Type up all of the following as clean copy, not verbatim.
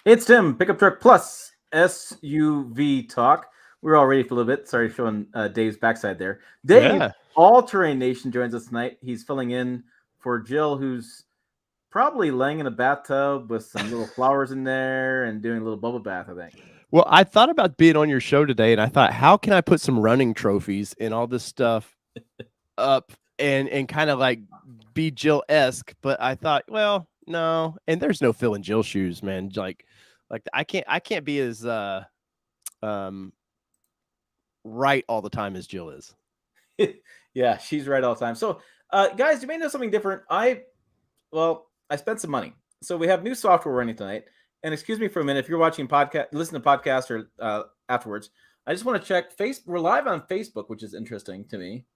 It's Tim, Pickup Truck Plus SUV Talk. We're all ready for a little bit. Sorry, showing Dave's backside there. Dave, Yeah. All Terrain Nation, joins us tonight. He's filling in for Jill, who's probably laying in a bathtub with some little flowers in there and doing a little bubble bath, I think. Well, I thought about being on your show today, and I thought, how can I put some running trophies and all this stuff up and kind of like be Jill-esque? But I thought, well, no. And there's no Phil and Jill shoes, man. Like I can't be as um right all the time as Jill is. Yeah, she's right all the time. So, guys, you may know something different. I spent some money. So we have new software running tonight. And excuse me for a minute, if you're watching podcast, listen to podcast or afterwards, I just want to check. We're live on Facebook, which is interesting to me.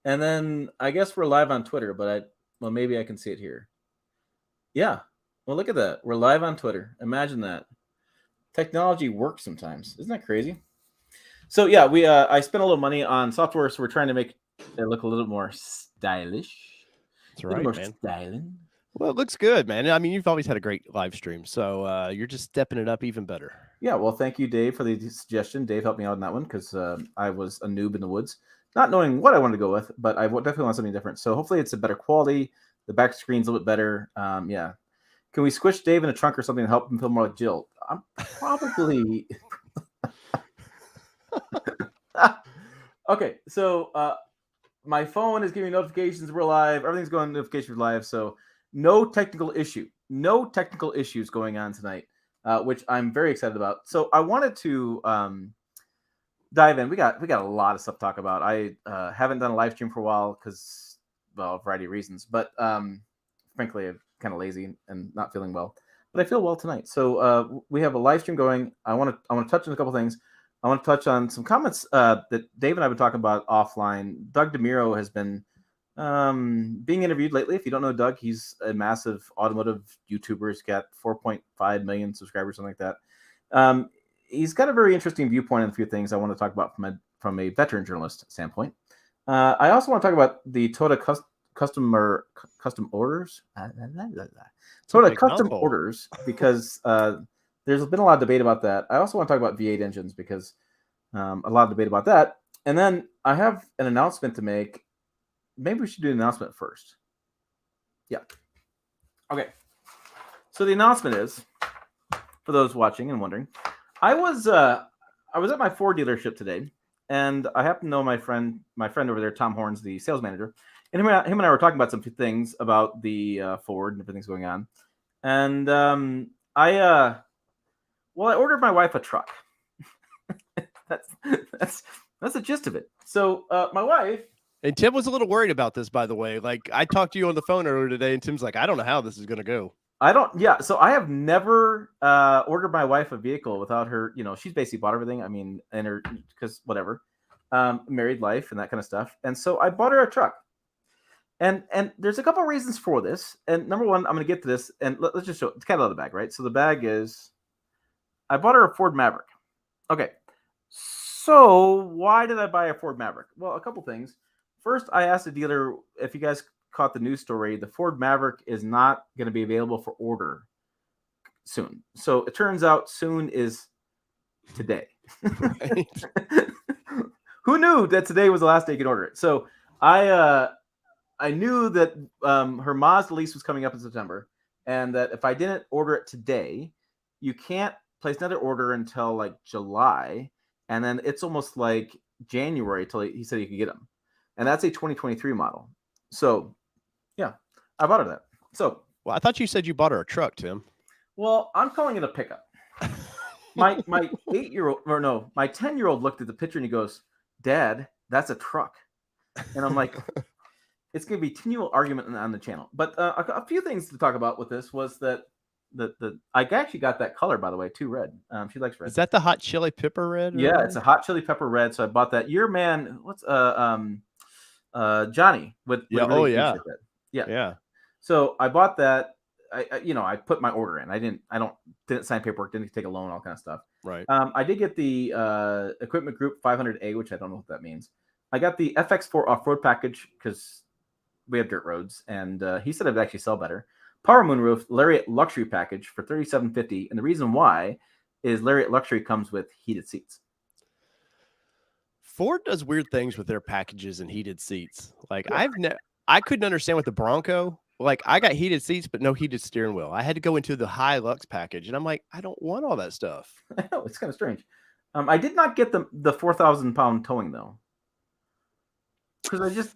And then I guess we're live on Twitter, but maybe I can see it here. Yeah. Well, look at that. We're live on Twitter. Imagine that. Technology works sometimes. Isn't that crazy? So yeah, I spent a little money on software, so we're trying to make it look a little more stylish. That's right, man. Styling. Well, it looks good, man. I mean, you've always had a great live stream, so you're just stepping it up even better. Yeah, well, thank you, Dave, for the suggestion. Dave helped me out on that one because I was a noob in the woods, not knowing what I wanted to go with, but I definitely want something different. So hopefully it's a better quality. The back screen's a little bit better. Yeah. Can we squish Dave in a trunk or something to help him feel more like Jill? I'm probably... Okay, so my phone is giving notifications. We're live. Everything's going notifications live. So no technical issues going on tonight, which I'm very excited about. So I wanted to dive in. We got a lot of stuff to talk about. I haven't done a live stream for a while because, well, a variety of reasons. But frankly, I'm kind of lazy and not feeling well. But I feel well tonight. So we have a live stream going. I want to touch on a couple things. I want to touch on some comments that Dave and I have been talking about offline. Doug Demuro has been being interviewed lately. If you don't know Doug, he's a massive automotive YouTuber. He's got 4.5 million subscribers, something like that. He's got a very interesting viewpoint on a few things I want to talk about from a veteran journalist standpoint. I also want to talk about the Toyota custom orders. Toyota custom orders, because there's been a lot of debate about that. I also want to talk about V8 engines because a lot of debate about that. And then I have an announcement to make. Maybe we should do an announcement first. Yeah. Okay. So the announcement is, for those watching and wondering, I was at my Ford dealership today, and I happen to know my friend over there, Tom Horns, the sales manager, and him and I were talking about some things about the Ford and everything's going on. And I ordered my wife a truck. that's the gist of it. So my wife. And Tim was a little worried about this, by the way. Like, I talked to you on the phone earlier today, and Tim's like, I don't know how this is going to go. So I have never ordered my wife a vehicle without her. You know, she's basically bought everything. I mean, and her, because whatever, married life and that kind of stuff. And so I bought her a truck. And there's a couple of reasons for this. And number one, I'm going to get to this, and let's just show. It's kind of out of the bag, right? So the bag is, I bought her a Ford Maverick. Okay. So why did I buy a Ford Maverick? Well, a couple things. First, I asked the dealer, if you guys caught the news story, the Ford Maverick is not going to be available for order soon. So it turns out soon is today. Right. Who knew that today was the last day you could order it? So I knew that her Mazda lease was coming up in September, and that if I didn't order it today, you can't place another order until like July, and then it's almost like January till he said you could get them. And that's a 2023 model. So, yeah, I bought her that. So, well, I thought you said you bought her a truck, Tim. Well, I'm calling it a pickup. my 8-year-old, or no, my 10-year-old looked at the picture and he goes, "Dad, that's a truck." And I'm like, it's going to be continual argument on the channel. But a few things to talk about with this was that I actually got that color, by the way, too, red. She likes red. Is that the hot chili pepper red? Yeah, it's a hot chili pepper red. So I bought that. Your man, what's Johnny with really yeah. So I bought that. I put my order in. I didn't sign paperwork, didn't take a loan, all kind of stuff. Right. I did get the Equipment Group 500A, which I don't know what that means. I got the FX4 off-road package because we have dirt roads, and he said it would actually sell better. Power moonroof Lariat luxury package for $3,750, and the reason why is Lariat luxury comes with heated seats. Ford does weird things with their packages and heated seats. Like I couldn't understand with the Bronco. Like I got heated seats, but no heated steering wheel. I had to go into the high lux package, and I'm like, I don't want all that stuff. I know, it's kind of strange. I did not get the 4,000-pound towing though, because I just.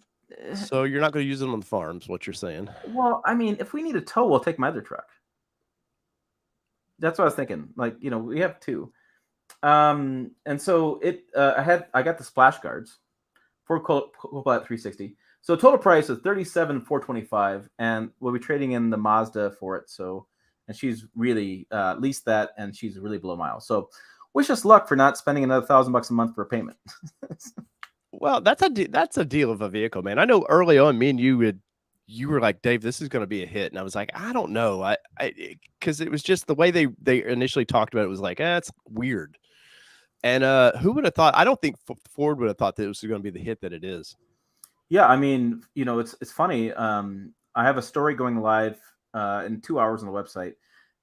So you're not going to use them on the farms, what you're saying? Well, I mean, if we need a tow, we'll take my other truck. That's what I was thinking. Like, we have two. And so I got the splash guards for Copilot 360. So total price is $37,425, and we'll be trading in the Mazda for it. So, and she's really leased that, and she's really below miles. So, wish us luck for not spending another $1,000 a month for a payment. Well, that's a deal of a vehicle, man. I know early on, me and you were like, Dave, this is going to be a hit, and I was like, I don't know, because it was just the way they initially talked about it was like, it's weird. And who would have thought? I don't think Ford would have thought that it was going to be the hit that it is. Yeah, I mean, it's funny. I have a story going live in 2 hours on the website,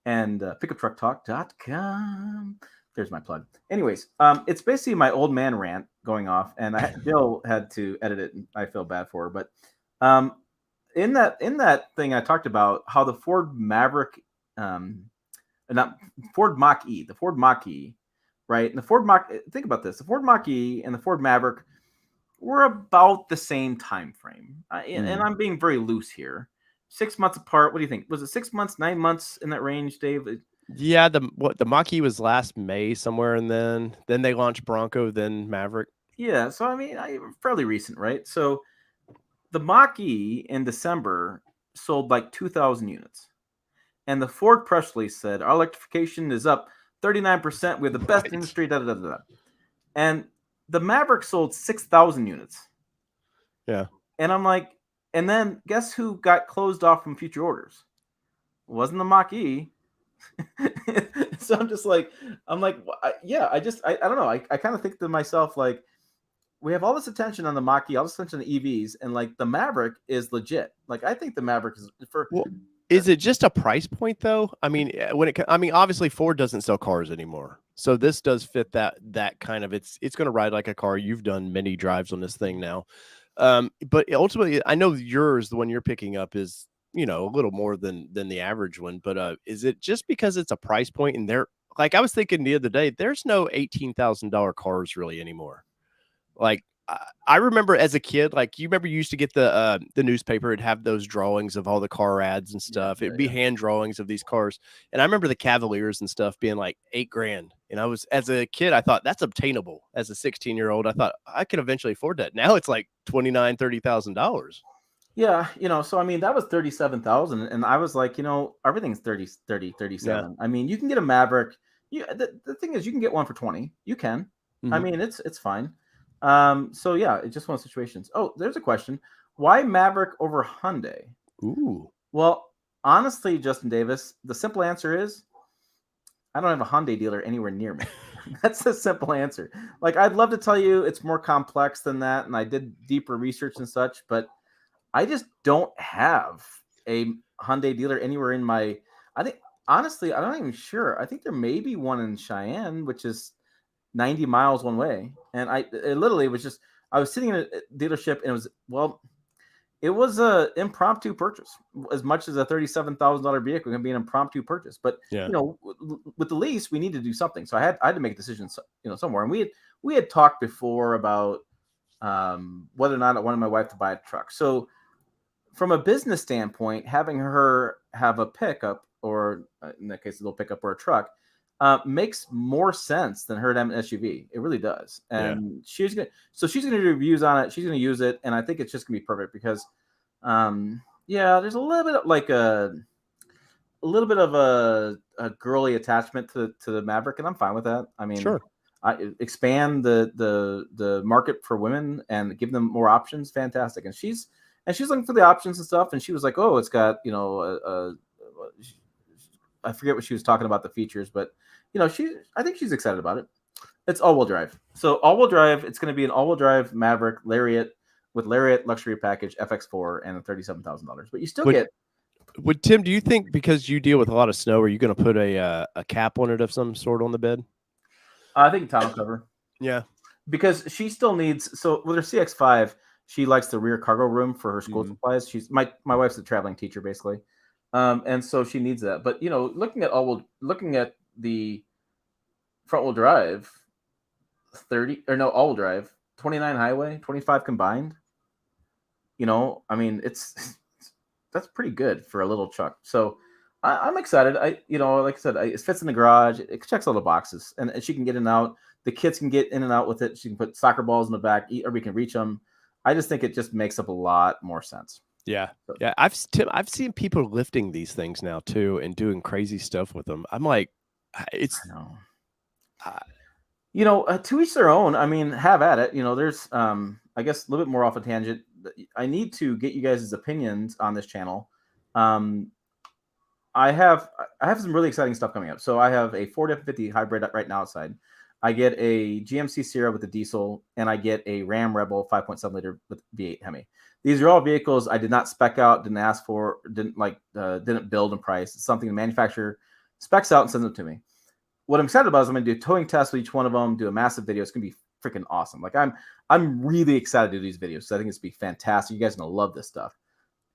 and pickuptrucktalk.com. There's my plug. Anyways, it's basically my old man rant going off, and Jill had to edit it, and I feel bad for her. But in that thing, I talked about how the Ford Maverick, not Ford Mach-E, the Ford Mach-E, right? And the Ford Mach, think about this: the Ford Mach-E and the Ford Maverick were about the same time frame, and I'm being very loose here. 6 months apart. What do you think? Was it 6 months, 9 months in that range, Dave? Yeah, the Mach-E was last May somewhere, and then they launched Bronco, then Maverick. Yeah, so I mean, fairly recent, right? So the Mach-E in December sold like 2,000 units, and the Ford press release said our electrification is up 39%. We have the best industry. Da, da, da, da. And the Maverick sold 6,000 units. Yeah, and I'm like, and then guess who got closed off from future orders? It wasn't the Mach-E. So I'm like, yeah, I don't know. I kind of think to myself, like, we have all this attention on the Mach-E, all this attention on the EVs, and like the Maverick is legit. Like, I think the Maverick is for. Well, is it just a price point though? I mean, obviously Ford doesn't sell cars anymore, so this does fit that kind of. It's going to ride like a car. You've done many drives on this thing now, but ultimately, I know yours, the one you're picking up, is a little more than the average one. But is it just because it's a price point, and they're like, I was thinking the other day, there's no $18,000 cars really anymore. Like, I remember as a kid, like, you used to get the newspaper, it'd have those drawings of all the car ads and stuff. It'd be hand drawings of these cars. And I remember the Cavaliers and stuff being like $8,000. And I was, as a kid, I thought that's obtainable. As a 16-year-old, I thought I could eventually afford that. Now it's like $29,000, $30,000. Yeah, so I mean, that was 37,000, and I was like, everything's 30, 37. Yeah. I mean, you can get a Maverick. The thing is, you can get one for 20. You can. Mm-hmm. I mean, it's fine. So yeah, it's just one of those situations. Oh, there's a question. Why Maverick over Hyundai? Ooh. Well, honestly, Justin Davis, the simple answer is I don't have a Hyundai dealer anywhere near me. That's the simple answer. Like, I'd love to tell you it's more complex than that, and I did deeper research and such, but I just don't have a Hyundai dealer anywhere in my. I think, honestly, I'm not even sure. I think there may be one in Cheyenne, which is 90 miles one way. And it literally was just, I was sitting in a dealership, and it was a impromptu purchase. As much as a $37,000 vehicle can be an impromptu purchase, but yeah. With the lease, we need to do something. So I had to make a decision, somewhere. And we had talked before about whether or not I wanted my wife to buy a truck. So from a business standpoint, having her have a pickup, or in that case, a little pickup or a truck, makes more sense than her to have an SUV. It really does. And she's gonna do reviews on it. She's gonna use it, and I think it's just gonna be perfect because, there's a little bit of like a girly attachment to the Maverick, and I'm fine with that. I mean, sure. I expand the market for women and give them more options. Fantastic. And she's looking for the options and stuff. And she was like, oh, it's got, I forget what she was talking about the features, but I think she's excited about it. It's all-wheel drive. So all-wheel drive, it's going to be an all-wheel drive Maverick Lariat with Lariat luxury package FX4 and $37,000. But you still get Would Tim? Do you think because you deal with a lot of snow, are you going to put a cap on it of some sort on the bed? I think tonneau cover. Yeah. Because she still needs, so with her CX-5, she likes the rear cargo room for her school supplies. She's my wife's a traveling teacher basically, and so she needs that. But looking at the front wheel drive, 30 or no all wheel drive, 29 highway, 25 combined. I mean that's pretty good for a little truck. So I'm excited. Like I said, it fits in the garage. It checks all the boxes, and she can get in and out. The kids can get in and out with it. She can put soccer balls in the back, or we can reach them. I just think it just makes up a lot more sense. Yeah. Yeah. I've seen people lifting these things now too and doing crazy stuff with them. I'm like, it's. To each their own. I mean, have at it. There's I guess a little bit more off a tangent. I need to get you guys' opinions on this channel. I have some really exciting stuff coming up. So I have a Ford F-150 hybrid right now outside. I get a GMC Sierra with the diesel, and I get a Ram Rebel 5.7 liter with V8 Hemi. These are all vehicles I did not spec out, didn't ask for, didn't build and price. It's something the manufacturer specs out and sends them to me. What I'm excited about is I'm going to do a towing test with each one of them, do a massive video. It's going to be freaking awesome. Like I'm really excited to do these videos. So I think it's going to be fantastic. You guys are going to love this stuff.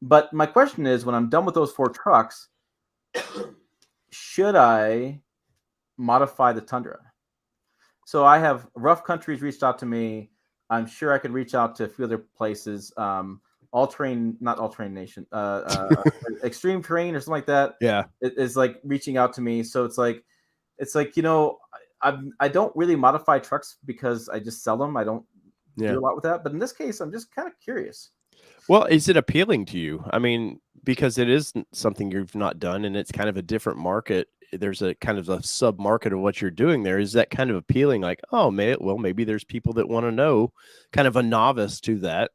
But my question is, when I'm done with those 4 trucks, should I modify the Tundra? So I have Rough Country's reached out to me. I'm sure I could reach out to a few other places. All Terrain, not All Terrain Nation, Extreme Terrain or something like that. Yeah, is like reaching out to me. So it's like I don't really modify trucks because I just sell them. I don't do a lot with that. But in this case, I'm just kind of curious. Well, is it appealing to you? I mean, because it is something you've not done, and it's kind of a different market. There's a kind of a sub market of what you're doing there. Is that kind of appealing? Like, oh, maybe there's people that want to know, kind of a novice to that,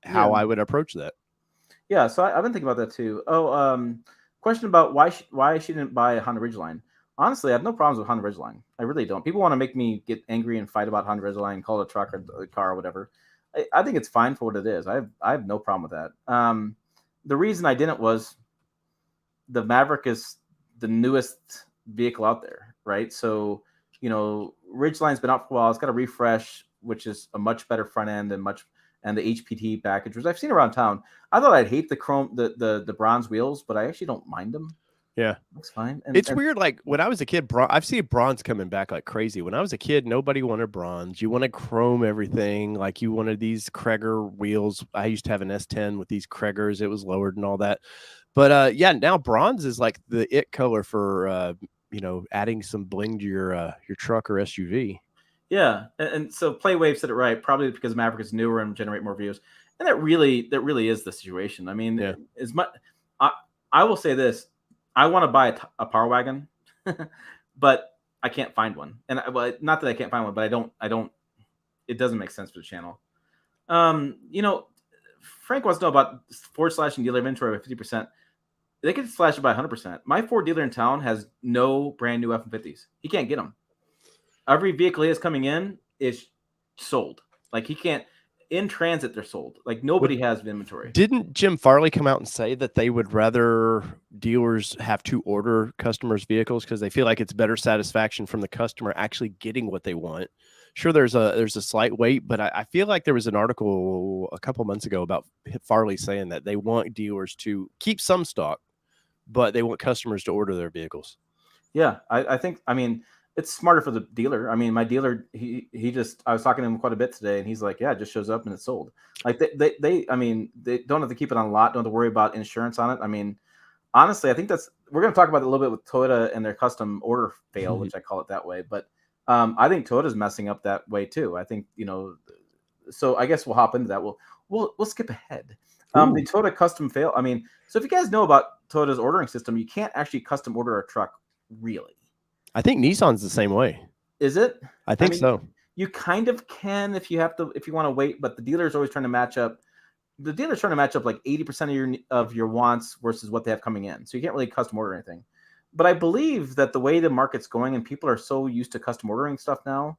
how I would approach that. Yeah, so I've been thinking about that too. Question about why she didn't buy a Honda Ridgeline. Honestly, I have no problems with Honda Ridgeline. I really don't. People want to make me get angry and fight about Honda Ridgeline, call it a truck or a car or whatever. I think it's fine for what it is. I have no problem with that. The reason I didn't was the Maverick is the newest vehicle out there, right? So, Ridgeline's been out for a while. It's got a refresh, which is a much better front end and the HPT package, which I've seen around town. I thought I'd hate the chrome, the bronze wheels, but I actually don't mind them. Yeah, looks fine. It's weird. Like when I was a kid, I've seen bronze coming back like crazy. When I was a kid, nobody wanted bronze. You wanted chrome everything. Like you wanted these Kreger wheels. I used to have an S10 with these Kregers. It was lowered and all that. But now bronze is like the it color for adding some bling to your truck or SUV. Yeah, and so Playwave said it right. Probably because Maverick is newer and generate more views, and that really is the situation. I mean, as much I will say this. I want to buy a Power Wagon, but I can't find one. And not that I can't find one, but I don't. It doesn't make sense for the channel. Frank wants to know about Ford slashing dealer inventory by 50%. They could slash it by 100%. My Ford dealer in town has no brand new F-150s. He can't get them. Every vehicle he has coming in is sold. Like he can't. In transit, they're sold. Like nobody has inventory. Didn't Jim Farley come out and say that they would rather dealers have to order customers' vehicles because they feel like it's better satisfaction from the customer actually getting what they want? Sure, there's a slight wait, but I feel like there was an article a couple months ago about Farley saying that they want dealers to keep some stock, but they want customers to order their vehicles. Yeah, I think. I mean, it's smarter for the dealer. I mean, my dealer, I was talking to him quite a bit today, and he's like, yeah, it just shows up and it's sold. Like they don't have to keep it on a lot. Don't have to worry about insurance on it. I mean, honestly, I think we're going to talk about it a little bit with Toyota and their custom order fail, which I call it that way. But I think Toyota's messing up that way too. I think, so I guess we'll hop into that. We'll skip ahead. The Toyota custom fail. I mean, so if you guys know about Toyota's ordering system, you can't actually custom order a truck really. I think Nissan's the same way. Is it? I think so. You kind of can if you want to wait, but the dealer's always trying to match up. The dealer's trying to match up like 80% of your wants versus what they have coming in. So you can't really custom order anything. But I believe that the way the market's going and people are so used to custom ordering stuff now,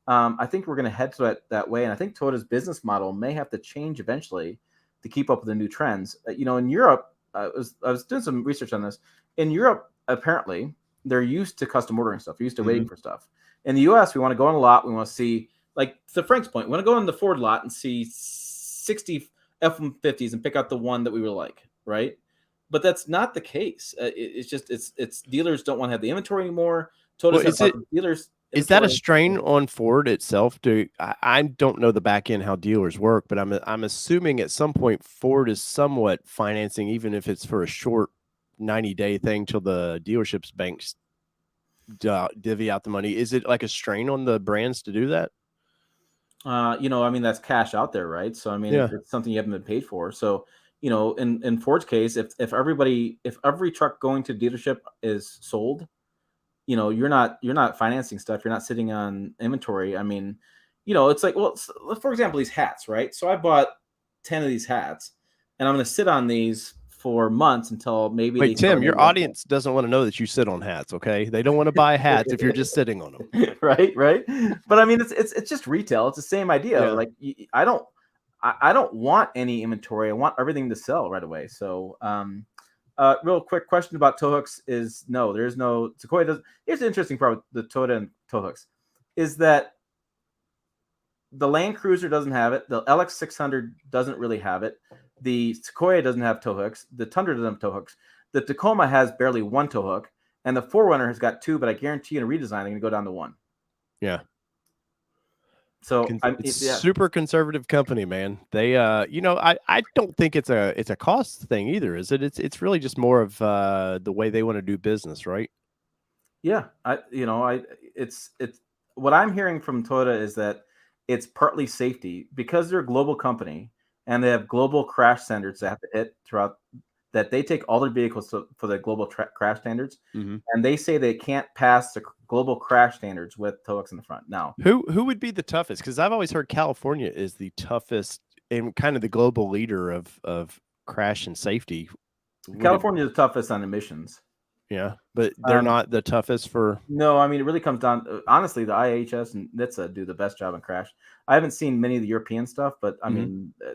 I think we're going to head to it that way. And I think Toyota's business model may have to change eventually to keep up with the new trends. In Europe, I was doing some research on this. In Europe, apparently, they're used to custom ordering stuff. They're used to waiting for stuff. In the U.S., we want to go on a lot. We want to see, like to Frank's point, we want to go on the Ford lot and see 60 F-150s and pick out the one that we really like, right? But that's not the case. It's just it's dealers don't want to have the inventory anymore. Dealers. Is that a strain on Ford itself? I don't know the back end how dealers work, but I'm assuming at some point Ford is somewhat financing, even if it's for a short 90-day thing till the dealership's banks divvy out the money. Is it like a strain on the brands to do that? That's cash out there, right? So it's something you haven't been paid for. So in Ford's case, if every truck going to dealership is sold, you're not financing stuff. You're not sitting on inventory. It's like, well, for example, these hats, right? So I bought 10 of these hats, and I'm going to sit on these for months until maybe. Wait, Tim, your audience doesn't want to know that you sit on hats. Okay, they don't want to buy hats if you're just sitting on them. Right. But it's just retail. It's the same idea. Yeah. Like I don't want any inventory. I want everything to sell right away. So, real quick question about tow hooks is no, there is no Sequoia. Here's the interesting part with the Toyota and tow hooks is that the Land Cruiser doesn't have it. The LX600 doesn't really have it. The Sequoia doesn't have tow hooks. The Tundra doesn't have tow hooks. The Tacoma has barely one tow hook, and the 4Runner has got two. But I guarantee in a redesign, they're going to go down to one. Yeah. So super conservative company, man. They, I don't think it's a cost thing either, is it? It's really just more of the way they want to do business, right? Yeah, it's what I'm hearing from Toyota is that it's partly safety because they're a global company and they have global crash standards they have to hit throughout. That they take all their vehicles for the global crash standards, and they say they can't pass the global crash standards with tow hooks in the front. Now, who would be the toughest? Because I've always heard California is the toughest and kind of the global leader of crash and safety. California is the toughest on emissions. Yeah, but they're not the toughest for. No, it really comes down. Honestly, the IHS and NHTSA do the best job in crash. I haven't seen many of the European stuff, but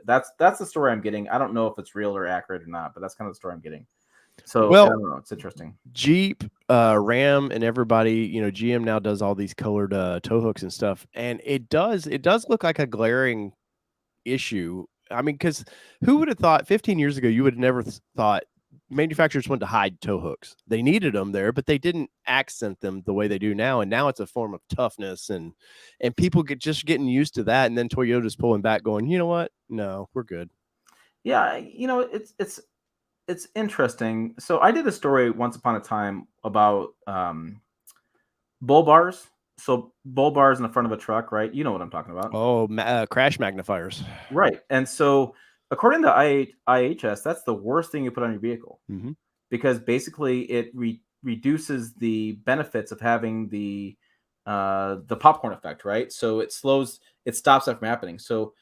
that's the story I'm getting. I don't know if it's real or accurate or not, but that's kind of the story I'm getting. So I don't know. It's interesting. Jeep, Ram, and everybody, GM now does all these colored tow hooks and stuff, and it does look like a glaring issue. Because who would have thought 15 years ago you would have never thought manufacturers wanted to hide tow hooks. They needed them there, but they didn't accent them the way they do now. And now it's a form of toughness, and people just getting used to that. And then Toyota's pulling back, going, you know what? No, we're good. Yeah, it's interesting. So I did a story once upon a time about bull bars. So bull bars in the front of a truck, right? You know what I'm talking about. Oh, crash magnifiers. Right. And so according to IHS, that's the worst thing you put on your vehicle because basically it reduces the benefits of having the popcorn effect, right? So it stops that from happening. So,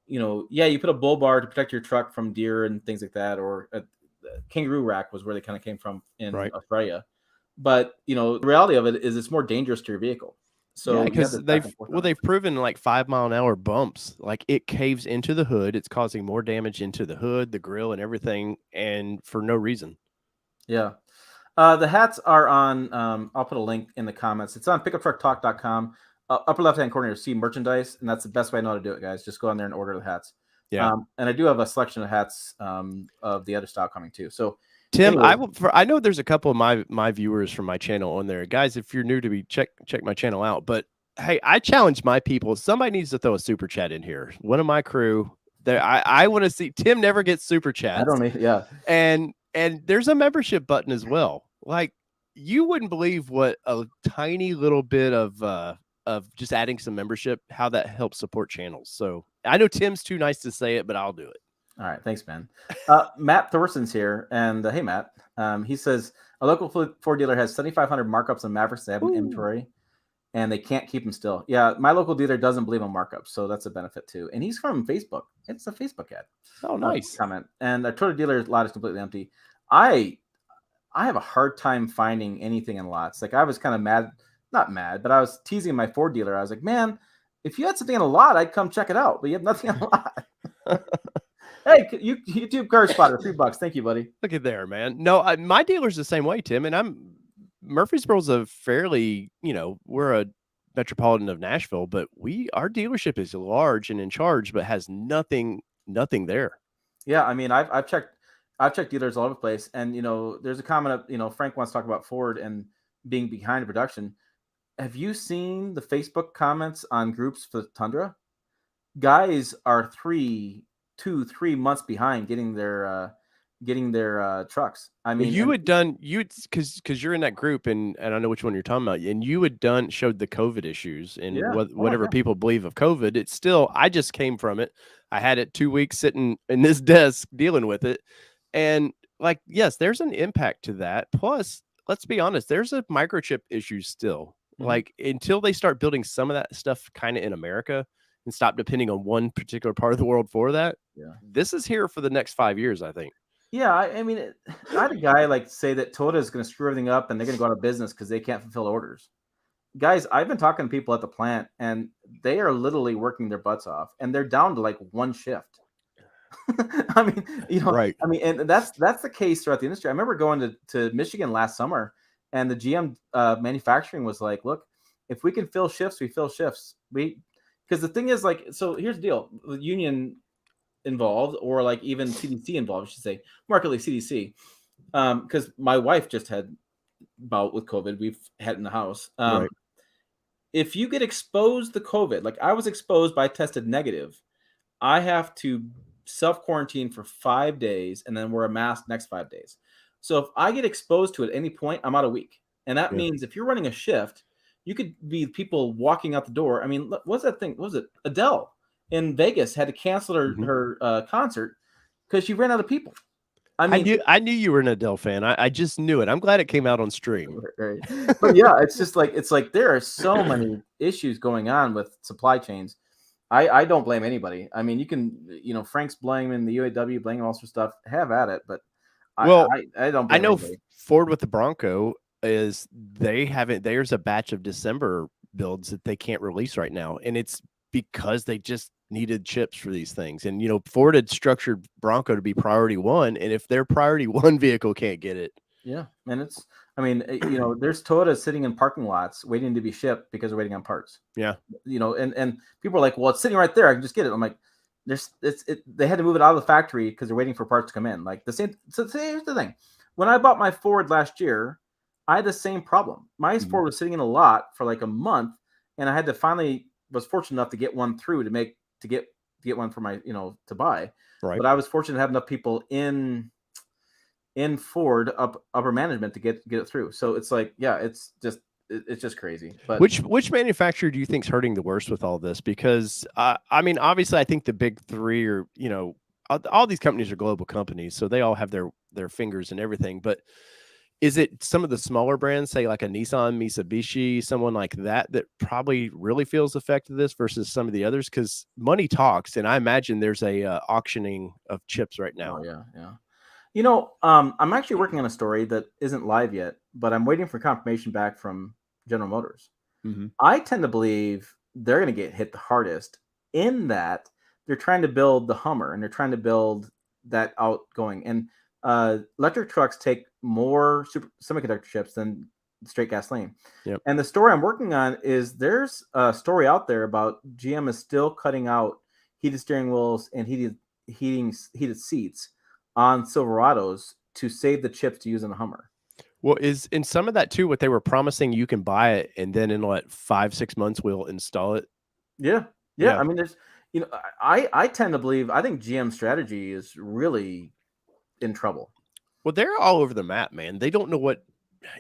you put a bull bar to protect your truck from deer and things like that, or a kangaroo rack was where they kind of came from in Australia. But, the reality of it is it's more dangerous to your vehicle. So because they've proven like 5-mile-an-hour bumps, like it caves into the hood. It's causing more damage into the hood, the grill, and everything, and for no reason. Yeah. The hats are on, I'll put a link in the comments. It's on pickuptrucktalk.com. Upper left-hand corner, you'll see merchandise, and that's the best way I know how to do it, guys. Just go on there and order the hats. Yeah. And I do have a selection of hats of the other style coming too. So Tim, I know there's a couple of my viewers from my channel on there. Guys, if you're new to me, check my channel out. But hey, I challenge my people. Somebody needs to throw a super chat in here. One of my crew there. I want to see. Tim never gets super chats. I don't need. Yeah. And there's a membership button as well. Like you wouldn't believe what a tiny little bit of just adding some membership, how that helps support channels. So I know Tim's too nice to say it, but I'll do it. All right. Thanks, man. Matt Thorson's here. And hey, Matt. He says, a local Ford dealer has 7,500 markups on Mavericks they have in inventory, and they can't keep them still. Yeah, my local dealer doesn't believe in markups, so that's a benefit too. And he's from Facebook. It's a Facebook ad. Oh, nice. Comment. And a Toyota dealer's lot is completely empty. I have a hard time finding anything in lots. Like I was kind of not mad, but I was teasing my Ford dealer. I was like, man, if you had something in a lot, I'd come check it out. But you have nothing in a lot. Hey, YouTube car spotter, $3. Thank you, buddy. Look at there, man. No, my dealer's the same way, Tim, and Murfreesboro's a fairly, we're a metropolitan of Nashville, but our dealership is large and in charge, but has nothing there. Yeah, I mean, I've checked dealers all over the place, and there's a comment of Frank wants to talk about Ford and being behind in production. Have you seen the Facebook comments on groups for Tundra? Guys are 3 months behind getting their trucks. I mean, because you're in that group, and I know which one you're talking about, and you showed the COVID issues and Yeah. whatever people believe of COVID. It's still, I just came from it. I had it 2 weeks sitting in this desk dealing with it, and like, yes, there's an impact to that. Plus, let's be honest, there's a microchip issue still. Mhm. Like, until they start building some of that stuff kind of in America and stop depending on one particular part of the world for that, this is here for the next 5 years, I think. Yeah, I mean, I had a guy say that Toyota is going to screw everything up and they're going to go out of business because they can't fulfill orders. Guys, I've been talking to people at the plant, and they are literally working their butts off, and they're down to one shift. I mean, right. I mean, and that's the case throughout the industry. I remember going to Michigan last summer, and the GM manufacturing was like, "Look, if we can fill shifts, we fill shifts. Because the thing is, so here's the deal: the union involved, or even CDC involved, I should say, markedly CDC, because my wife just had bout with COVID. We've had it in the house. Right. If you get exposed to COVID, like I was exposed, but I tested negative, I have to self-quarantine for 5 days and then wear a mask next 5 days. So if I get exposed to it at any point, I'm out a week. And that means if you're running a shift, you could be people walking out the door. I mean, what's that thing? What was it? Adele in Vegas had to cancel her concert because she ran out of people. I mean, I knew you were an Adele fan. I just knew it. I'm glad it came out on stream. Right. But yeah, it's just there are so many issues going on with supply chains. I don't blame anybody. I mean, you can, Frank's blaming the UAW, blaming all sorts of stuff. Have at it, but I don't blame I know anybody. Ford with the Bronco is there's a batch of December builds that they can't release right now, and it's because they just needed chips for these things. And Ford had structured Bronco to be priority 1, and if their priority 1 vehicle can't get it, yeah. And there's Toyota sitting in parking lots waiting to be shipped because they're waiting on parts. Yeah. And people are like, well, it's sitting right there, I can just get it. I'm like, they had to move it out of the factory because they're waiting for parts to come in. Like the same. So here's the thing: when I bought my Ford last year, I had the same problem. My Ford was sitting in a lot for a month, and I had to was fortunate enough to get one through to get one for my to buy. Right. But I was fortunate to have enough people in Ford upper management to get it through. So it's it's just crazy. But which manufacturer do you think's hurting the worst with all this? Because I mean, obviously, I think the big three are all these companies are global companies, so they all have their fingers in everything. But is it some of the smaller brands, say like a Nissan, Mitsubishi, someone like that probably really feels affected this versus some of the others? Because money talks, and I imagine there's a auctioning of chips right now. Oh, yeah. I'm actually working on a story that isn't live yet, but I'm waiting for confirmation back from General Motors. Mm-hmm. I tend to believe they're going to get hit the hardest in that they're trying to build the Hummer and they're trying to build that outgoing. And electric trucks take more semiconductor chips than straight gasoline. Yep. And the story I'm working on is there's a story out there about GM is still cutting out heated steering wheels and heated seats on Silverados to save the chips to use in a Hummer. Well, is in some of that too, what they were promising, you can buy it and then in 5-6 months we'll install it. Yeah. I mean, there's, I tend to believe, I think GM's strategy is really in trouble. Well, they're all over the map, man. They don't know what,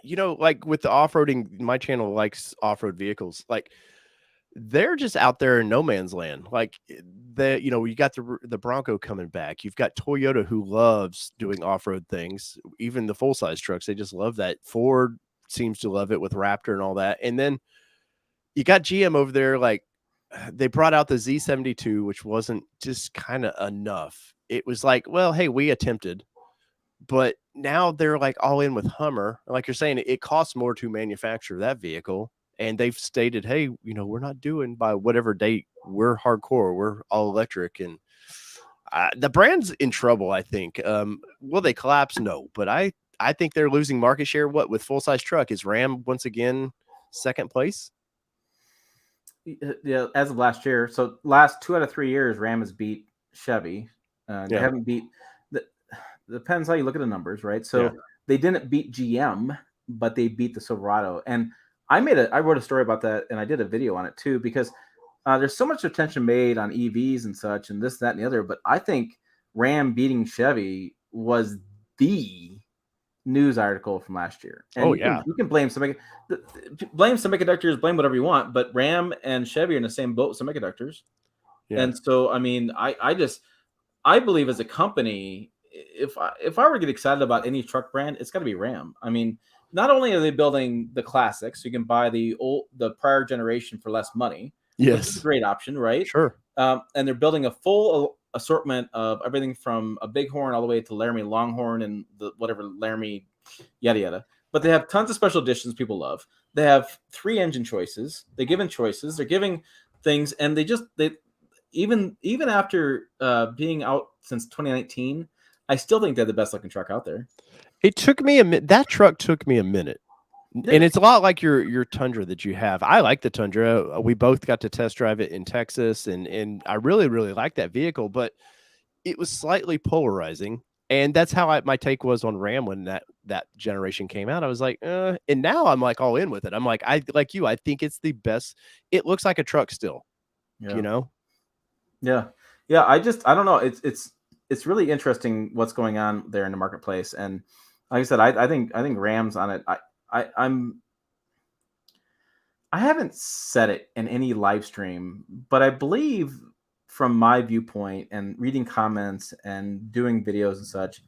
like with the off-roading, my channel likes off-road vehicles. Like they're just out there in no man's land. Like you got the Bronco coming back. You've got Toyota who loves doing off-road things, even the full-size trucks. They just love that. Ford seems to love it with Raptor and all that. And then you got GM over there. Like they brought out the Z72, which wasn't just kind of enough. It was like, well, hey, we attempted. But now they're like all in with Hummer. Like you're saying, it costs more to manufacture that vehicle. And they've stated, hey, we're not doing by whatever date. We're hardcore. We're all electric. And the brand's in trouble, I think. Will they collapse? No, but I think they're losing market share. What with full size truck is Ram once again second place? Yeah, as of last year. So last 2 out of 3 years, Ram has beat Chevy. They haven't beat. Depends how you look at the numbers, right? So they didn't beat GM, but they beat the Silverado. And I wrote a story about that, and I did a video on it too, because there's so much attention made on EVs and such, and this, that, and the other. But I think Ram beating Chevy was the news article from last year. And you can blame semiconductors, blame whatever you want, but Ram and Chevy are in the same boat with semiconductors. Yeah. And so, I mean, I believe as a company, if I were to get excited about any truck brand, it's got to be Ram. I mean, not only are they building the classics, so you can buy the prior generation for less money. Yes, which is a great option, right? Sure. And they're building a full assortment of everything from a Bighorn all the way to Laramie Longhorn and the whatever Laramie yada yada. But they have tons of special editions people love. They have 3 engine choices. They're giving choices. They're giving things, and they even after being out since 2019, I still think they're the best looking truck out there. It took me a minute. That truck took me a minute. And it's a lot like your Tundra that you have. I like the Tundra. We both got to test drive it in Texas, and I really, really like that vehicle, but it was slightly polarizing. And that's how my take was on Ram when that generation came out. I was like, and now I'm like all in with it. I'm like, I think it's the best. It looks like a truck still, you know? Yeah. Yeah. I don't know. It's really interesting what's going on there in the marketplace. And like I said, I think Ram's on it. I haven't said it in any live stream, but I believe from my viewpoint and reading comments and doing videos and such,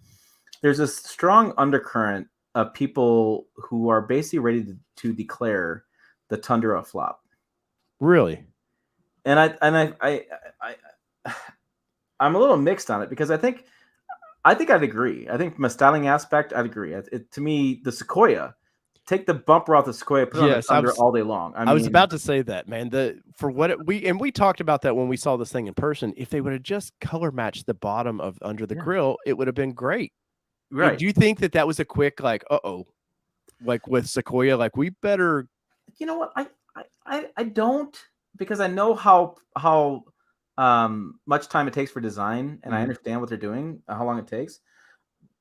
there's a strong undercurrent of people who are basically ready to declare the Tundra a flop. Really? And I'm a little mixed on it, because I think I'd agree. I think from a styling aspect, I'd agree. To me, the Sequoia, take the bumper off the Sequoia, put it on the Tundra all day long. I was about to say that, man. We talked about that when we saw this thing in person. If they would have just color matched the bottom of under the grill, it would have been great. Right? Do you think that was a quick like with Sequoia, like we better? You know what? I don't, because I know how much time it takes for design, and I understand what they're doing, how long it takes.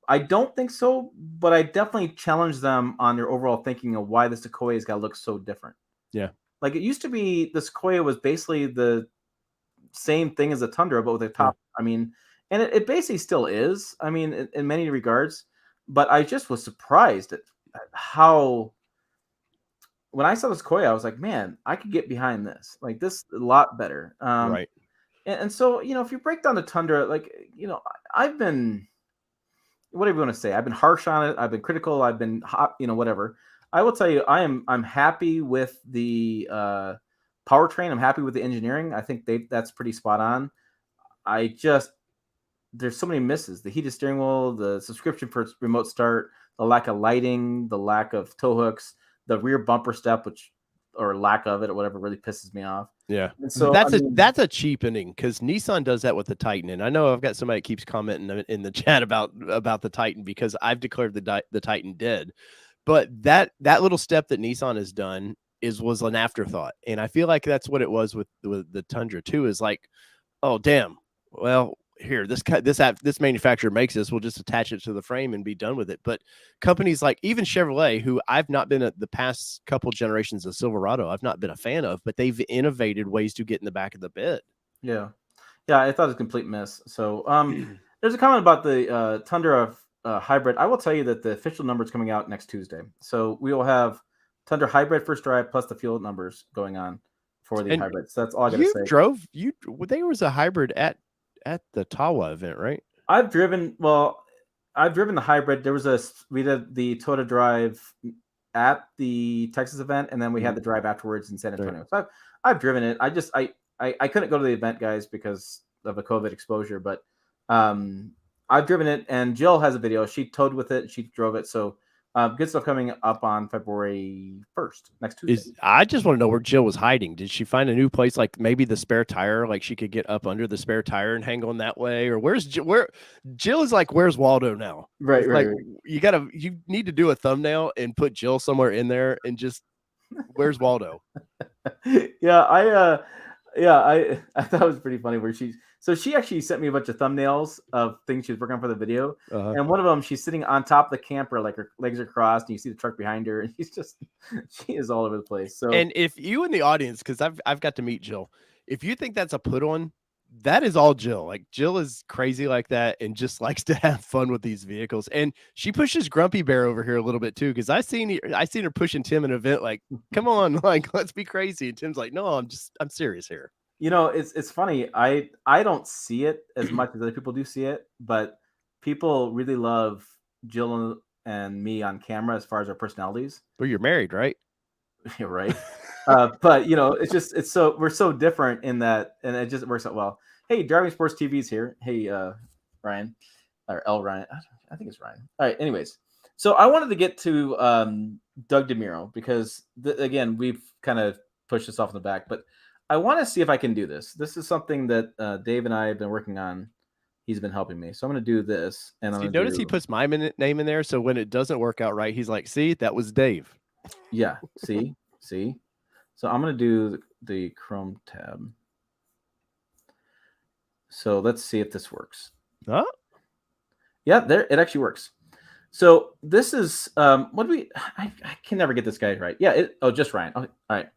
I don't think so, but I definitely challenge them on their overall thinking of why the Sequoia's got to look so different. Yeah. Like it used to be, the Sequoia was basically the same thing as the Tundra, but with a top. I mean, and it basically still is. I mean, in many regards, but I just was surprised at how, when I saw the Sequoia, I was like, man, I could get behind this. Like this a lot better. Right. And so, if you break down the Tundra, like, I've been, whatever you want to say, I've been harsh on it. I've been critical. I've been hot, whatever. I will tell you, I'm happy with the powertrain. I'm happy with the engineering. I think that's pretty spot on. There's so many misses. The heated steering wheel, the subscription for remote start, the lack of lighting, the lack of tow hooks, the rear bumper step, or lack of it, or whatever, really pisses me off. Yeah. And so that's a cheapening, because Nissan does that with the Titan. And I know I've got somebody that keeps commenting in the chat about the Titan, because I've declared the Titan dead. But that little step that Nissan has done was an afterthought. And I feel like that's what it was with the Tundra too, is like, oh, damn. Well, here, this manufacturer makes this, we'll just attach it to the frame and be done with it. But companies like even Chevrolet, who I've not been the past couple generations of Silverado, I've not been a fan of, but they've innovated ways to get in the back of the bed. Yeah. I thought it was a complete miss. So there's a comment about the Tundra hybrid. I will tell you that the official number is coming out next Tuesday. So we will have Tundra hybrid first drive plus the fuel numbers going on for the hybrid. So that's all I got to say. There was a hybrid at the Tawa event, right? I've driven the hybrid. We did the Toyota drive at the Texas event, and then we had the drive afterwards in San Antonio. So I've driven it. I couldn't go to the event, guys, because of a COVID exposure, but I've driven it, and Jill has a video. She towed with it. She drove it. So Good stuff coming up on February 1st, next Tuesday. I just want to know where Jill was hiding. Did she find a new place, like maybe the spare tire, like she could get up under the spare tire and hang on that way? Or where's Jill? Where Jill is like, where's Waldo now? Right, It's right, like right. you need to do a thumbnail and put Jill somewhere in there and just where's Waldo? Yeah, I thought it was pretty funny where she actually sent me a bunch of thumbnails of things she was working on for the video, and one of them she's sitting on top of the camper, like her legs are crossed, and you see the truck behind her, and she is all over the place. So, And if you in the audience, because I've got to meet Jill, if you think that's a put on, that is all Jill. Like Jill is crazy like that and just likes to have fun with these vehicles. And she pushes Grumpy Bear over here a little bit too, because I seen her pushing Tim in an event, like, come on, like let's be crazy. And Tim's like, no, I'm serious here. it's funny. I don't see it as much as other people do see it, but people really love Jill and me on camera as far as our personalities. Well, you're married, right? You're right. But we're so different in that, and it just works out well. Hey, Driving Sports TV's here. Hey, Ryan, or L Ryan. I think it's Ryan. All right. Anyways, so I wanted to get to Doug Demuro because again, we've kind of pushed this off in the back, but I want to see if I can do this. This is something that Dave and I have been working on. He's been helping me, so I'm going to do this. And I'm notice he puts my name in there, so when it doesn't work out right, he's like, "See, that was Dave." Yeah. See. So I'm going to do the Chrome tab. So let's see if this works. Huh? Yeah, there it actually works. So this is what do we? I can never get this guy right. Yeah. Just Ryan. Okay, all right.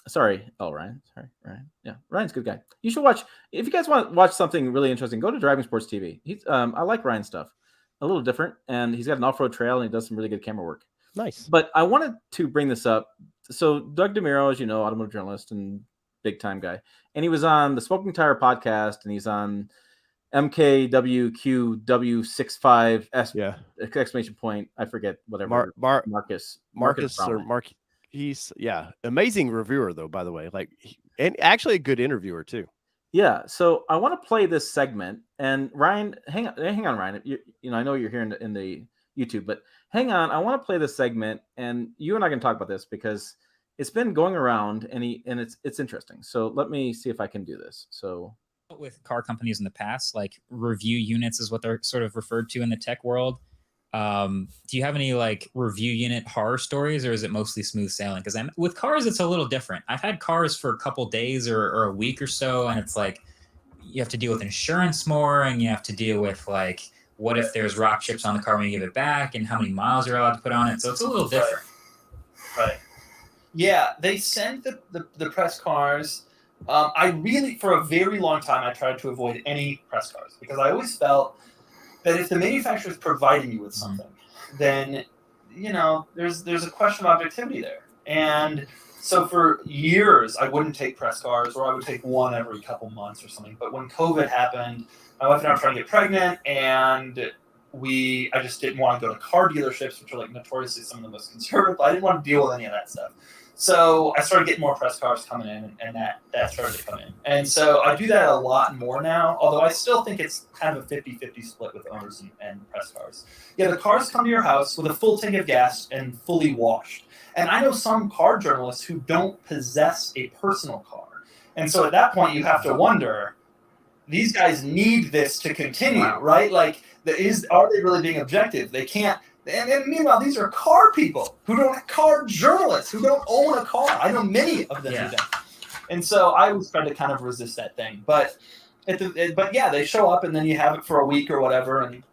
Sorry. Oh, Ryan. Sorry, Ryan. Yeah, Ryan's a good guy. You should watch if you guys want to watch something really interesting. Go to Driving Sports TV. I like Ryan's stuff. A little different, and he's got an off-road trail, and he does some really good camera work. Nice. But I wanted to bring this up. So Doug Demuro, as you know, automotive journalist and big time guy, and he was on the Smoking Tire podcast, and he's on MKWQW65S. Yeah. Exclamation point. I forget whatever. Marcus or Mark. He's amazing reviewer though. By the way, and actually a good interviewer too. Yeah. So I want to play this segment, and Ryan, hang on, Ryan. I know you're here in the YouTube, but hang on. I want to play this segment, and you and I can talk about this because it's been going around, and it's interesting. So let me see if I can do this. So with car companies in the past, like review units is what they're sort of referred to in the tech world. Do you have any like review unit horror stories, or is it mostly smooth sailing? Because with cars, it's a little different. I've had cars for a couple days or a week or so, and it's like you have to deal with insurance more, and you have to deal with like what if there's rock chips on the car when you give it back, and how many miles you're allowed to put on it. So it's a little different. Right. Yeah, they send the press cars. I really, for a very long time, I tried to avoid any press cars because I always felt that if the manufacturer is providing you with something, then there's a question of objectivity there. And so for years, I wouldn't take press cars, or I would take one every couple months or something. But when COVID happened, my wife and I were trying to get pregnant, and I just didn't want to go to car dealerships, which are like notoriously some of the most conservative. I didn't want to deal with any of that stuff. So I started getting more press cars coming in, and that started to come in. And so I do that a lot more now, although I still think it's kind of a 50-50 split with owners and press cars. Yeah, the cars come to your house with a full tank of gas and fully washed. And I know some car journalists who don't possess a personal car. And so at that point, you have to wonder, these guys need this to continue, right? Like, are they really being objective? They can't. And meanwhile, these are car people car journalists who don't own a car. I know many of them who don't. And so I always try to kind of resist that thing. But they show up, and then you have it for a week or whatever, and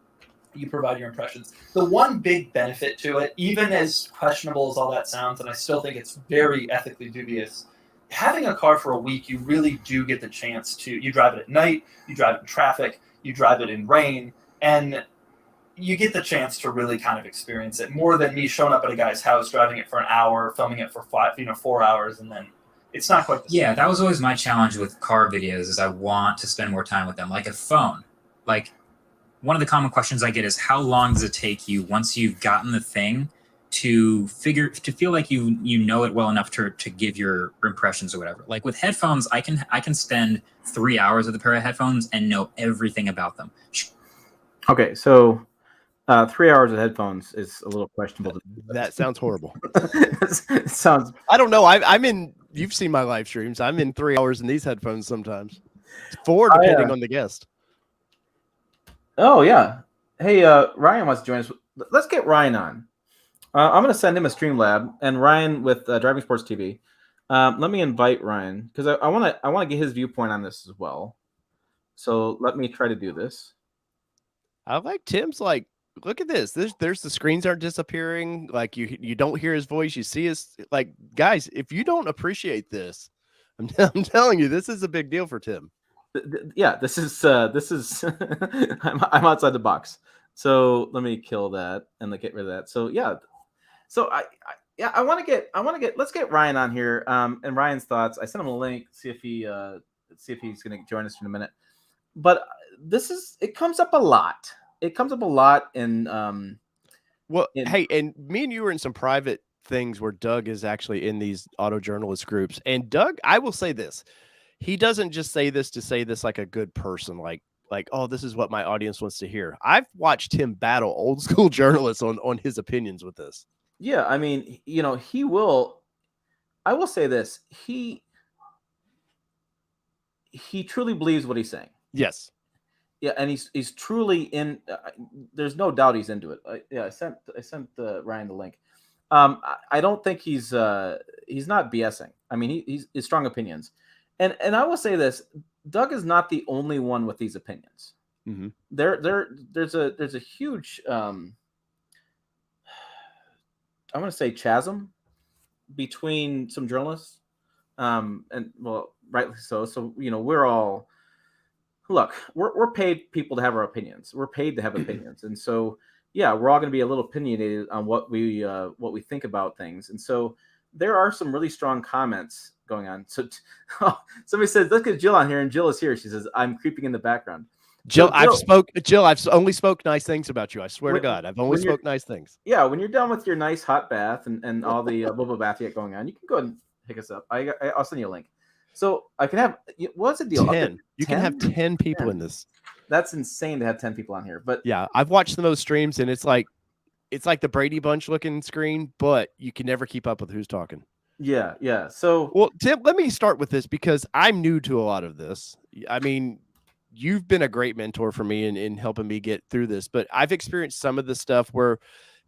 you provide your impressions. The one big benefit to it, even as questionable as all that sounds, and I still think it's very ethically dubious, having a car for a week, you really do get the chance to, you drive it at night, you drive it in traffic, you drive it in rain, and you get the chance to really kind of experience it more than me showing up at a guy's house, driving it for an hour, filming it for 4 hours, and then it's not quite the same. Yeah, that was always my challenge with car videos, is I want to spend more time with them. Like a phone. Like, one of the common questions I get is, how long does it take you once you've gotten the thing to feel like you know it well enough to give your impressions or whatever? Like with headphones, I can spend 3 hours with a pair of headphones and know everything about them. Okay, so 3 hours of headphones is a little questionable. That sounds horrible. It sounds. I don't know. I'm in. You've seen my live streams. I'm in 3 hours in these headphones sometimes. 4 depending on the guest. Oh yeah. Hey, Ryan wants to join us. Let's get Ryan on. I'm going to send him a Streamlab, and Ryan with Driving Sports TV. Let me invite Ryan because I want to get his viewpoint on this as well. So let me try to do this. I like Tim's like. Look at this. There's the screens aren't disappearing. Like you don't hear his voice. You see his like guys. If you don't appreciate this, I'm telling you, this is a big deal for Tim. Yeah, this is I'm outside the box. So let me kill that and get rid of that. So yeah, so I want to get let's get Ryan on here and Ryan's thoughts. I sent him a link. See if he's going to join us in a minute. But it comes up a lot. It comes up a lot in hey, and me and you were in some private things where Doug is actually in these auto journalist groups. And Doug, I will say this. He doesn't just say this to say this like a good person, like, oh, this is what my audience wants to hear. I've watched him battle old school journalists on his opinions with this. Yeah, I mean, he will. I will say this. He truly believes what he's saying. Yes. Yeah, and he's truly in. There's no doubt he's into it. I sent Ryan the link. I don't think he's not BSing. I mean, he's strong opinions, and I will say this: Doug is not the only one with these opinions. Mm-hmm. There's a huge I'm going to say chasm between some journalists, and well, rightly so. So we're all. Look, we're paid people to have our opinions. We're paid to have opinions, and so yeah, we're all going to be a little opinionated on what we think about things. And so there are some really strong comments going on. So somebody says, "Let's get Jill on here," and Jill is here. She says, "I'm creeping in the background." Jill, I've only spoke nice things about you. I swear to God, I've only spoke nice things. Yeah, when you're done with your nice hot bath and all the bubble bath you got going on, you can go ahead and pick us up. I'll send you a link. So I can have what's the deal? 10. You can have 10 people in this. That's insane to have 10 people on here. But yeah, I've watched some of those streams and it's like the Brady Bunch looking screen, but you can never keep up with who's talking. Yeah. So well, Tim, let me start with this because I'm new to a lot of this. I mean, you've been a great mentor for me in helping me get through this, but I've experienced some of the stuff where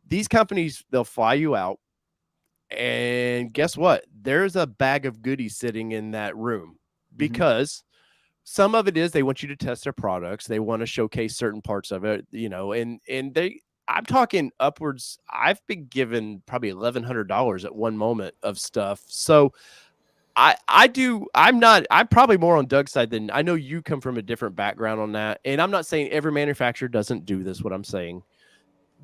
these companies, they'll fly you out. And guess what? There's a bag of goodies sitting in that room because some of it is they want you to test their products. They want to showcase certain parts of it, and I'm talking upwards. I've been given probably $1,100 at one moment of stuff. So I'm probably more on Doug's side than I know you come from a different background on that. And I'm not saying every manufacturer doesn't do this. What I'm saying,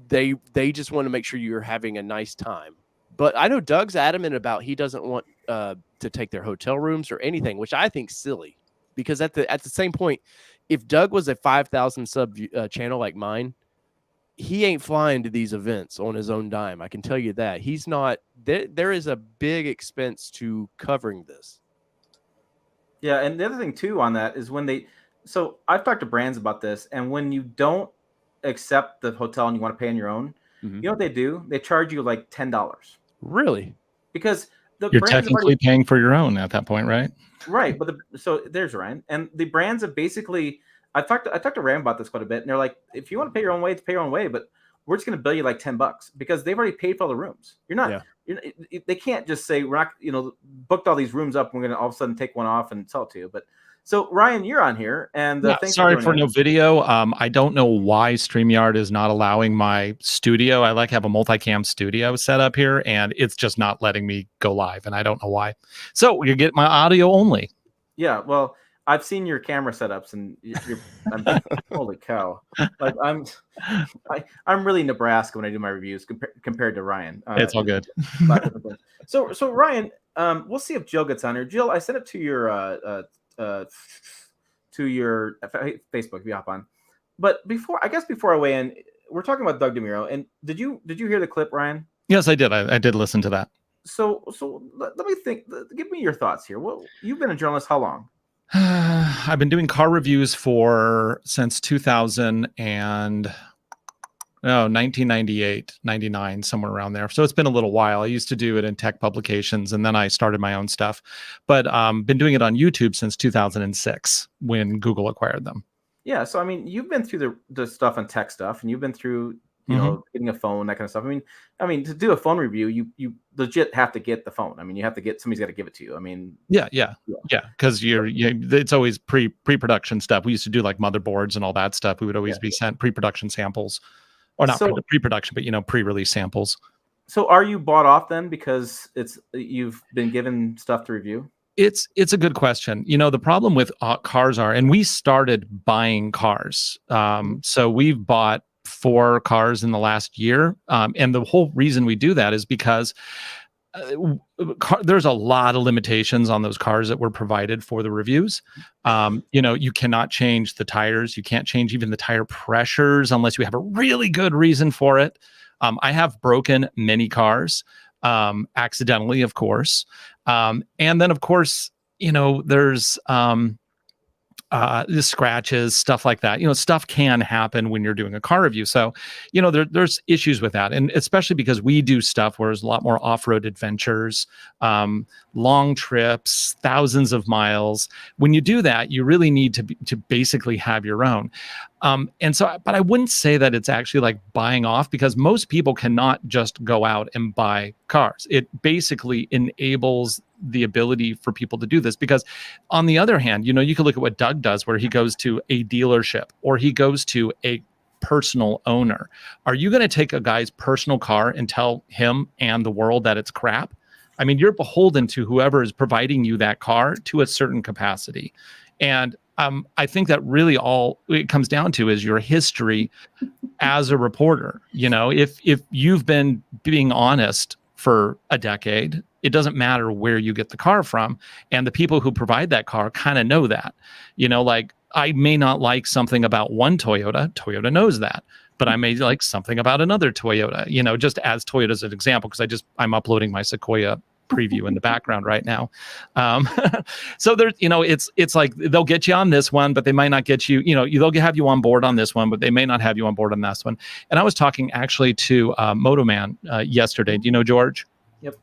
they just want to make sure you're having a nice time. But I know Doug's adamant about he doesn't want to take their hotel rooms or anything, which I think silly. Because at the same point, if Doug was a 5,000 sub channel like mine, he ain't flying to these events on his own dime. I can tell you that. He's not. There is a big expense to covering this. Yeah, and the other thing too on that is so I've talked to brands about this, and when you don't accept the hotel and you want to pay on your own, you know what they do? They charge you like $10. Really? Because you're technically paying for your own at that point, right? Right, but so there's Ryan, and the brands have basically. I talked to Ram about this quite a bit, and they're like, if you want to pay your own way, pay your own way, but we're just going to bill you like $10 because they've already paid for all the rooms. You're not. Yeah. They can't just say we're not. Booked all these rooms up. And we're going to all of a sudden take one off and sell it to you. But so Ryan, you're on here, and sorry for no video. I don't know why StreamYard is not allowing my studio. I have a multicam studio set up here, and it's just not letting me go live, and I don't know why. So you get my audio only. Yeah, well, I've seen your camera setups, and holy cow! Like I'm really Nebraska when I do my reviews compared to Ryan. It's all good. So Ryan, we'll see if Jill gets on here. Jill, I sent it to your Facebook if you hop on. But before I weigh in, we're talking about Doug Demuro, and did you hear the clip, Ryan? Yes, I did. I did listen to that. So let me think. Give me your thoughts here. Well, you've been a journalist how long? I've been doing car reviews since 2000 and No, 1998, 99, somewhere around there. So it's been a little while. I used to do it in tech publications, and then I started my own stuff. But been doing it on YouTube since 2006 when Google acquired them. Yeah, so I mean, you've been through the stuff on tech stuff, and you've been through getting a phone, that kind of stuff. I mean, to do a phone review, you legit have to get the phone. I mean, you have to get somebody's got to give it to you. I mean, yeah, because it's always pre-production stuff. We used to do like motherboards and all that stuff. We would always be sent pre-production samples, or not pre-production, but pre-release samples. So, are you bought off then because you've been given stuff to review? It's a good question. The problem with cars and we started buying cars. So we've bought 4 cars in the last year. And the whole reason we do that is because there's a lot of limitations on those cars that were provided for the reviews. You cannot change the tires. You can't change even the tire pressures unless you have a really good reason for it. I have broken many cars, accidentally, of course. And then, of course, there's the scratches, stuff like that. Stuff can happen when you're doing a car review. So, there's issues with that. And especially because we do stuff where there's a lot more off-road adventures, long trips, thousands of miles. When you do that, you really need to basically have your own. But I wouldn't say that it's actually like buying off, because most people cannot just go out and buy cars. It basically enables the ability for people to do this, because on the other hand, you can look at what Doug does, where he goes to a dealership or he goes to a personal owner. Are you going to take a guy's personal car and tell him and the world that it's crap? I mean, you're beholden to whoever is providing you that car to a certain capacity. And I think that really all it comes down to is your history as a reporter. If you've been being honest for a decade, it doesn't matter where you get the car from. And the people who provide that car kind of know that. Like, I may not like something about one Toyota knows that, but I may like something about another Toyota, just as Toyota as an example, because I'm uploading my Sequoia preview in the background right now. So there's, it's like they'll get you on this one, but they might not get you, they'll have you on board on this one, but they may not have you on board on this one. And I was talking actually to Moto Man yesterday. Do you know George? Yep.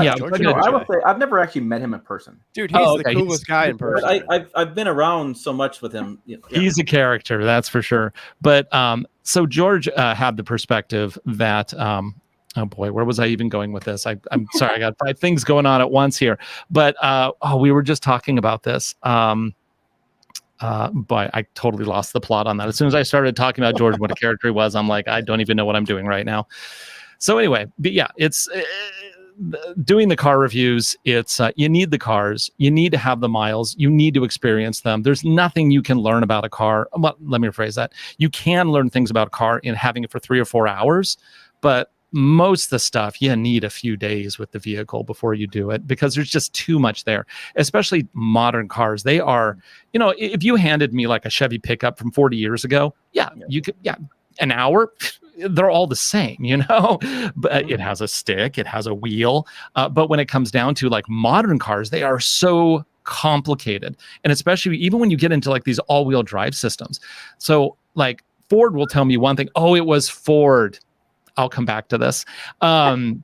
Yeah, I would say I've never actually met him in person. Dude, he's the coolest guy in person. I've been around so much with him. Yeah. He's a character, that's for sure. But so George had the perspective that oh boy, where was I even going with this? I'm sorry, I got 5 things going on at once here. But we were just talking about this. But I totally lost the plot on that. As soon as I started talking about George, what a character he was, I'm like, I don't even know what I'm doing right now. So anyway, but yeah, it's doing the car reviews. It's you need the cars, you need to have the miles, you need to experience them. There's nothing you can learn about a car. Well, let me rephrase that. You can learn things about a car in having it for 3 or 4 hours, but most of the stuff you need a few days with the vehicle before you do it, because there's just too much there, especially modern cars. They are, if you handed me like a Chevy pickup from 40 years ago, you could, an hour, they're all the same, but it has a stick, it has a wheel. But when it comes down to like modern cars, they are so complicated. And especially even when you get into like these all-wheel drive systems. So like Ford will tell me one thing, oh, it was Ford. I'll come back to this. So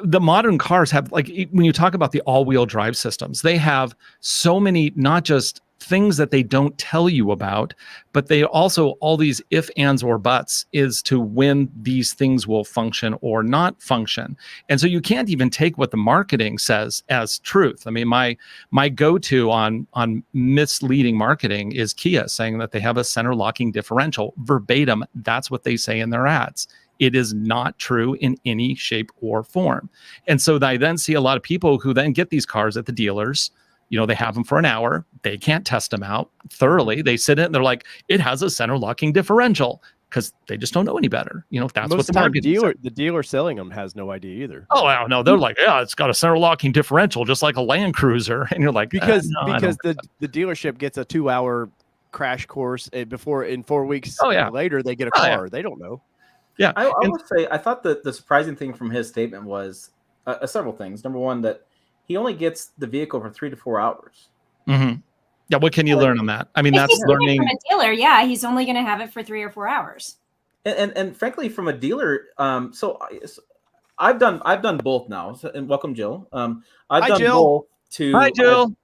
the modern cars have, like, when you talk about the all-wheel drive systems, they have so many, not just things that they don't tell you about, but they also, all these if, ands, or buts is to when these things will function or not function. And so you can't even take what the marketing says as truth. I mean, my go-to on misleading marketing is Kia saying that they have a center locking differential. Verbatim, that's what they say in their ads. It is not true in any shape or form. And so I then see a lot of people who then get these cars at the dealers. They have them for an hour. They can't test them out thoroughly. They sit in and they're like, it has a center locking differential, because they just don't know any better. That's what the market the dealer selling them has no idea either. Oh, well, no, they're like, yeah, it's got a center locking differential, just like a Land Cruiser. And you're like, because the dealership gets a 2-hour crash course before, in 4 weeks later, they get a car. Yeah. They don't know. Yeah. I would say, I thought that the surprising thing from his statement was several things. Number one, that he only gets the vehicle for 3 to 4 hours. Mm-hmm. Yeah, what can you learn on that? I mean, If that's he's getting it learning. from a dealer, yeah, he's only going to have it for 3 or 4 hours. And frankly, from a dealer, so I've done both now. So, and welcome, Jill. I've Hi, done Jill. both. Hi, Jill.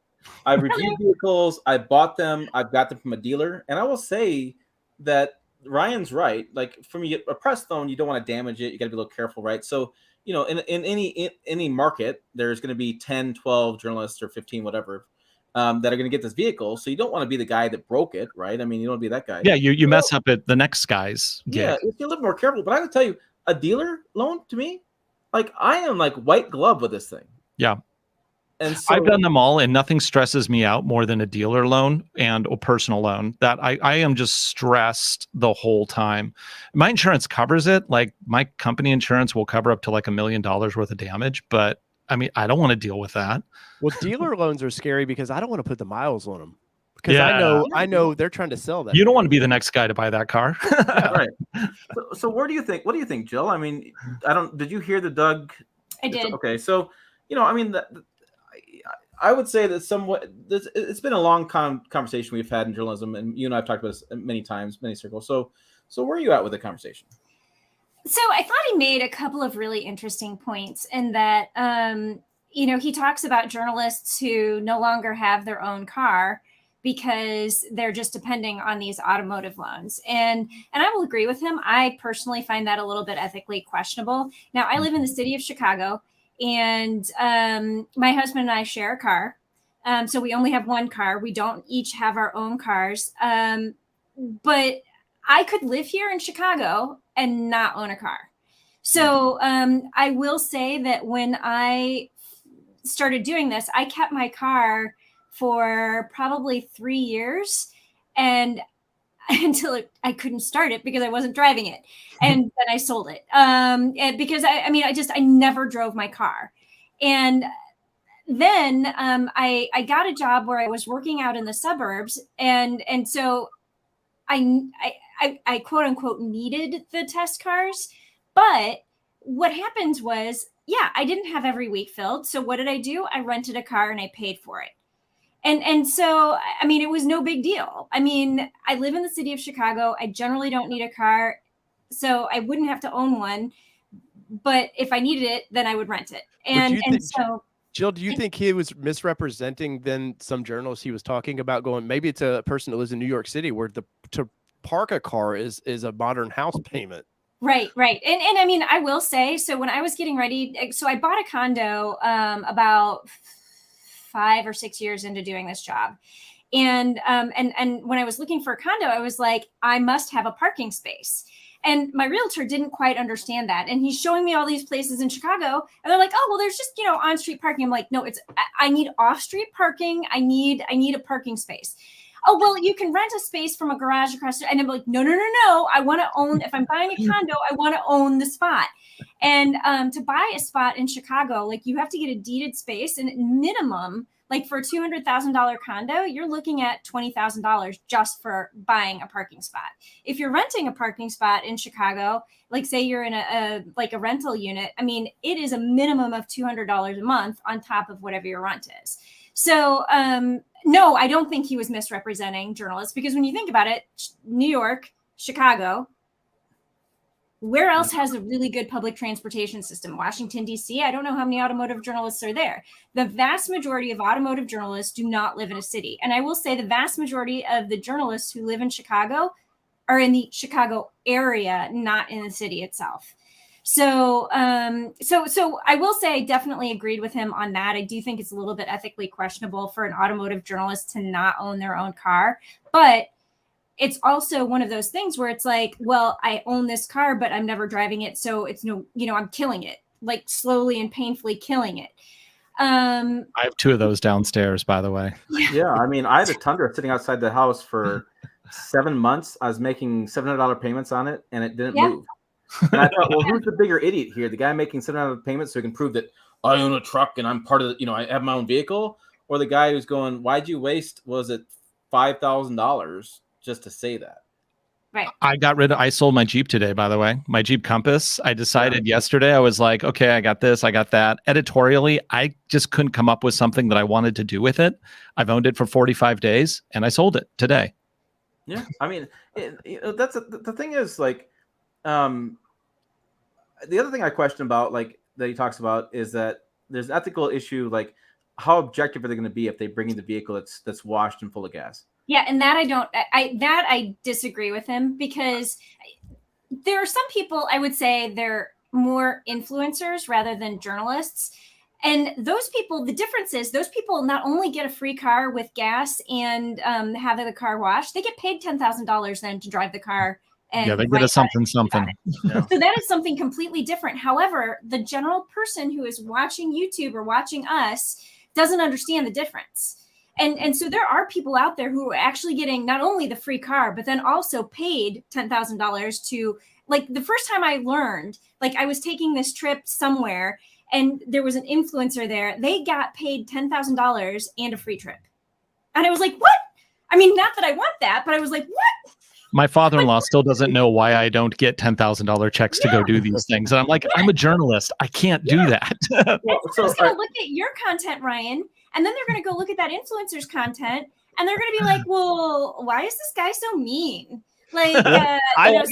I've reviewed vehicles. I bought them. I've got them from a dealer, and I will say that Ryan's right. Like from a press phone, you don't want to damage it. You got to be a little careful, right? So in any market, there's going to be 10, 12 journalists or 15, whatever, that are going to get this vehicle. So you don't want to be the guy that broke it, right? I mean, you don't want to be that guy. Yeah, you mess up at the next guy's gig. Yeah, if you're a little more careful. But I would tell you, a dealer loan to me, like I am like white glove with this thing. Yeah. And so, I've done them all, and nothing stresses me out more than a dealer loan and a personal loan. That I am just stressed the whole time. My insurance covers it. Like my company insurance will cover up to like $1 million worth of damage. But I mean, I don't want to deal with that. Well, dealer loans are scary because I don't want to put the miles on them. Because Yeah. I know they're trying to sell that. You don't want to be the next guy to buy that car. right. So what do you think, Jill? I mean, did you hear the Doug? I did. Okay. So, I mean, I would say that it's been a long conversation we've had in journalism, and you and I have talked about this many times, many circles. So where are you at with the conversation? So I thought he made a couple of really interesting points in that, he talks about journalists who no longer have their own car because they're just depending on these automotive loans. And I will agree with him. I personally find that a little bit ethically questionable. Now, I live in the city of Chicago, and my husband and I share a car. So we only have one car. We don't each have our own cars. But I could live here in Chicago and not own a car. So I will say that when I started doing this, I kept my car for probably 3 years, and until I couldn't start it because I wasn't driving it, and then I sold it because I never drove my car. And then I got a job where I was working out in the suburbs, and so I quote unquote needed the test cars. But what happened was, I didn't have every week filled. So what did I do? I rented a car and I paid for it. And so, I mean, it was no big deal. I mean, I live in the city of Chicago. I generally don't need a car, so I wouldn't have to own one. But if I needed it, then I would rent it. So, Jill, do you think he was misrepresenting then some journalists he was talking about, going, maybe it's a person that lives in New York City where to park a car is a modern house payment? Right. And I mean, I will say, so when I was getting ready, so I bought a condo about 5 or 6 years into doing this job. And when I was looking for a condo, I was like, I must have a parking space. And my realtor didn't quite understand that. And he's showing me all these places in Chicago, and they're like, oh, well, there's just, on-street parking. I'm like, no, I need off-street parking. I need a parking space. Oh, well, you can rent a space from a garage across. And I'm like, no. I want to own, if I'm buying a condo, I want to own the spot. And to buy a spot in Chicago, like you have to get a deeded space, and minimum, like for a $200,000 condo, you're looking at $20,000 just for buying a parking spot. If you're renting a parking spot in Chicago, like say you're in a rental unit, I mean, it is a minimum of $200 a month on top of whatever your rent is. So, no, I don't think he was misrepresenting journalists, because when you think about it, New York, Chicago, where else has a really good public transportation system? Washington, D.C. I don't know how many automotive journalists are there. The vast majority of automotive journalists do not live in a city. And I will say the vast majority of the journalists who live in Chicago are in the Chicago area, not in the city itself. So I will say I definitely agreed with him on that. I do think it's a little bit ethically questionable for an automotive journalist to not own their own car. But it's also one of those things where it's like, well, I own this car, but I'm never driving it. So it's I'm killing it, like slowly and painfully killing it. I have 2 of those downstairs, by the way. Yeah. I mean, I had a Tundra sitting outside the house for 7 months. I was making $700 payments on it, and it didn't move. And I thought, well, who's the bigger idiot here? The guy making $700 payments so he can prove that I own a truck and I'm part of the, I have my own vehicle, or the guy who's going, why'd you waste, was it $5,000 just to say that? Right. I sold my Jeep today, by the way, my Jeep Compass. I decided yesterday, I was like, okay, I got this, I got that. Editorially, I just couldn't come up with something that I wanted to do with it. I've owned it for 45 days and I sold it today. Yeah. I mean, that's the thing is like, the other thing I question about, like that he talks about, is that there's an ethical issue, like how objective are they going to be if they bring in the vehicle that's washed and full of gas? Yeah, and that I disagree with him, because there are some people, I would say they're more influencers rather than journalists. And those people, the difference is those people not only get a free car with gas and have the car washed, they get paid $10,000 then to drive the car. And Yeah, they get a something. Yeah. So that is something completely different. However, the general person who is watching YouTube or watching us doesn't understand the difference. And so there are people out there who are actually getting not only the free car, but then also paid $10,000 to, like, the first time I learned, like, I was taking this trip somewhere and there was an influencer there. They got paid $10,000 and a free trip. And I was like, what? I mean, not that I want that, but I was like, what? My father-in-law still doesn't know why I don't get $10,000 checks to go do these things. And I'm like, I'm a journalist. I can't do that. Well, So going to look at your content, Ryan, and then they're going to go look at that influencer's content, and they're going to be like, well, why is this guy so mean? Like, I've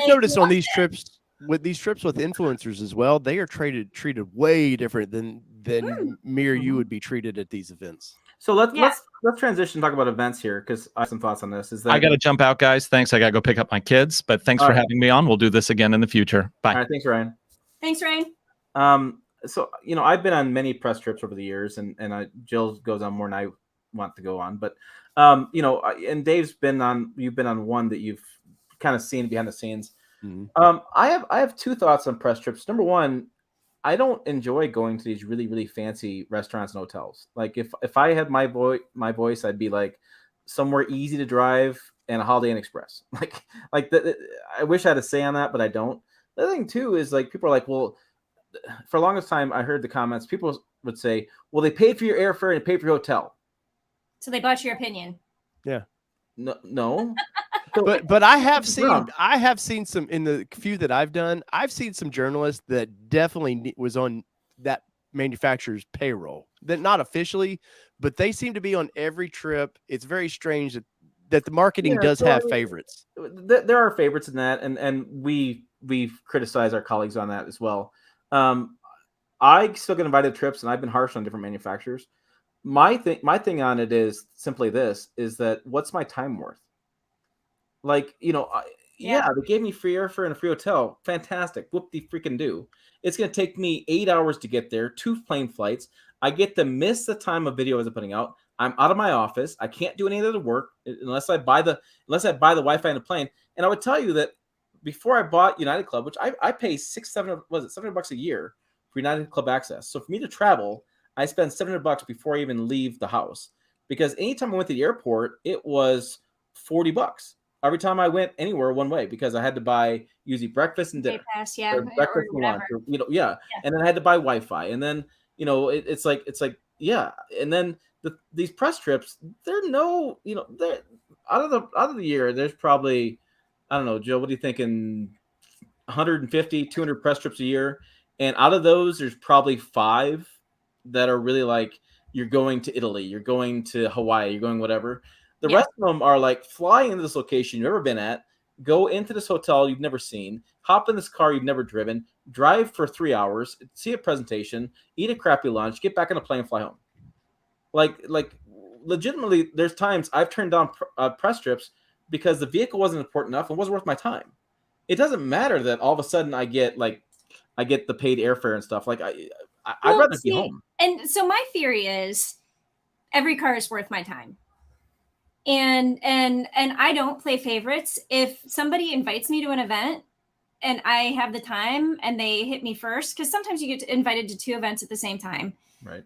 noticed on these trips with influencers as well, they are treated way different than me or you would be treated at these events. So let's transition, talk about events here, because I have some thoughts on this. Is that I got to jump out, guys. Thanks. I got to go pick up my kids, but thanks for having me on. We'll do this again in the future. Bye. All right, thanks, Ryan. Thanks, Ryan. So, I've been on many press trips over the years, and Jill goes on more than I want to go on. But, and Dave's you've been on one that you've kind of seen behind the scenes. Mm-hmm. I have two thoughts on press trips. Number one, I don't enjoy going to these really, really fancy restaurants and hotels. Like if I had my voice, I'd be like somewhere easy to drive and a Holiday Inn Express. I wish I had a say on that, but I don't. The other thing too is, like, people are like, well, for the longest time, I heard the comments. People would say, "Well, they paid for your airfare and paid for your hotel." So they bought your opinion. Yeah. No. But I have seen some, in the few that I've done. I've seen some journalists that definitely was on that manufacturer's payroll. That not officially, but they seem to be on every trip. It's very strange that the marketing does have favorites. There are favorites in that, and we've criticized our colleagues on that as well. I still get invited to trips, and I've been harsh on different manufacturers. My thing on it is simply this: is that what's my time worth? Like, they gave me free airfare and a free hotel. Fantastic. Whoop-de-freaking do. It's going to take me 8 hours to get there, 2 plane flights. I get to miss the time of video as I'm putting out. I'm out of my office. I can't do any other work unless I buy the Wi-Fi in the plane. And I would tell you that before I bought United Club, which I pay $700 a year for United Club access. So for me to travel, I spend $700 before I even leave the house. Because anytime I went to the airport, it was $40 every time I went anywhere one way, because I had to buy usually breakfast and dinner. Pass, Breakfast and lunch, and then I had to buy Wi-Fi, and then it's like and then these press trips, they're out of the year. There's probably, I don't know, Joe, what are you thinking? 150, 200 press trips a year, and out of those, there's probably 5 that are really like, you're going to Italy, you're going to Hawaii, you're going whatever. The rest of them are like, fly into this location you've never been at, go into this hotel you've never seen, hop in this car you've never driven, drive for 3 hours, see a presentation, eat a crappy lunch, get back on a plane and fly home. Like legitimately, there's times I've turned down press trips because the vehicle wasn't important enough and wasn't worth my time. It doesn't matter that all of a sudden I get the paid airfare and stuff. Like I'd rather be home. And so my theory is every car is worth my time. And I don't play favorites. If somebody invites me to an event and I have the time and they hit me first, because sometimes you get invited to 2 events at the same time. Right.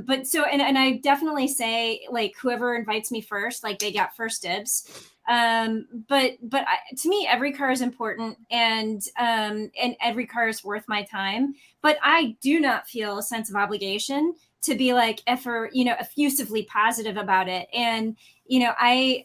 But so, and I definitely say, like, whoever invites me first, like, they got first dibs. But to me, every car is important, and every car is worth my time. But I do not feel a sense of obligation to be like effusively positive about it. And, I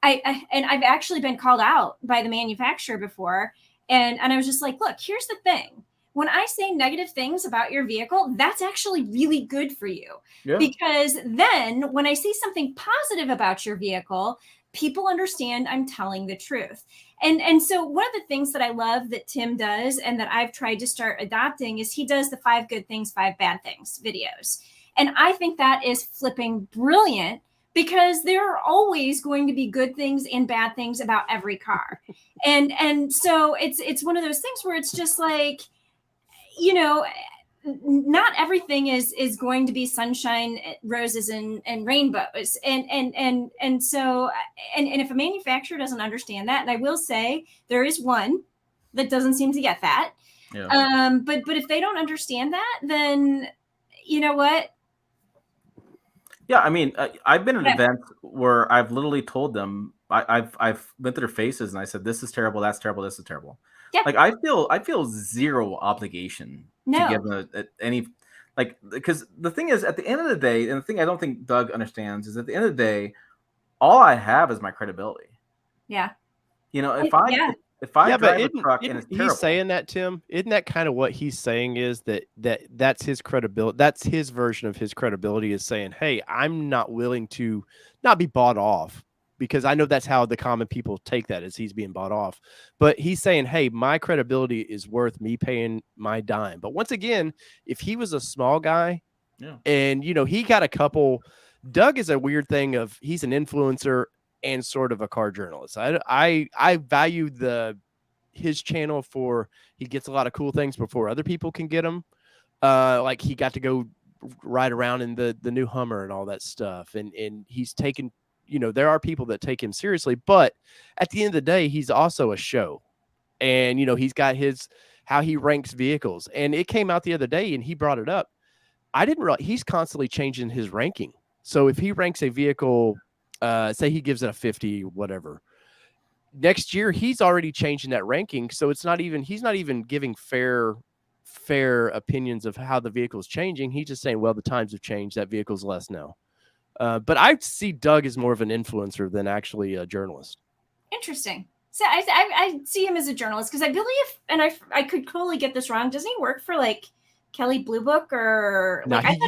and I've actually been called out by the manufacturer before. And I was just like, look, here's the thing. When I say negative things about your vehicle, that's actually really good for you. Yeah. Because then when I say something positive about your vehicle, people understand I'm telling the truth. And so one of the things that I love that Tim does and that I've tried to start adopting is he does the 5 good things, 5 bad things videos. And I think that is flipping brilliant, because there are always going to be good things and bad things about every car. And so it's one of those things where it's just like, you know, not everything is going to be sunshine, roses, and rainbows. And so if a manufacturer doesn't understand that, and I will say there is one that doesn't seem to get that. Yeah. But if they don't understand that, then you know what? Yeah, I mean, I've been at Yeah. events where I've literally told them, I've went to their faces and I said, "This is terrible. That's terrible. This is terrible." Yeah. Like I feel zero obligation to No. give them any, like, because the thing is, at the end of the day, and the thing I don't think Doug understands is, at the end of the day, all I have is my credibility. Yeah. You know, if Yeah. I Yeah, but drive a truck and isn't it's he terrible, saying that, Tim? Isn't that kind of what he's saying, is that's his credibility? That's his version of his credibility, is saying, hey, I'm not willing to not be bought off, because I know that's how the common people take that, as he's being bought off. But he's saying, hey, my credibility is worth me paying my dime. But once again, if he was a small guy, yeah, and he got a couple. Doug is a weird thing of, he's an influencer and sort of a car journalist. I value his channel for, he gets a lot of cool things before other people can get them. Like he got to go ride around in the new Hummer and all that stuff. And he's taken, there are people that take him seriously, but at the end of the day, he's also a show. And, he's got how he ranks vehicles. And it came out the other day and he brought it up. I didn't realize he's constantly changing his ranking. So if he ranks a vehicle, say he gives it a 50, whatever, next year he's already changing that ranking. So he's not even giving fair opinions of how the vehicle is changing. He's just saying, well, the times have changed, that vehicle's less now. But I see Doug as more of an influencer than actually a journalist. Interesting. So I see him as a journalist, because I believe, and I could totally get this wrong, doesn't he work for like Kelly Blue Book, or No, like,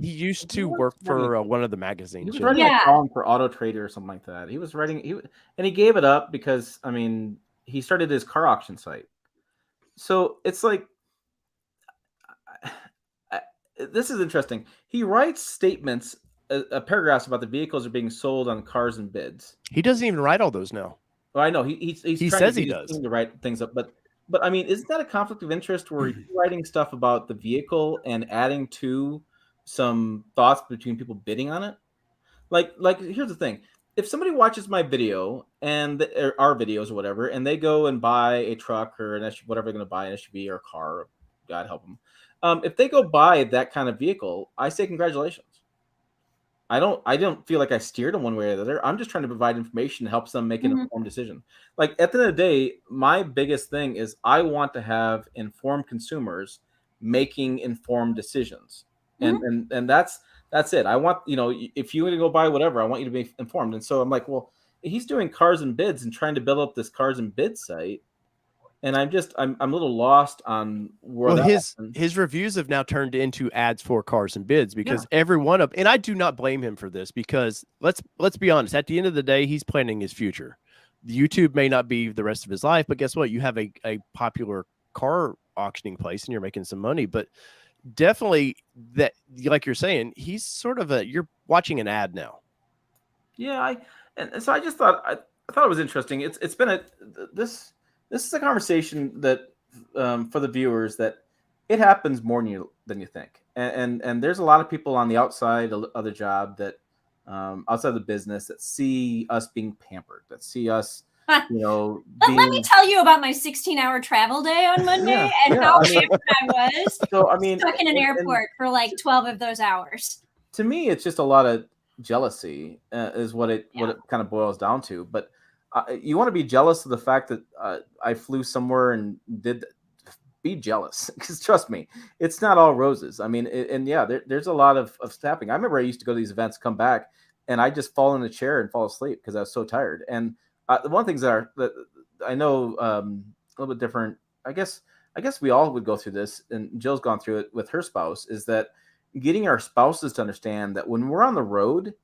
he used to work for one of the he magazines. was Yeah. writing Yeah. a column for Auto Trader or something like that. He was writing, and he gave it up because, I mean, he started his car auction site. So it's like, this is interesting. He writes statements, paragraphs about the vehicles are being sold on Cars and Bids. He doesn't even write all those now. Well, I know he's He trying says to he get his does. team to write things up, but I mean, isn't that a conflict of interest where you're writing stuff about the vehicle and adding to some thoughts between people bidding on it? Like here's the thing: if somebody watches my video or our videos or whatever, and they go and buy a truck or an SUV, whatever they're going to buy, an SUV or a car, God help them. If they go buy that kind of vehicle, I say congratulations. I don't feel like I steered them one way or the other. I'm just trying to provide information to help them make an informed decision. Like at the end of the day, my biggest thing is I want to have informed consumers making informed decisions. And that's it. I want, if you want to go buy whatever, I want you to be informed. And so I'm like, well, he's doing Cars and Bids and trying to build up this Cars and Bids site. And I'm a little lost on where his reviews have now turned into ads for Cars and Bids, because every one of, and I do not blame him for this, because let's be honest, at the end of the day, he's planning his future. YouTube may not be the rest of his life, but guess what? You have a popular car auctioning place and you're making some money. But definitely, that, like you're saying, he's sort of you're watching an ad now. Yeah, and so I just thought it was interesting. It's been this is a conversation that for the viewers, that it happens more than you think, and there's a lot of people on the outside of the job, that outside of the business, that see us being pampered, that see us, But let me tell you about my 16-hour travel day on Monday and how pampered I was. So I mean, stuck in an airport for like 12 of those hours. To me, it's just a lot of jealousy, is what it kind of boils down to. But you want to be jealous of the fact that I flew somewhere and be jealous, because trust me, it's not all roses. I mean, there's a lot of staffing. I remember I used to go to these events, come back, and I just fall in the chair and fall asleep because I was so tired. And the one things that I know a little bit different. I guess we all would go through this, and Jill's gone through it with her spouse. Is that getting our spouses to understand that when we're on the road,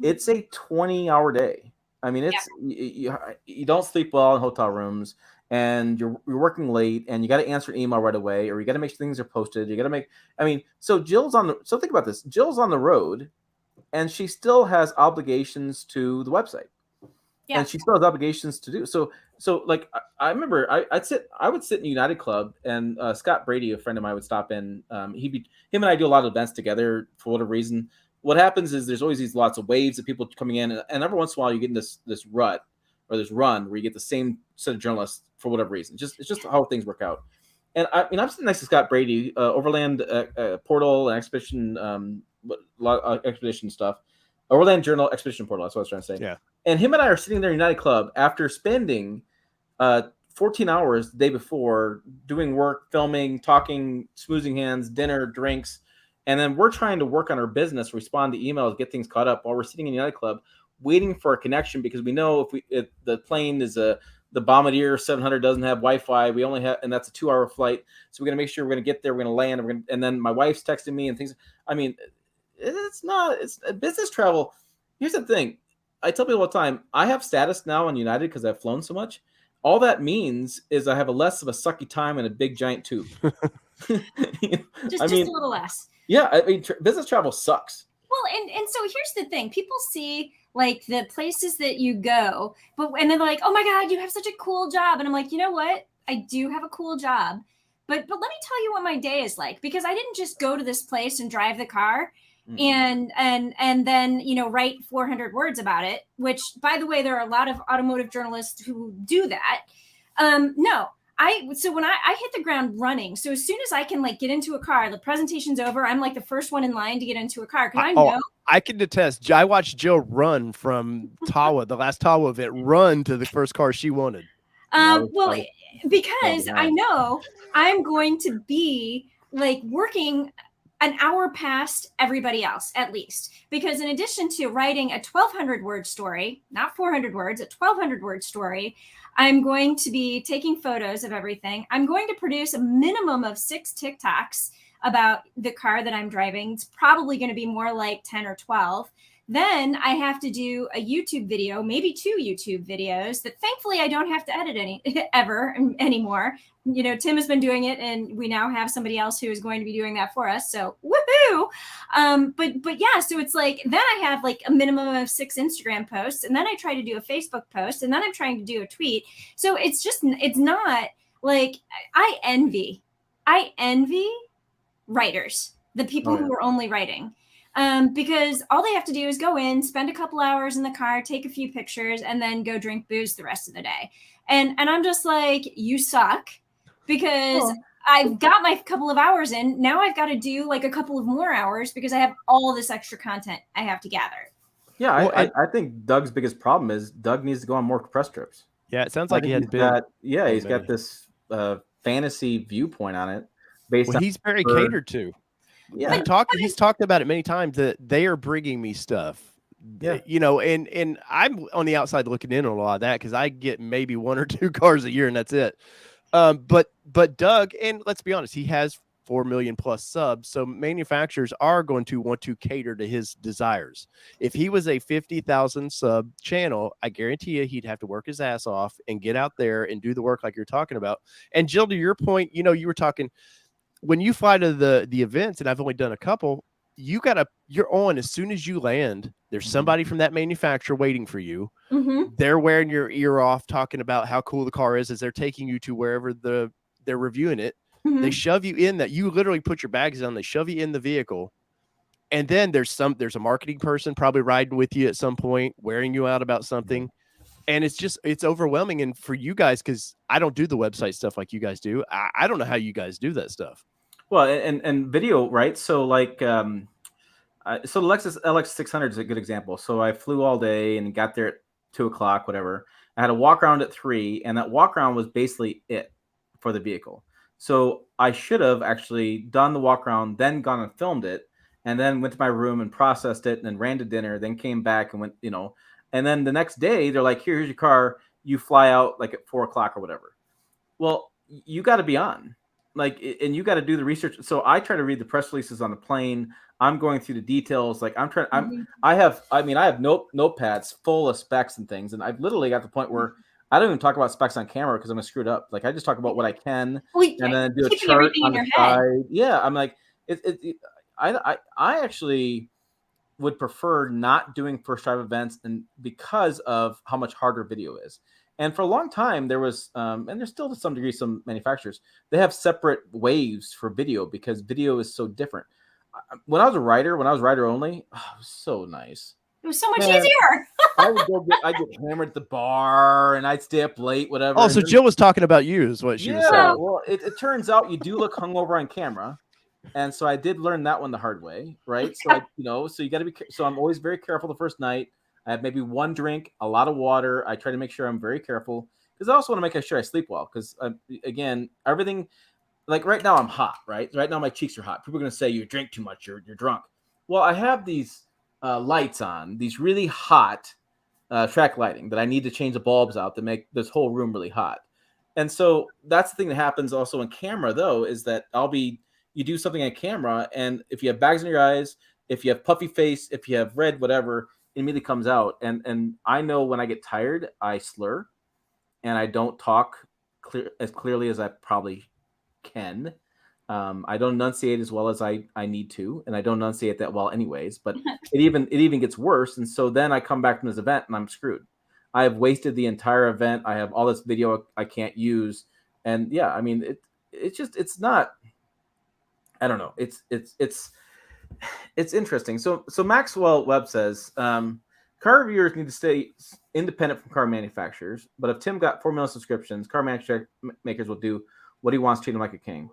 it's a 20-hour day. I mean, it's you don't sleep well in hotel rooms, and you're working late, and you got to answer an email right away, or you got to make sure things are posted. You got to make. I mean, so think about this. Jill's on the road, and she still has obligations to the website. Yeah. And she still has obligations to do. So like I remember I would sit in United Club, and Scott Brady, a friend of mine, would stop in. Him and I do a lot of events together for whatever reason. What happens is there's always these lots of waves of people coming in, and every once in a while you get in this rut or this run where you get the same set of journalists for whatever reason. It's just how things work out. And I'm sitting next to Scott Brady, Overland Portal and Expedition, Expedition stuff. Overland Journal Expedition Portal. That's what I was trying to say. Yeah. And him and I are sitting there in United Club after spending 14 hours the day before doing work, filming, talking, smoozing hands, dinner, drinks. And then we're trying to work on our business, respond to emails, get things caught up while we're sitting in United Club, waiting for a connection because we know if the plane is the Bombardier 700 doesn't have Wi-Fi, we only have, and that's a 2-hour flight. So we're going to make sure we're going to get there, we're going to land, and then my wife's texting me and things. I mean, it's business travel. Here's the thing. I tell people all the time, I have status now on United because I've flown so much. All that means is I have less of a sucky time in a big giant tube. Just a little less. Yeah, I mean, business travel sucks. Well, and so here's the thing. People see like the places that you go, and they're like, oh my God, you have such a cool job. And I'm like, you know what? I do have a cool job. But let me tell you what my day is like, because I didn't just go to this place and drive the car and then, write 400 words about it, which, by the way, there are a lot of automotive journalists who do that. No. So when I hit the ground running, so as soon as I can get into a car, the presentation's over, I'm like the first one in line to get into a car because I know. I can attest. I watched Jill run from Tawa, the last Tawa event, run to the first car she wanted. Because I know I'm going to be working an hour past everybody else, at least. Because in addition to writing a 1,200 word story, not 400 words, a 1,200 word story, I'm going to be taking photos of everything. I'm going to produce a minimum of 6 TikToks about the car that I'm driving. It's probably going to be more like 10 or 12. Then I have to do a YouTube video, maybe 2 YouTube videos that thankfully I don't have to edit anymore. Tim has been doing it, and we now have somebody else who is going to be doing that for us. So woohoo! But yeah, so it's then I have a minimum of 6 Instagram posts, and then I try to do a Facebook post, and then I'm trying to do a tweet. So it's not I envy writers, the people who are only writing. Because all they have to do is go in, spend a couple hours in the car, take a few pictures, and then go drink booze the rest of the day. And I'm just like, you suck, because I've got my couple of hours in. Now I've got to do a couple of more hours because I have all this extra content I have to gather. Yeah, I think Doug's biggest problem is Doug needs to go on more press trips. Yeah, it sounds like he's got this fantasy viewpoint on it. He's very catered to. Yeah, he's talked about it many times that they are bringing me stuff. Yeah, and I'm on the outside looking in on a lot of that because I get maybe 1 or 2 cars a year and that's it. But Doug, and let's be honest, he has 4 million plus subs, so manufacturers are going to want to cater to his desires. If he was a 50,000 sub channel, I guarantee you he'd have to work his ass off and get out there and do the work like you're talking about. And Jill, to your point, you were talking. When you fly to the events, and I've only done a couple, you're on as soon as you land. There's somebody from that manufacturer waiting for you. Mm-hmm. They're wearing your ear off, talking about how cool the car is as they're taking you to wherever they're reviewing it. Mm-hmm. They shove you in that. You literally put your bags on. They shove you in the vehicle, and then there's a marketing person probably riding with you at some point, wearing you out about something. And it's overwhelming. And for you guys, because I don't do the website stuff like you guys do, I don't know how you guys do that stuff. Well, and video, right? So so the Lexus LX 600 is a good example. So I flew all day and got there at 2:00, whatever. I had a walk around at 3, and that walk around was basically it for the vehicle. So I should have actually done the walk around, then gone and filmed it, and then went to my room and processed it, and then ran to dinner, then came back and went, and then the next day they're like, here's your car. You fly out like at 4:00 or whatever. Well, you got to be on, and you got to do the research. So I try to read the press releases on the plane. I'm going through the details. Like I have notepads full of specs and things. And I've literally got to the point where I don't even talk about specs on camera because I'm gonna screw it up. Like I just talk about what I can and then do a chart on the side. Yeah. I'm like, I actually would prefer not doing first drive events, and because of how much harder video is. And for a long time, there was, and there's still to some degree, some manufacturers, they have separate waves for video because video is so different. When I was rider only, it was so nice. It was so much easier. I'd get hammered at the bar and I'd stay up late, whatever. Oh, so Jill was talking about you is what she was saying. Well, it turns out you do look hungover on camera. And so I did learn that one the hard way, right? So so you got to be. So I'm always very careful the first night. I have maybe one drink, a lot of water. I try to make sure I'm very careful because I also want to make sure I sleep well. Because again, everything, like right now I'm hot, right? Right now my cheeks are hot. People are gonna say you drink too much, you're drunk. Well, I have these lights on, these really hot track lighting that I need to change the bulbs out to make this whole room really hot. And so that's the thing that happens also on camera though, is that you do something on camera, and if you have bags in your eyes, if you have puffy face, if you have red, whatever, it immediately comes out. And I know when I get tired, I slur, and I don't talk as clearly as I probably can. I don't enunciate as well as I need to, and I don't enunciate that well anyways. But it even gets worse. And so then I come back from this event and I'm screwed. I have wasted the entire event. I have all this video I can't use, and yeah, I mean it's not. I don't know. It's interesting. So Maxwell Webb says car reviewers need to stay independent from car manufacturers, but if Tim got 4 million subscriptions, car makers will do what he wants, treat him like a king.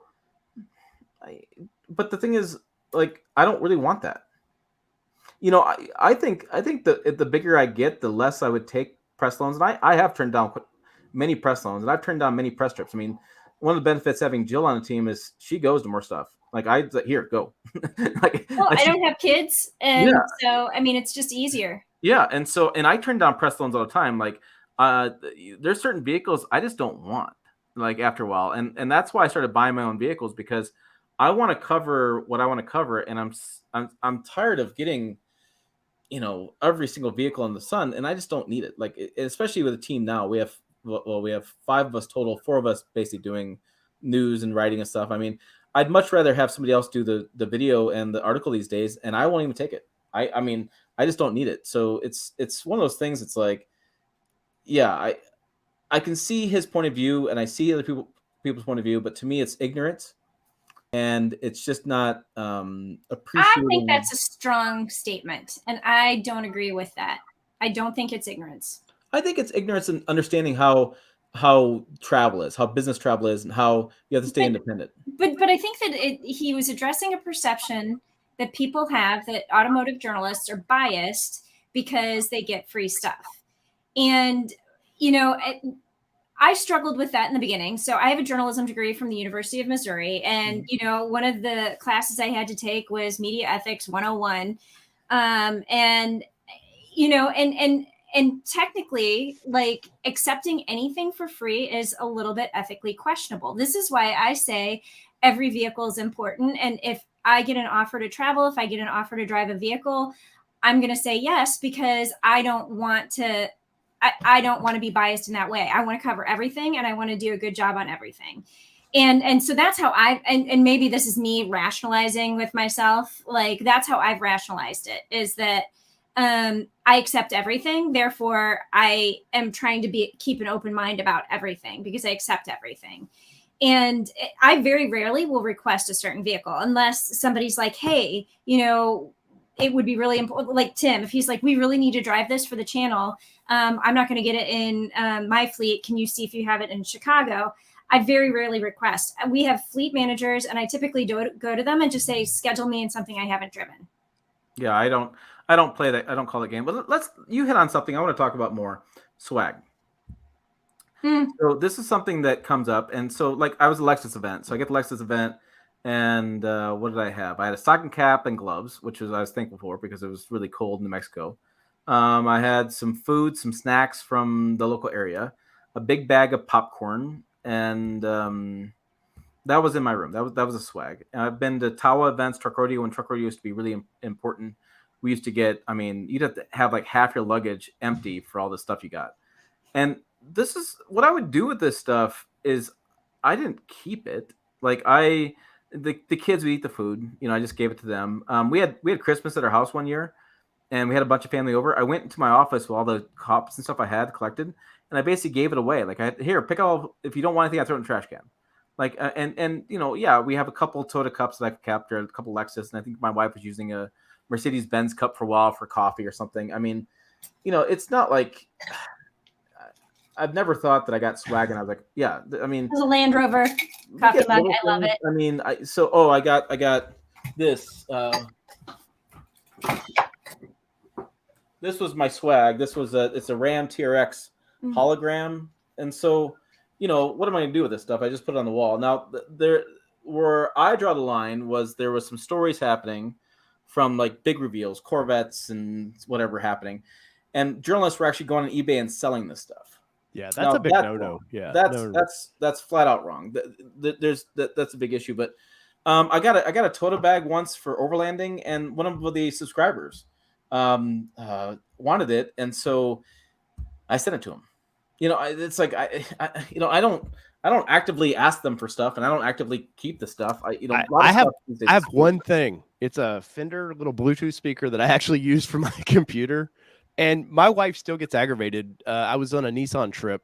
But the thing is, like, I don't really want that. I think that the bigger I get, the less I would take press loans, and I have turned down many press loans, and I've turned down many press trips. I mean, one of the benefits having Jill on the team is she goes to more stuff. Like here, go. I don't have kids, and so I mean, it's just easier. Yeah, and I turn down press loans all the time. Like, there's certain vehicles I just don't want. Like after a while, and that's why I started buying my own vehicles, because I want to cover what I want to cover, and I'm tired of getting, every single vehicle in the sun, and I just don't need it. Like, especially with a team now, we have 5 of us total, 4 of us basically doing news and writing and stuff. I mean, I'd much rather have somebody else do the video and the article these days, and I won't even take it. I mean, I just don't need it. So it's one of those things. It's like, yeah, I can see his point of view, and I see other people's point of view, but to me, it's ignorance, and it's just not appreciating. I think that's a strong statement, and I don't agree with that. I don't think it's ignorance. I think it's ignorance in understanding how travel is, how business travel is, and how you have to stay independent. But I think that he was addressing a perception that people have that automotive journalists are biased because they get free stuff. And, I struggled with that in the beginning. So I have a journalism degree from the University of Missouri. And, one of the classes I had to take was Media Ethics 101. And technically, like, accepting anything for free is a little bit ethically questionable. This is why I say every vehicle is important. And if I get an offer to travel, if I get an offer to drive a vehicle, I'm going to say yes, because I don't want to be biased in that way. I want to cover everything, and I want to do a good job on everything. And so that's how and maybe this is me rationalizing with myself. Like, that's how I've rationalized it, is that I accept everything. Therefore, I am trying to keep an open mind about everything, because I accept everything. And I very rarely will request a certain vehicle unless somebody's like, hey, it would be really important. Like Tim, if he's like, we really need to drive this for the channel. I'm not going to get it in my fleet. Can you see if you have it in Chicago? I very rarely request. We have fleet managers, and I typically go to them and just say, schedule me in something I haven't driven. Yeah, I don't play that. I don't call the game. But you hit on something I want to talk about more. Swag. So this is something that comes up. And so, like, I was at the Lexus event. So I get the Lexus event, And what did I have? I had a stocking cap and gloves, which I was thankful for because it was really cold in New Mexico. I had some food, some snacks from the local area, a big bag of popcorn, and that was in my room. That was a swag. And I've been to Tawa events, truck rodeo, when truck rodeo used to be really important. We used to get, I mean, you'd have to have like half your luggage empty for all the stuff you got. And this is what I would do with this stuff is I didn't keep it. Like the kids would eat the food. You know, I just gave it to them. We had Christmas at our house one year, and we had a bunch of family over. I went into my office with all the cups and stuff I had collected, and I basically gave it away. Like, here, pick all. If you don't want anything, I throw it in the trash can. Like, and you know, yeah, we have a couple Toyota cups that I've kept, or a couple Lexus, and I think my wife was using a Mercedes Benz cup for a while for coffee or something. I mean, you know, it's not like I've never thought that I got swag, and I was like, yeah, I mean, It was a Land Rover we coffee get mug. little I love things. it. I mean, I got this. This was my swag. It's a Ram TRX hologram, and so, you know, what am I gonna do with this stuff? I just put it on the wall. Now, there where I draw the line was there was some stories happening from like big reveals, Corvettes and whatever happening, and journalists were actually going on eBay and selling this stuff. Yeah, that's Now, a big that's no-no. wrong. Yeah, That's flat out wrong. That's a big issue. But I got a Toyota bag once for overlanding, and one of the subscribers wanted it, and so I sent it to him. You know, it's like I don't actively ask them for stuff, and I don't actively keep the stuff. I have one thing. It's a Fender little Bluetooth speaker that I actually use for my computer. And my wife still gets aggravated. I was on a Nissan trip,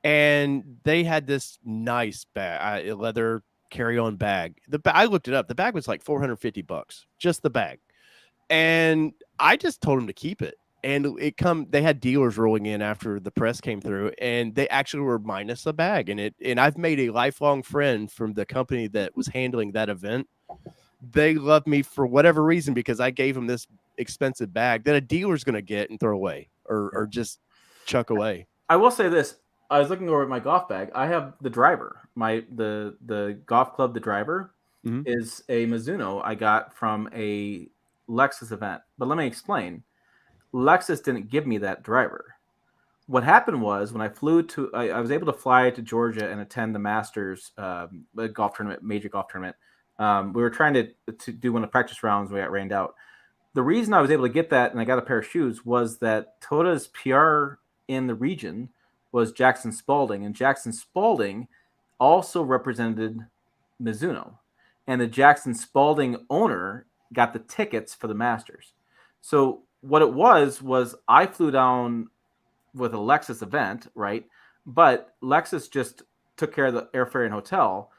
and they had this nice bag, leather carry-on bag. I looked it up. The bag was like $450, just the bag. And I just told them to keep it. And they had dealers rolling in after the press came through, and they actually were minus a bag. And I've made a lifelong friend from the company that was handling that event. They love me for whatever reason because I gave them this expensive bag that a dealer's going to get and throw away or just chuck away. I will say this. I was looking over at my golf bag. I have the driver. The golf club, the driver is a Mizuno I got from a Lexus event. But let me explain. Lexus didn't give me that driver. What happened was when I flew to, I was able to fly to Georgia and attend the Masters golf tournament, major golf tournament. We were trying to do one of the practice rounds. We got rained out. The reason I was able to get that and I got a pair of shoes was that Toyota's PR in the region was Jackson Spalding, and Jackson Spalding also represented Mizuno, and the Jackson Spalding owner got the tickets for the Masters. So what it was I flew down with a Lexus event, right? But Lexus just took care of the airfare and hotel.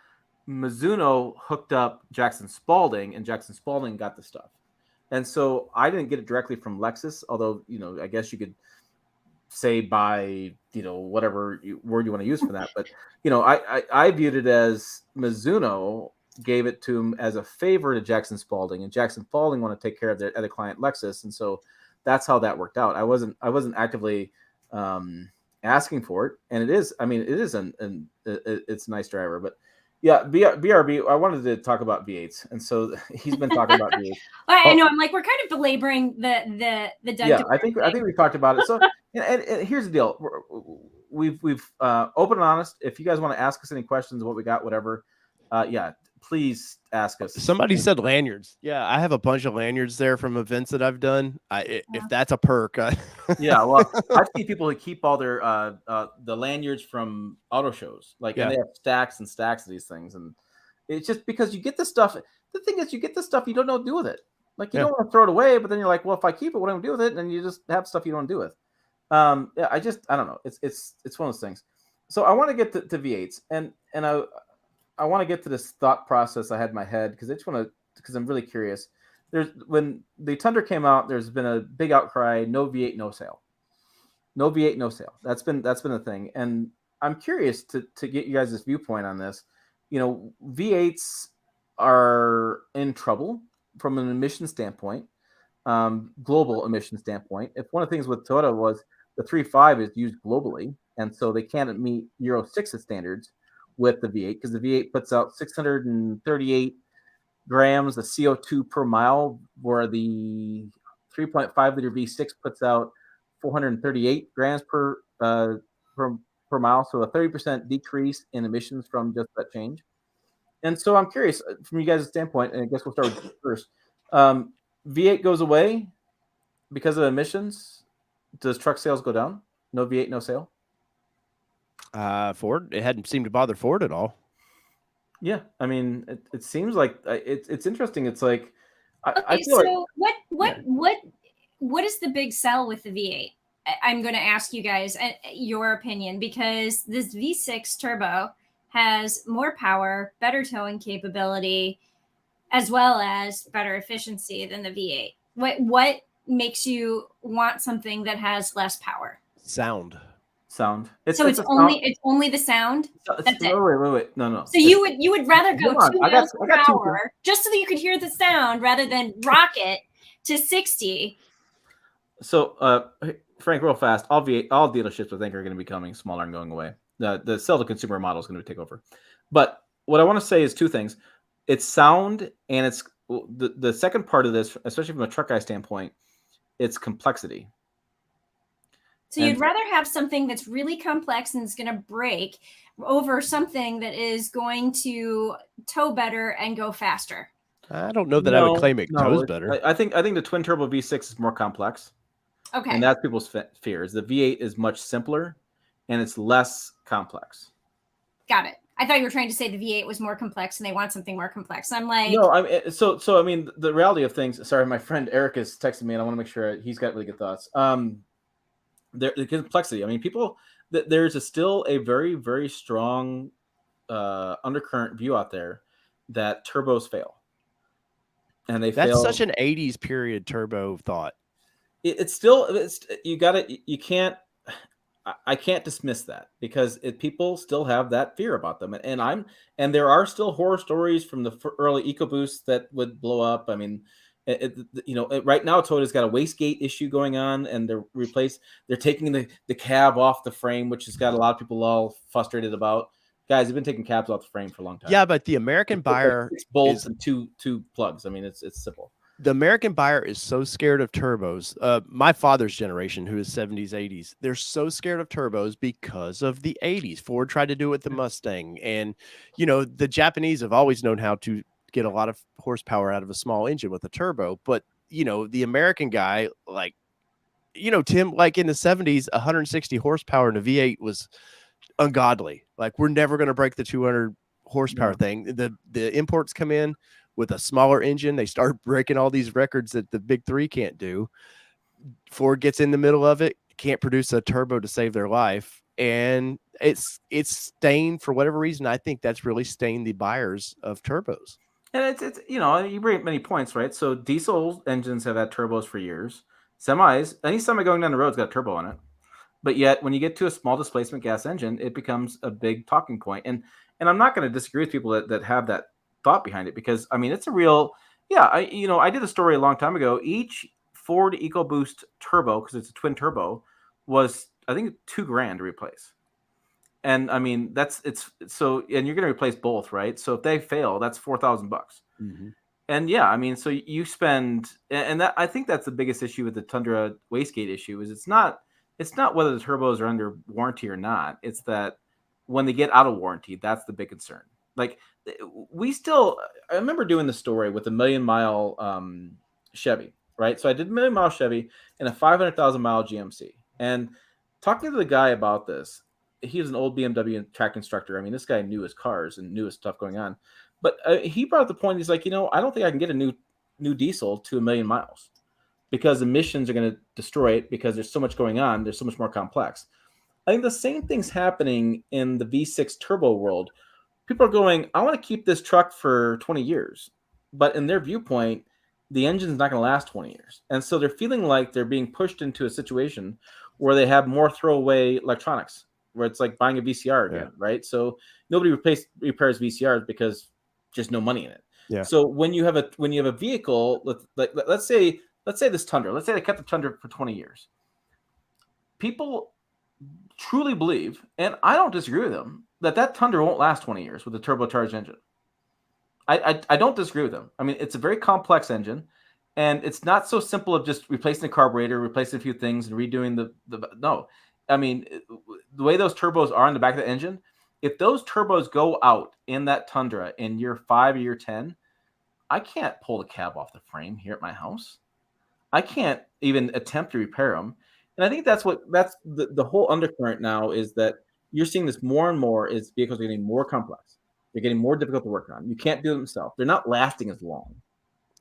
Mizuno hooked up Jackson Spalding, and Jackson Spalding got the stuff. And so I didn't get it directly from Lexus, although, you know, I guess you could say by, you know, whatever word you want to use for that. But, you know, I viewed it as Mizuno gave it to him as a favor to Jackson Spalding, and Jackson Spalding wanted to take care of their other client, Lexus. And so that's how that worked out. I wasn't actively asking for it. And it's a nice driver, but yeah, BRB. I wanted to talk about V8s, and so he's been talking about V8s. I know. I'm like, we're kind of belaboring the Doug. Yeah, I think we talked about it. So, and here's the deal: we've open and honest. If you guys want to ask us any questions, what we got, whatever, yeah, please ask us. Somebody said lanyards. Yeah, I have a bunch of lanyards there from events that I've done. If that's a perk. Yeah, well, I've seen people who keep all their the lanyards from auto shows, like, and they have stacks and stacks of these things, and it's just because you get this stuff. The thing is, you get this stuff, you don't know what to do with it. Like, you don't want to throw it away, but then you're like, well, if I keep it, what am I going to do with it? And you just have stuff you don't do with. Yeah, I don't know. It's one of those things. So I want to get to V8s, and I want to get to this thought process I had in my head because I'm really curious. When the Tundra came out, there's been a big outcry: no V8, no sale. No V8, no sale. That's been a thing, and I'm curious to get you guys' viewpoint on this. You know, V8s are in trouble from an emission standpoint, global emission standpoint. If one of the things with Toyota was the 3.5 is used globally, and so they can't meet Euro 6 standards with the V8 because the V8 puts out 638 grams of CO2 per mile, where the 3.5 liter V6 puts out 438 grams per mile. So a 30% decrease in emissions from just that change. And so I'm curious from you guys' standpoint, and I guess we'll start with you first. V8 goes away because of emissions. Does truck sales go down? No V8, no sale? Ford, it hadn't seemed to bother Ford at all. Yeah, I mean, it seems like it's interesting. It's like I Okay, feel like so what is the big sell with the V8? I'm going to ask you guys your opinion, because this V6 turbo has more power, better towing capability, as well as better efficiency than the V8. What makes you want something that has less power? Sound. So it's only the sound. That's it. Wait. No. So you would rather go Hold on. 2 I miles got per two hour just so that you could hear the sound rather than rocket to 60. So, Frank, real fast, all dealerships I think are going to be becoming smaller and going away. The sell to consumer model is going to take over. But what I want to say is two things: it's sound, and it's the second part of this, especially from a truck guy standpoint, it's complexity. So you'd rather have something that's really complex and is going to break over something that is going to tow better and go faster. I don't know that I would claim it tows better. I think the twin turbo V6 is more complex. Okay. And that's people's fears. The V8 is much simpler and it's less complex. Got it. I thought you were trying to say the V8 was more complex and they want something more complex. I'm like, no, I mean, the reality of things. Sorry, my friend Eric is texting me, and I want to make sure he's got really good thoughts. The complexity. I mean, there's still a very, very strong undercurrent view out there that turbos fail, and they fail. That's such an '80s period turbo thought. I can't dismiss that, because people still have that fear about them, and there are still horror stories from the early EcoBoosts that would blow up. I mean, right now Toyota's got a wastegate issue going on, and they're taking the cab off the frame, which has got a lot of people all frustrated about. Guys, they've been taking cabs off the frame for a long time. Yeah, but the American buyer, it's bolts and two plugs. I mean, it's simple. The American buyer is so scared of turbos. My father's generation, who is 70s, 80s, they're so scared of turbos because of the 80s. Ford tried to do it with the Mustang. And, the Japanese have always known how to get a lot of horsepower out of a small engine with a turbo. But, the American guy, like, Tim, like in the 70s, 160 horsepower in a V8 was ungodly. Like, we're never going to break the 200 horsepower thing. The imports come in with a smaller engine, they start breaking all these records that the big three can't do. Ford gets in the middle of it, can't produce a turbo to save their life, and it's stained for whatever reason. I think that's really stained the buyers of turbos. And it's you bring up many points, right? So diesel engines have had turbos for years. Semis, any semi going down the road's got a turbo on it. But yet, when you get to a small displacement gas engine, it becomes a big talking point. And I'm not going to disagree with people that have that thought behind it, because I mean, it's a real, I did a story a long time ago. Each Ford EcoBoost turbo, because it's a twin turbo, was, I think, $2,000 to replace. And I mean, and you're going to replace both, right? So if they fail, that's $4,000. Mm-hmm. And yeah, I mean, so you spend, and that, I think that's the biggest issue with the Tundra wastegate issue, is it's not whether the turbos are under warranty or not. It's that when they get out of warranty, that's the big concern. Like, I remember doing the story with a 1,000,000-mile Chevy, right? So I did a 1,000,000-mile Chevy and a 500,000-mile GMC, and talking to the guy about this, he was an old BMW track instructor. I mean, this guy knew his cars and knew his stuff going on, but he brought up the point. He's like, I don't think I can get a new diesel to 1,000,000 miles, because emissions are going to destroy it, because there's so much going on. There's so much more complex. I think the same thing's happening in the V6 turbo world. People are going, I want to keep this truck for 20 years. But in their viewpoint, the engine's not going to last 20 years. And so they're feeling like they're being pushed into a situation where they have more throwaway electronics, where it's like buying a VCR again, right? So nobody repairs VCRs because just no money in it. Yeah. So when you have a vehicle, let's say this Tundra, let's say they kept the Tundra for 20 years. People truly believe, and I don't disagree with them, that Tundra won't last 20 years with a turbocharged engine. I don't disagree with him. I mean, it's a very complex engine, and it's not so simple of just replacing the carburetor, replacing a few things, and redoing the. No, I mean, the way those turbos are in the back of the engine, if those turbos go out in that Tundra in year 5 or year 10, I can't pull the cab off the frame here at my house. I can't even attempt to repair them. And I think that's the whole undercurrent now is that you're seeing this more and more is vehicles are getting more complex. They're getting more difficult to work on. You can't do it themselves. They're not lasting as long.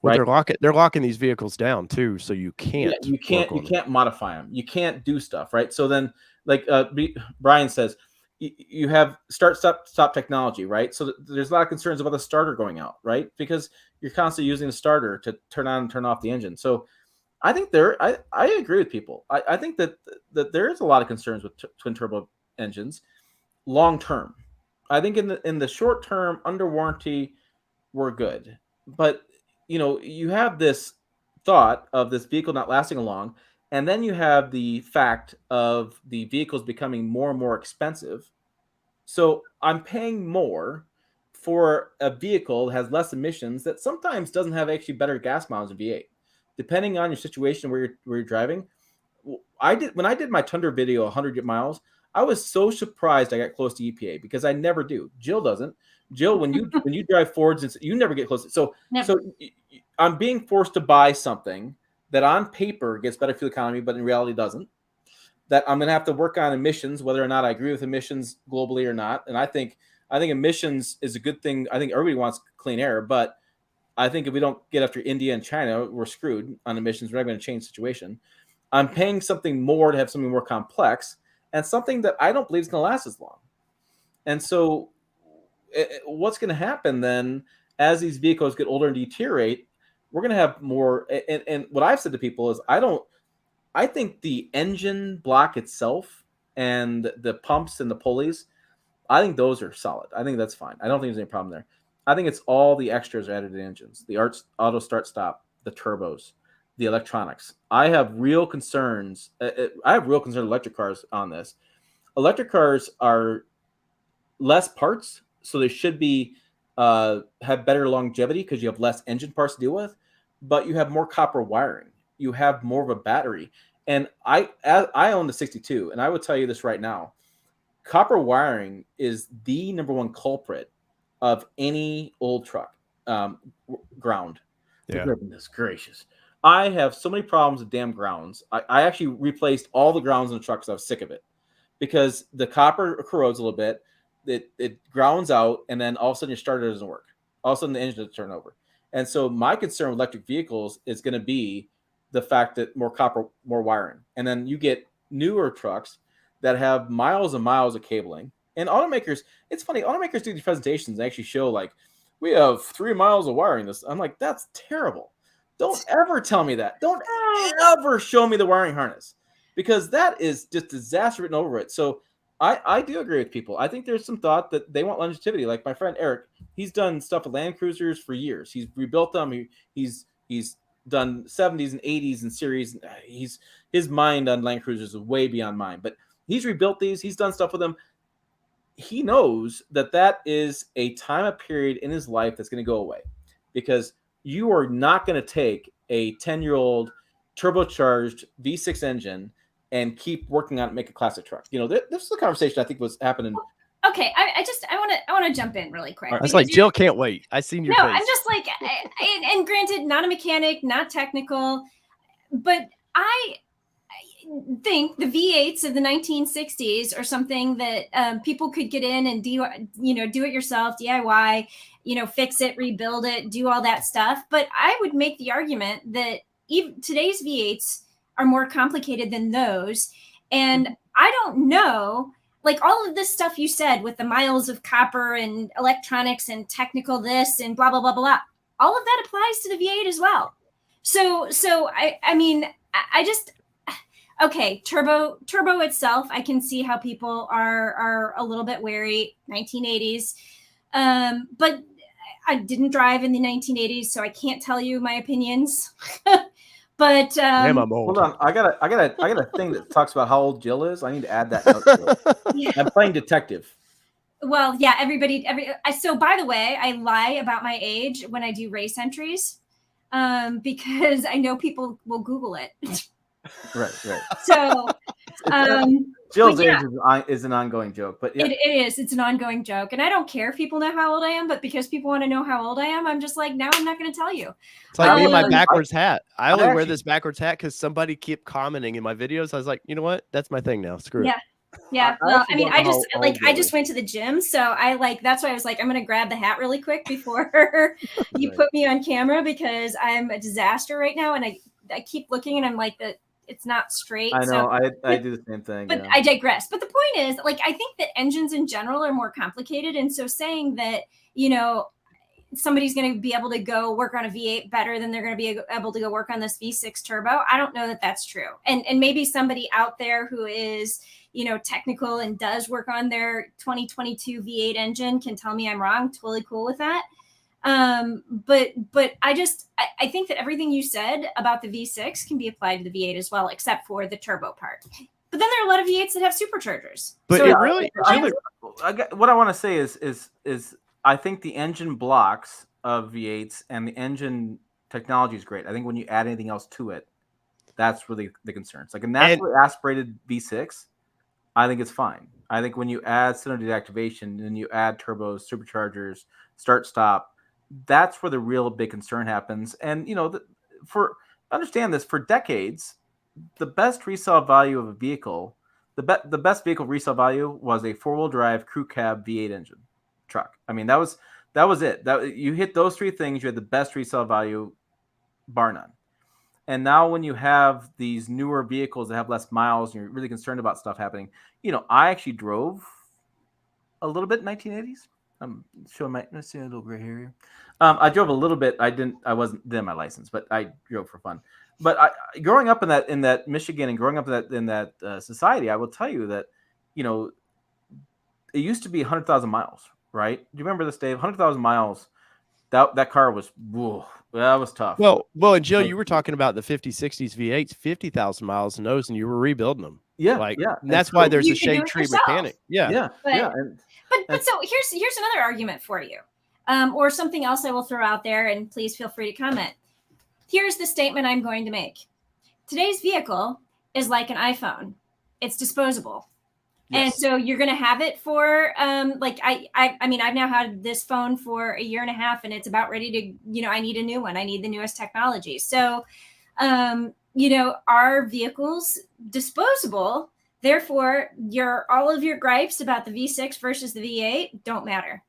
Well, Right? they're locking these vehicles down too, so you can't. Yeah, you them. can't modify them. You can't do stuff, right? So then, like Brian says, you have start stop technology, right? So there's a lot of concerns about the starter going out, right? Because you're constantly using the starter to turn on and turn off the engine. So I think I agree with people. I think that there is a lot of concerns with twin turbo engines long term. I think in the short term, under warranty, we're good. But you have this thought of this vehicle not lasting long, and then you have the fact of the vehicles becoming more and more expensive. So I'm paying more for a vehicle that has less emissions that sometimes doesn't have actually better gas mileage than V8, depending on your situation where you're driving. When I did my Tundra video 100 miles, I was so surprised I got close to EPA because I never do. Jill doesn't. Jill, when you drive Fords, you never get close. So I'm being forced to buy something that on paper gets better fuel economy, but in reality doesn't. That I'm going to have to work on emissions, whether or not I agree with emissions globally or not. And I think emissions is a good thing. I think everybody wants clean air, but I think if we don't get after India and China, we're screwed on emissions. We're not going to change the situation. I'm paying something more to have something more complex and something that I don't believe is going to last as long. And so what's going to happen then as these vehicles get older and deteriorate, we're going to have more. And what I've said to people is I think the engine block itself and the pumps and the pulleys, I think those are solid. I think that's fine. I don't think there's any problem there. I think it's all the extras added to the engines, the auto start stop, the turbos, the electronics. I have real concerns. I have real concern with electric cars on this. Electric cars are less parts, so they should be have better longevity because you have less engine parts to deal with, but you have more copper wiring. You have more of a battery. And I own the 62, and I would tell you this right now. Copper wiring is the number one culprit of any old truck ground. Yeah. Goodness gracious. I have so many problems with damn grounds. I actually replaced all the grounds in the truck because I was sick of it. Because the copper corrodes a little bit, it grounds out, and then all of a sudden your starter doesn't work. All of a sudden the engine doesn't turn over. And so my concern with electric vehicles is going to be the fact that more copper, more wiring. And then you get newer trucks that have miles and miles of cabling. And automakers, it's funny, automakers do these presentations and actually show like, we have 3 miles of wiring. This, I'm like, that's terrible. Don't ever tell me that. Don't ever show me the wiring harness, because that is just disaster written over it. So I do agree with people. I think there's some thought that they want longevity. Like my friend Eric, he's done stuff with Land Cruisers for years. He's rebuilt them. He's done 70s and 80s and series. His mind on Land Cruisers is way beyond mine. But he's rebuilt these. He's done stuff with them. He knows that is a time, a period in his life that's going to go away, because you are not going to take a 10-year-old turbocharged V6 engine and keep working on it, make a classic truck. This is a conversation I think was happening. Okay, I want to jump in really quick. I was like, Jill can't wait. I seen your face. I'm just like, and granted, not a mechanic, not technical, but I think the V8s of the 1960s are something that people could get in and do it yourself, DIY, fix it, rebuild it, do all that stuff. But I would make the argument that even today's V8s are more complicated than those. And I don't know, like all of this stuff you said with the miles of copper and electronics and technical this and blah, blah, blah, blah, all of that applies to the V8 as well. So I mean, I just, okay, turbo itself, I can see how people are a little bit wary, 1980s. But I didn't drive in the 1980s, so I can't tell you my opinions. But damn, I'm old. Hold on, I got a thing that talks about how old Jill is. I need to add that note to it. Yeah. I'm playing detective. Well, yeah, so by the way, I lie about my age when I do race entries, because I know people will Google it. Right. So, Jill's but yeah. age is an ongoing joke, but yeah. It is. It's an ongoing joke. And I don't care if people know how old I am, but because people want to know how old I am, I'm just like, now I'm not going to tell you. It's like me and my Um, backwards hat. I only wear actually- this backwards hat because somebody kept commenting in my videos. I was like, you know what? That's my thing now. Screw it. Yeah. I Well, actually I mean, don't know I just how like, old I Jill just is. went to the gym. So that's why I was like, I'm going to grab the hat really quick before you Right. put me on camera, because I'm a disaster right now. And I keep looking and I'm like, it's not straight. I know. So, I do the same thing. but Yeah. I digress. But the point is, like, I think that engines in general are more complicated. And so saying that, somebody's going to be able to go work on a V8 better than they're going to be able to go work on this V6 turbo, I don't know that that's true. And maybe somebody out there who is, technical and does work on their 2022 V8 engine can tell me I'm wrong. Totally cool with that. But I think that everything you said about the V6 can be applied to the V8 as well, except for the turbo part. But then there are a lot of V8s that have superchargers. But So it it's- really, What I want to say is I think the engine blocks of V8s and the engine technology is great. I think when you add anything else to it, that's really the concern. It's like a naturally aspirated V6. I think it's fine. I think when you add cylinder deactivation and you add turbos, superchargers, start stop, that's where the real big concern happens. And understand this, for decades, the best resale value of a vehicle, the best vehicle resale value was a 4-wheel drive crew cab V8 engine truck. I mean, that was it. That you hit those three things, you had the best resale value, bar none. And now when you have these newer vehicles that have less miles, and you're really concerned about stuff happening. I actually drove a little bit in 1980s. I'm showing let's see a little gray hair here. I drove a little bit. I wasn't then my license, but I drove for fun. But growing up in that Michigan and growing up in that society, I will tell you that, it used to be 100,000 miles, right? Do you remember this, Dave? 100,000 miles. That car was, whoa, that was tough. well, and Jill, you were talking about the 50, 60s V8s, 50,000 miles in those, and you were rebuilding them. Yeah, And that's why there's you a could do shade it tree yourself. mechanic. Yeah. But so here's another argument for you, or something else I will throw out there, and please feel free to comment. Here's the statement I'm going to make. Today's vehicle is like an iPhone. It's disposable. Yes. And so you're going to have it for, I mean, I've now had this phone for a year and a half, and it's about ready to, I need a new one. I need the newest technology. So, our vehicles disposable. Therefore, all of your gripes about the V6 versus the V8 don't matter.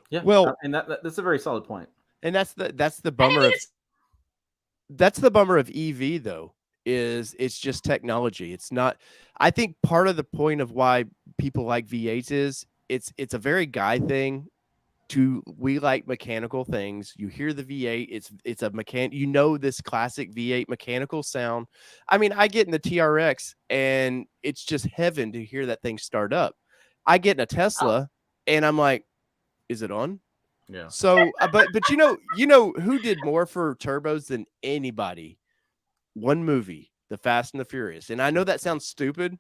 Yeah. Well, and that's a very solid point. And that's the bummer that's the bummer of EV though, is it's just technology. It's not. I think part of the point of why people like V8s is it's a very guy thing. We like mechanical things. You hear the V8, it's a this classic V8 mechanical sound. I mean, I get in the TRX and it's just heaven to hear that thing start up. I get in a Tesla and I'm like, is it on? Yeah. So, but you know who did more for turbos than anybody? One movie, The Fast and the Furious. And I know that sounds stupid,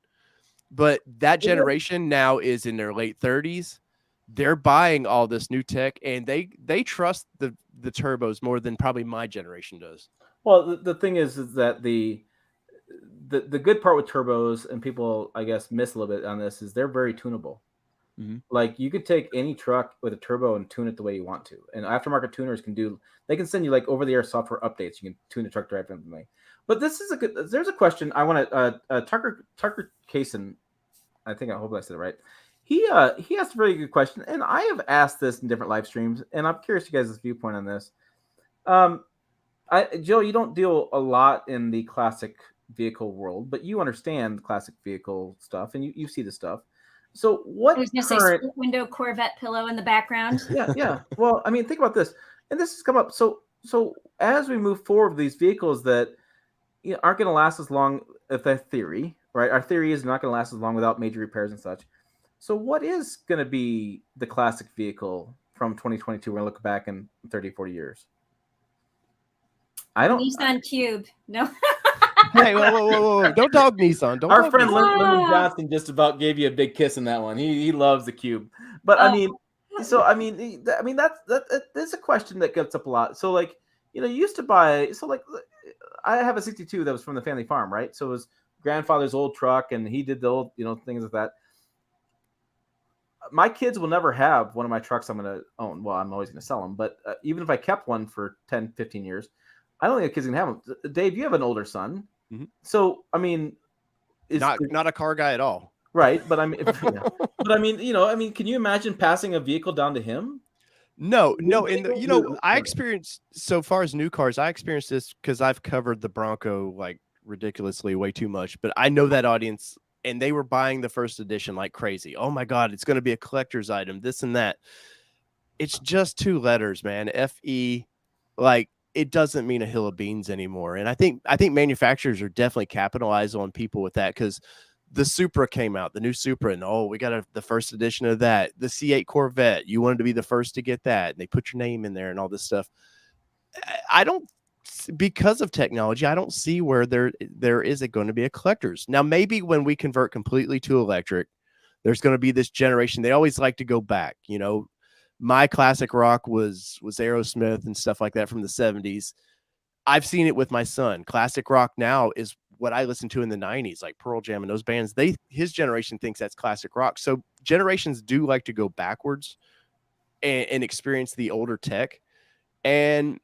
but that generation now is in their late 30s. They're buying all this new tech, and they trust the turbos more than probably my generation does. Well, the thing is that the good part with turbos, and people I guess miss a little bit on this, is they're very tunable. Mm-hmm. Like you could take any truck with a turbo and tune it the way you want to. And aftermarket tuners they can send you like over the air software updates. You can tune the truck differently. But this is there's a question I want to Tucker Kaysen, I hope I said it right. He asked a very good question, and I have asked this in different live streams, and I'm curious you guys' viewpoint on this. Jill, you don't deal a lot in the classic vehicle world, but you understand classic vehicle stuff, and you see the stuff. So what? I was going to say split window Corvette pillow in the background. Yeah. Well, I mean, think about this, and this has come up. So as we move forward with these vehicles that aren't going to last as long, if that theory, right? Our theory is not going to last as long without major repairs and such. So what is going to be the classic vehicle from 2022? We're going to look back in 30, 40 years. I don't. Nissan Cube. No. Hey, whoa. Don't dog Nissan. Don't Our dog friend Nissan. Lyndon Johnson just about gave you a big kiss in that one. He loves the Cube. But I mean, that's a question that gets up a lot. So like, you used to buy. So like, I have a '62 that was from the family farm, right? So it was grandfather's old truck, and he did the old, things like that. My kids will never have one of my trucks I'm going to own. Well, I'm always going to sell them. But even if I kept one for 10, 15 years, I don't think the kids are going to have them. Dave, you have an older son. Mm-hmm. So, I mean, not a car guy at all. Right. But I mean, can you imagine passing a vehicle down to him? No. And I experienced, so far as new cars, I experienced this because I've covered the Bronco like ridiculously way too much. But I know that audience. And they were buying the first edition like crazy. Oh my God, it's going to be a collector's item, this and that. It's just 2 letters, man. FE, like it doesn't mean a hill of beans anymore. And I think manufacturers are definitely capitalizing on people with that, because the Supra came out, the new Supra, and we got the first edition of that. The C8 Corvette, you wanted to be the first to get that. And they put your name in there and all this stuff. Because of technology, I don't see where there is going to be a collector's. Now, maybe when we convert completely to electric, there's going to be this generation. They always like to go back. My classic rock was Aerosmith and stuff like that from the 70s. I've seen it with my son. Classic rock now is what I listened to in the 90s, like Pearl Jam and those bands. His generation thinks that's classic rock. So generations do like to go backwards and experience the older tech. And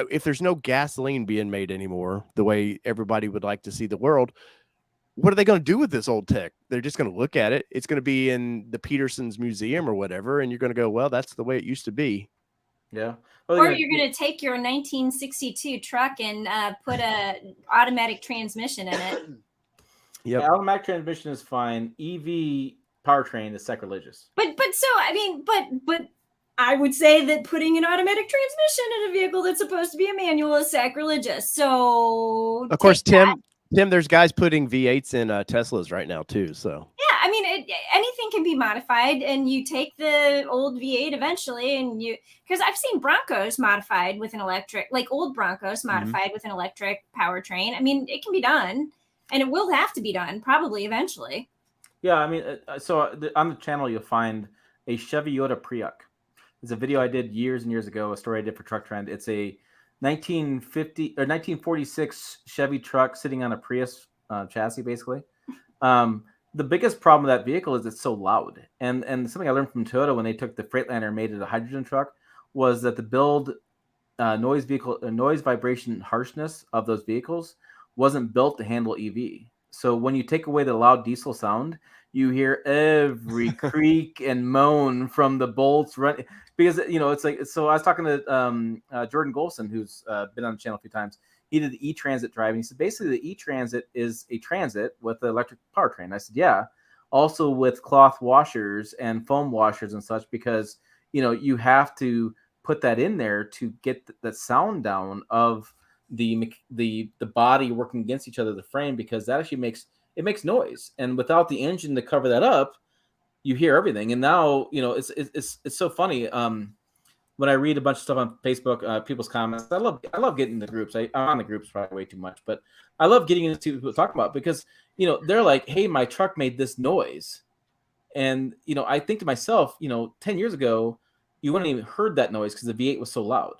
if there's no gasoline being made anymore, the way everybody would like to see the world, what are they going to do with this old tech? They're just going to look at it. It's going to be in the Peterson's museum or whatever. And you're going to go, well, that's the way it used to be. Yeah. Or you're going to take your 1962 truck and put a automatic transmission in it. Yeah, automatic transmission is fine. EV powertrain is sacrilegious. But I would say that putting an automatic transmission in a vehicle that's supposed to be a manual is sacrilegious. So, of course, Tim, there's guys putting V8s in Teslas right now too. So yeah, I mean, anything can be modified, and you take the old V8 eventually, and because I've seen Broncos modified with an electric, like old Broncos modified with an electric powertrain. I mean, it can be done, and it will have to be done probably eventually. Yeah, I mean, on the channel you'll find a Chevy Yoda Priuc. It's a video I did years and years ago, a story I did for Truck Trend. It's a 1946 Chevy truck sitting on a Prius chassis, basically. The biggest problem with that vehicle is it's so loud. And something I learned from Toyota when they took the Freightliner and made it a hydrogen truck was that the build noise vibration harshness of those vehicles wasn't built to handle EV. So when you take away the loud diesel sound, you hear every creak and moan from the bolts running, because it's like, so I was talking to Jordan Golson, who's been on the channel a few times. He did the e-Transit driving. He said basically the e-Transit is a transit with an electric powertrain. I said, yeah, also with cloth washers and foam washers and such, because you have to put that in there to get that sound down of the body working against each other, the frame, because that actually makes noise, and without the engine to cover that up, you hear everything. And now it's so funny when I read a bunch of stuff on Facebook, people's comments. I love getting in the groups. I'm on the groups probably way too much, but I love getting into people talking about, because they're like, hey, my truck made this noise, and I think to myself, 10 years ago you wouldn't even heard that noise because the V8 was so loud,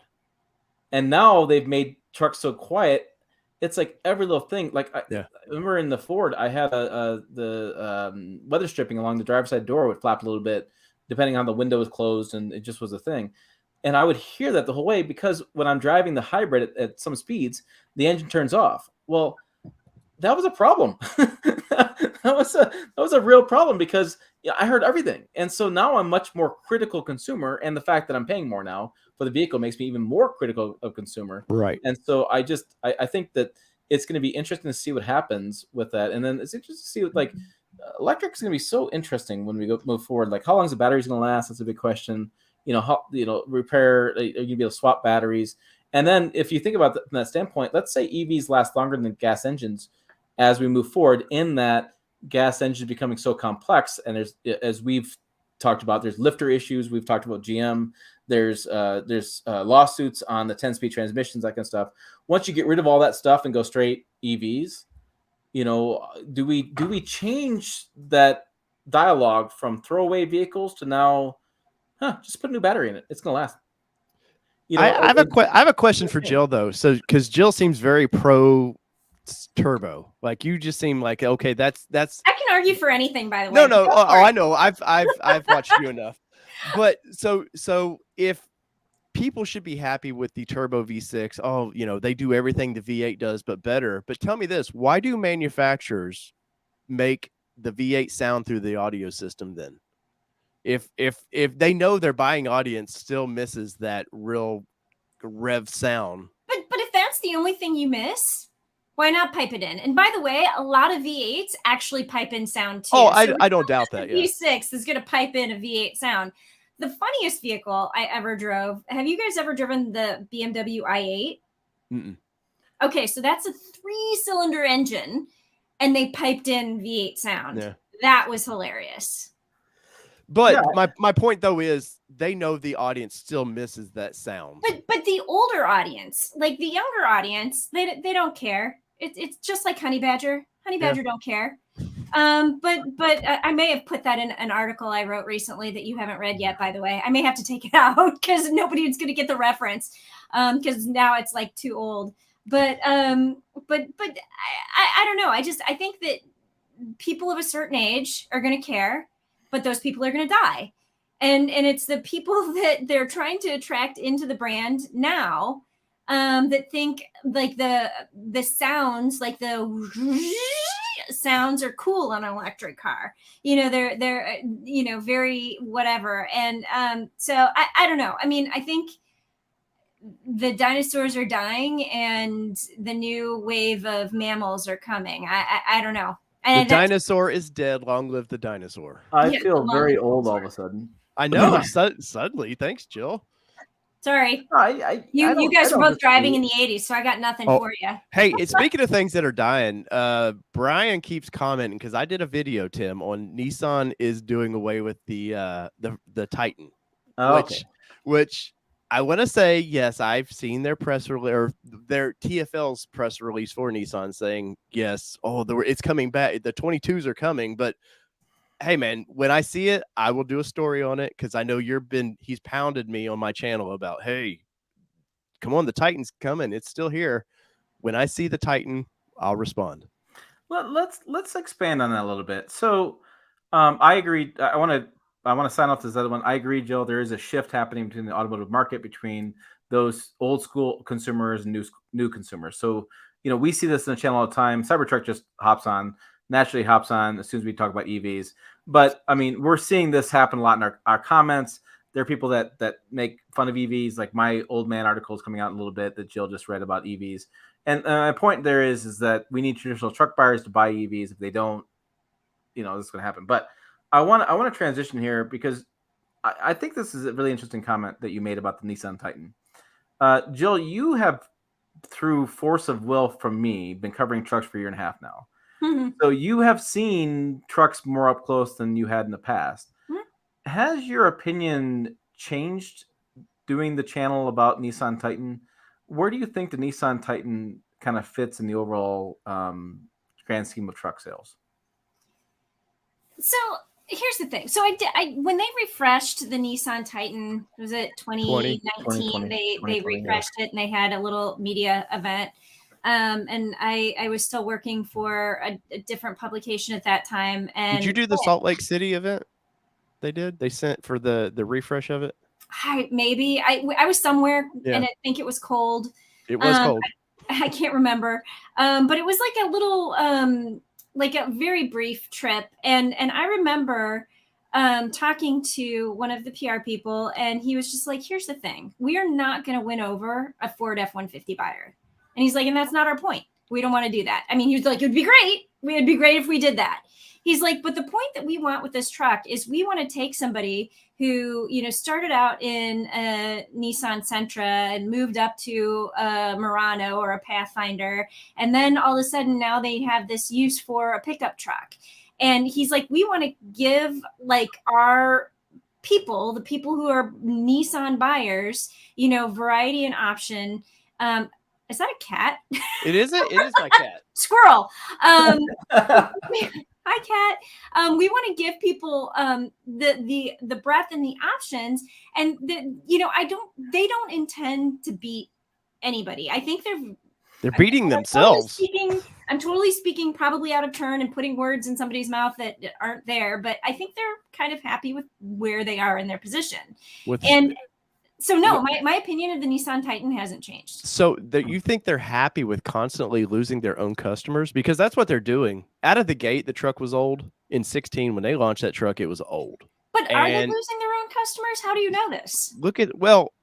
and now they've made trucks so quiet. It's like every little thing. Like I remember in the Ford, I had the weather stripping along the driver's side door would flap a little bit, depending on the window was closed, and it just was a thing. And I would hear that the whole way, because when I'm driving the hybrid at some speeds, the engine turns off. Well, that was a problem. that was a real problem, because I heard everything. And so now I'm much more critical consumer, and the fact that I'm paying more now for the vehicle makes me even more critical of consumer. Right. And so I think that it's going to be interesting to see what happens with that. And then it's interesting to see what, like, electric is going to be so interesting when we move forward. Like, how long is the batteries going to last? That's a big question. How repair, are you going to be able to swap batteries? And then if you think about that from that standpoint, let's say EVs last longer than gas engines as we move forward, in that gas engine becoming so complex, and as we've talked about. There's lifter issues. We've talked about GM. There's lawsuits on the 10-speed transmissions, that kind of stuff. Once you get rid of all that stuff and go straight EVs, do we change that dialogue from throwaway vehicles to now, just put a new battery in it. It's gonna last. I have a question for Jill though. So because Jill seems very pro turbo, like you just seem like okay, that's. I can argue for anything, by the way. No. I know. I've watched you enough. But so if people should be happy with the turbo V6, they do everything the V8 does, but better. But tell me this: why do manufacturers make the V8 sound through the audio system then? If they know their buying audience still misses that real rev sound. But if that's the only thing you miss, why not pipe it in? And by the way, a lot of V8s actually pipe in sound too. Oh, I don't doubt that. Yeah. V6 is going to pipe in a V8 sound. The funniest vehicle I ever drove. Have you guys ever driven the BMW i8? Mm-mm. Okay, so that's a 3-cylinder engine, and they piped in V8 sound. Yeah. That was hilarious. But my point though is they know the audience still misses that sound. But the older audience, like the younger audience, they don't care. It's just like Honey Badger. Honey Badger don't care. But I may have put that in an article I wrote recently that you haven't read yet, by the way. I may have to take it out because nobody's going to get the reference because now it's like too old. But I don't know. I think that people of a certain age are going to care, but those people are going to die. And it's the people that they're trying to attract into the brand now that think like the sounds, like the sounds are cool on an electric car. They're very whatever. And so I don't know. I mean, I think the dinosaurs are dying and the new wave of mammals are coming. I don't know. And the dinosaur is dead. Long live the dinosaur. I feel very old all of a sudden. I know. Suddenly. Thanks, Jill. Sorry. You guys were both driving in the 80s, so I got nothing for you. Hey, speaking of things that are dying, Brian keeps commenting because I did a video, Tim, on Nissan is doing away with the Titan. Which I want to say, yes, I've seen their press release or their TFL's press release for Nissan saying, yes, it's coming back. The 22s are coming. But hey, man, when I see it, I will do a story on it because I know he's pounded me on my channel about, hey, come on, the Titan's coming. It's still here. When I see the Titan, I'll respond. Well, let's expand on that a little bit. So I agree. I want to sign off this other one. I agree, Jill. There is a shift happening between the automotive market between those old school consumers and new consumers. So, we see this in the channel all the time. Cybertruck just naturally hops on as soon as we talk about EVs. But I mean, we're seeing this happen a lot in our comments. There are people that make fun of EVs, like my old man article is coming out in a little bit that Jill just read about EVs. And my point there is that we need traditional truck buyers to buy EVs. If they don't, this is going to happen. But I want to transition here because I think this is a really interesting comment that you made about the Nissan Titan. Jill, you have, through force of will from me, been covering trucks for a year and a half now. Mm-hmm. So you have seen trucks more up close than you had in the past. Mm-hmm. Has your opinion changed doing the channel about Nissan Titan? Where do you think the Nissan Titan kind of fits in the overall grand scheme of truck sales? So here's the thing. So I when they refreshed the Nissan Titan, was it 2019? They refreshed it and they had a little media event. And I was still working for a different publication at that time. And did you do the Salt Lake City event? They sent for the refresh of it. Maybe I was somewhere and I think it was cold. It was cold. I can't remember. But it was like a little, like a very brief trip. And I remember talking to one of the PR people and he was just like, here's the thing. We are not going to win over a Ford F-150 buyer. And he's like, and that's not our point. We don't want to do that. I mean, he was like, it would be great. It would be great if we did that. He's like, but the point that we want with this truck is we want to take somebody who, started out in a Nissan Sentra and moved up to a Murano or a Pathfinder. And then all of a sudden now they have this use for a pickup truck. And he's like, we want to give like our people, the people who are Nissan buyers, variety and option. Is that a cat? It isn't. It is my cat. Squirrel. Hi, cat. We want to give people the breadth and the options, and they don't intend to beat anybody. I think they're beating themselves. I'm totally speaking probably out of turn and putting words in somebody's mouth that aren't there, but I think they're kind of happy with where they are in their position. So no, my opinion of the Nissan Titan hasn't changed. So you think they're happy with constantly losing their own customers? Because that's what they're doing. Out of the gate, the truck was old. In 2016, when they launched that truck, it was old. But are they losing their own customers? How do you know this?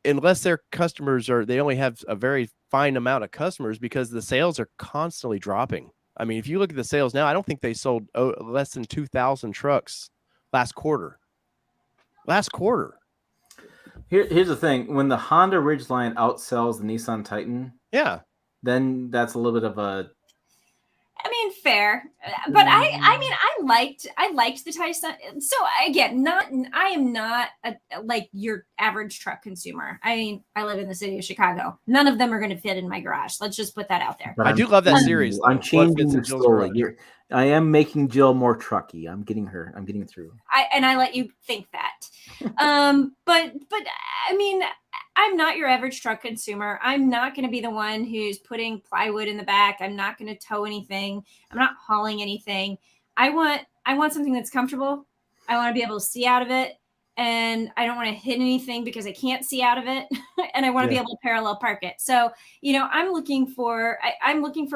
Unless their customers they only have a very fine amount of customers, because the sales are constantly dropping. I mean, if you look at the sales now, I don't think they sold less than 2,000 trucks last quarter. Here's the thing: when the Honda Ridgeline outsells the Nissan Titan, yeah, then that's a little bit of a. I mean, fair, but I liked the Titan. So again, I am not like your average truck consumer. I mean, I live in the city of Chicago. None of them are going to fit in my garage. Let's just put that out there. But I do love that series. I'm changing it slowly. I am making Jill more trucky. I'm getting through. I let you think that. But I mean, I'm not your average truck consumer. I'm not going to be the one who's putting plywood in the back. I'm not going to tow anything. I'm not hauling anything. I want something that's comfortable. I want to be able to see out of it, and I don't want to hit anything because I can't see out of it. And I want to be able to parallel park it. So, I'm looking for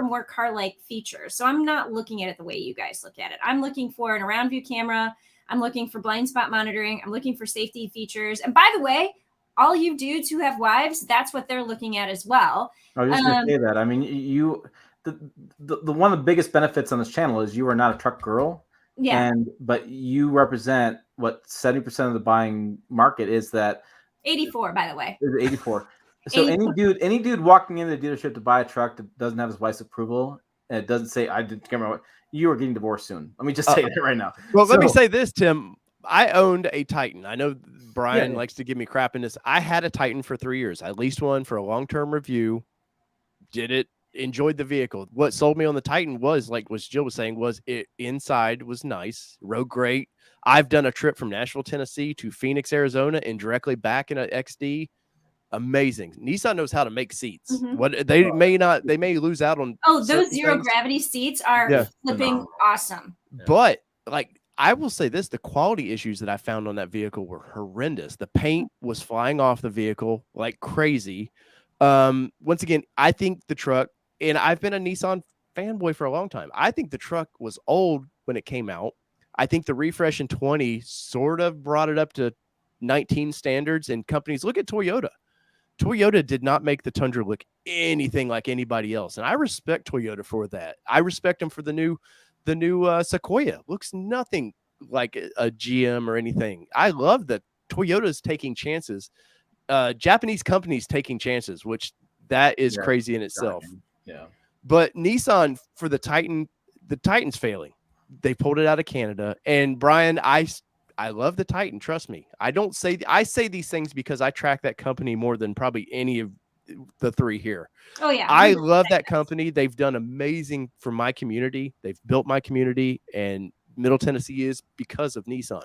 more car-like features. So I'm not looking at it the way you guys look at it. I'm looking for an around view camera. I'm looking for blind spot monitoring. I'm looking for safety features. And by the way, all you dudes who have wives, that's what they're looking at as well. I was just going to say that. I mean, the one of the biggest benefits on this channel is you are not a truck girl. Yeah. But you represent what 70% of the buying market is. That 84, by the way. 84. So 84. any dude walking into the dealership to buy a truck that doesn't have his wife's approval, and it doesn't say I didn't remember what, you are getting divorced soon. Let me just say that right now. Well, let me say this, Tim. I owned a Titan. I know Brian likes to give me crap in this. I had a Titan for 3 years. I leased one for a long-term review. Did it. Enjoyed the vehicle. What sold me on the Titan was, like what Jill was saying, was it inside was nice, rode great. I've done a trip from Nashville, Tennessee to Phoenix, Arizona, and directly back in an XD. Amazing. Nissan knows how to make seats. Mm-hmm. What they may lose out on. Those zero gravity seats are flipping awesome. But like, I will say this, the quality issues that I found on that vehicle were horrendous. The paint was flying off the vehicle like crazy. Once again, I think the truck, and I've been a Nissan fanboy for a long time. I think the truck was old when it came out. I think the refresh in 20 sort of brought it up to 19 standards, and companies look at Toyota. Toyota did not make the Tundra look anything like anybody else. And I respect Toyota for that. I respect them for the new Sequoia. Looks nothing like a GM or anything. I love that Toyota's taking chances. Japanese companies taking chances, which that is crazy in itself. Yeah. But Nissan for the Titan's failing. They pulled it out of Canada. And Brian, I love the Titan. Trust me. I say these things because I track that company more than probably any of the three here. Oh yeah. I love that company. They've done amazing for my community. They've built my community, and Middle Tennessee is because of Nissan.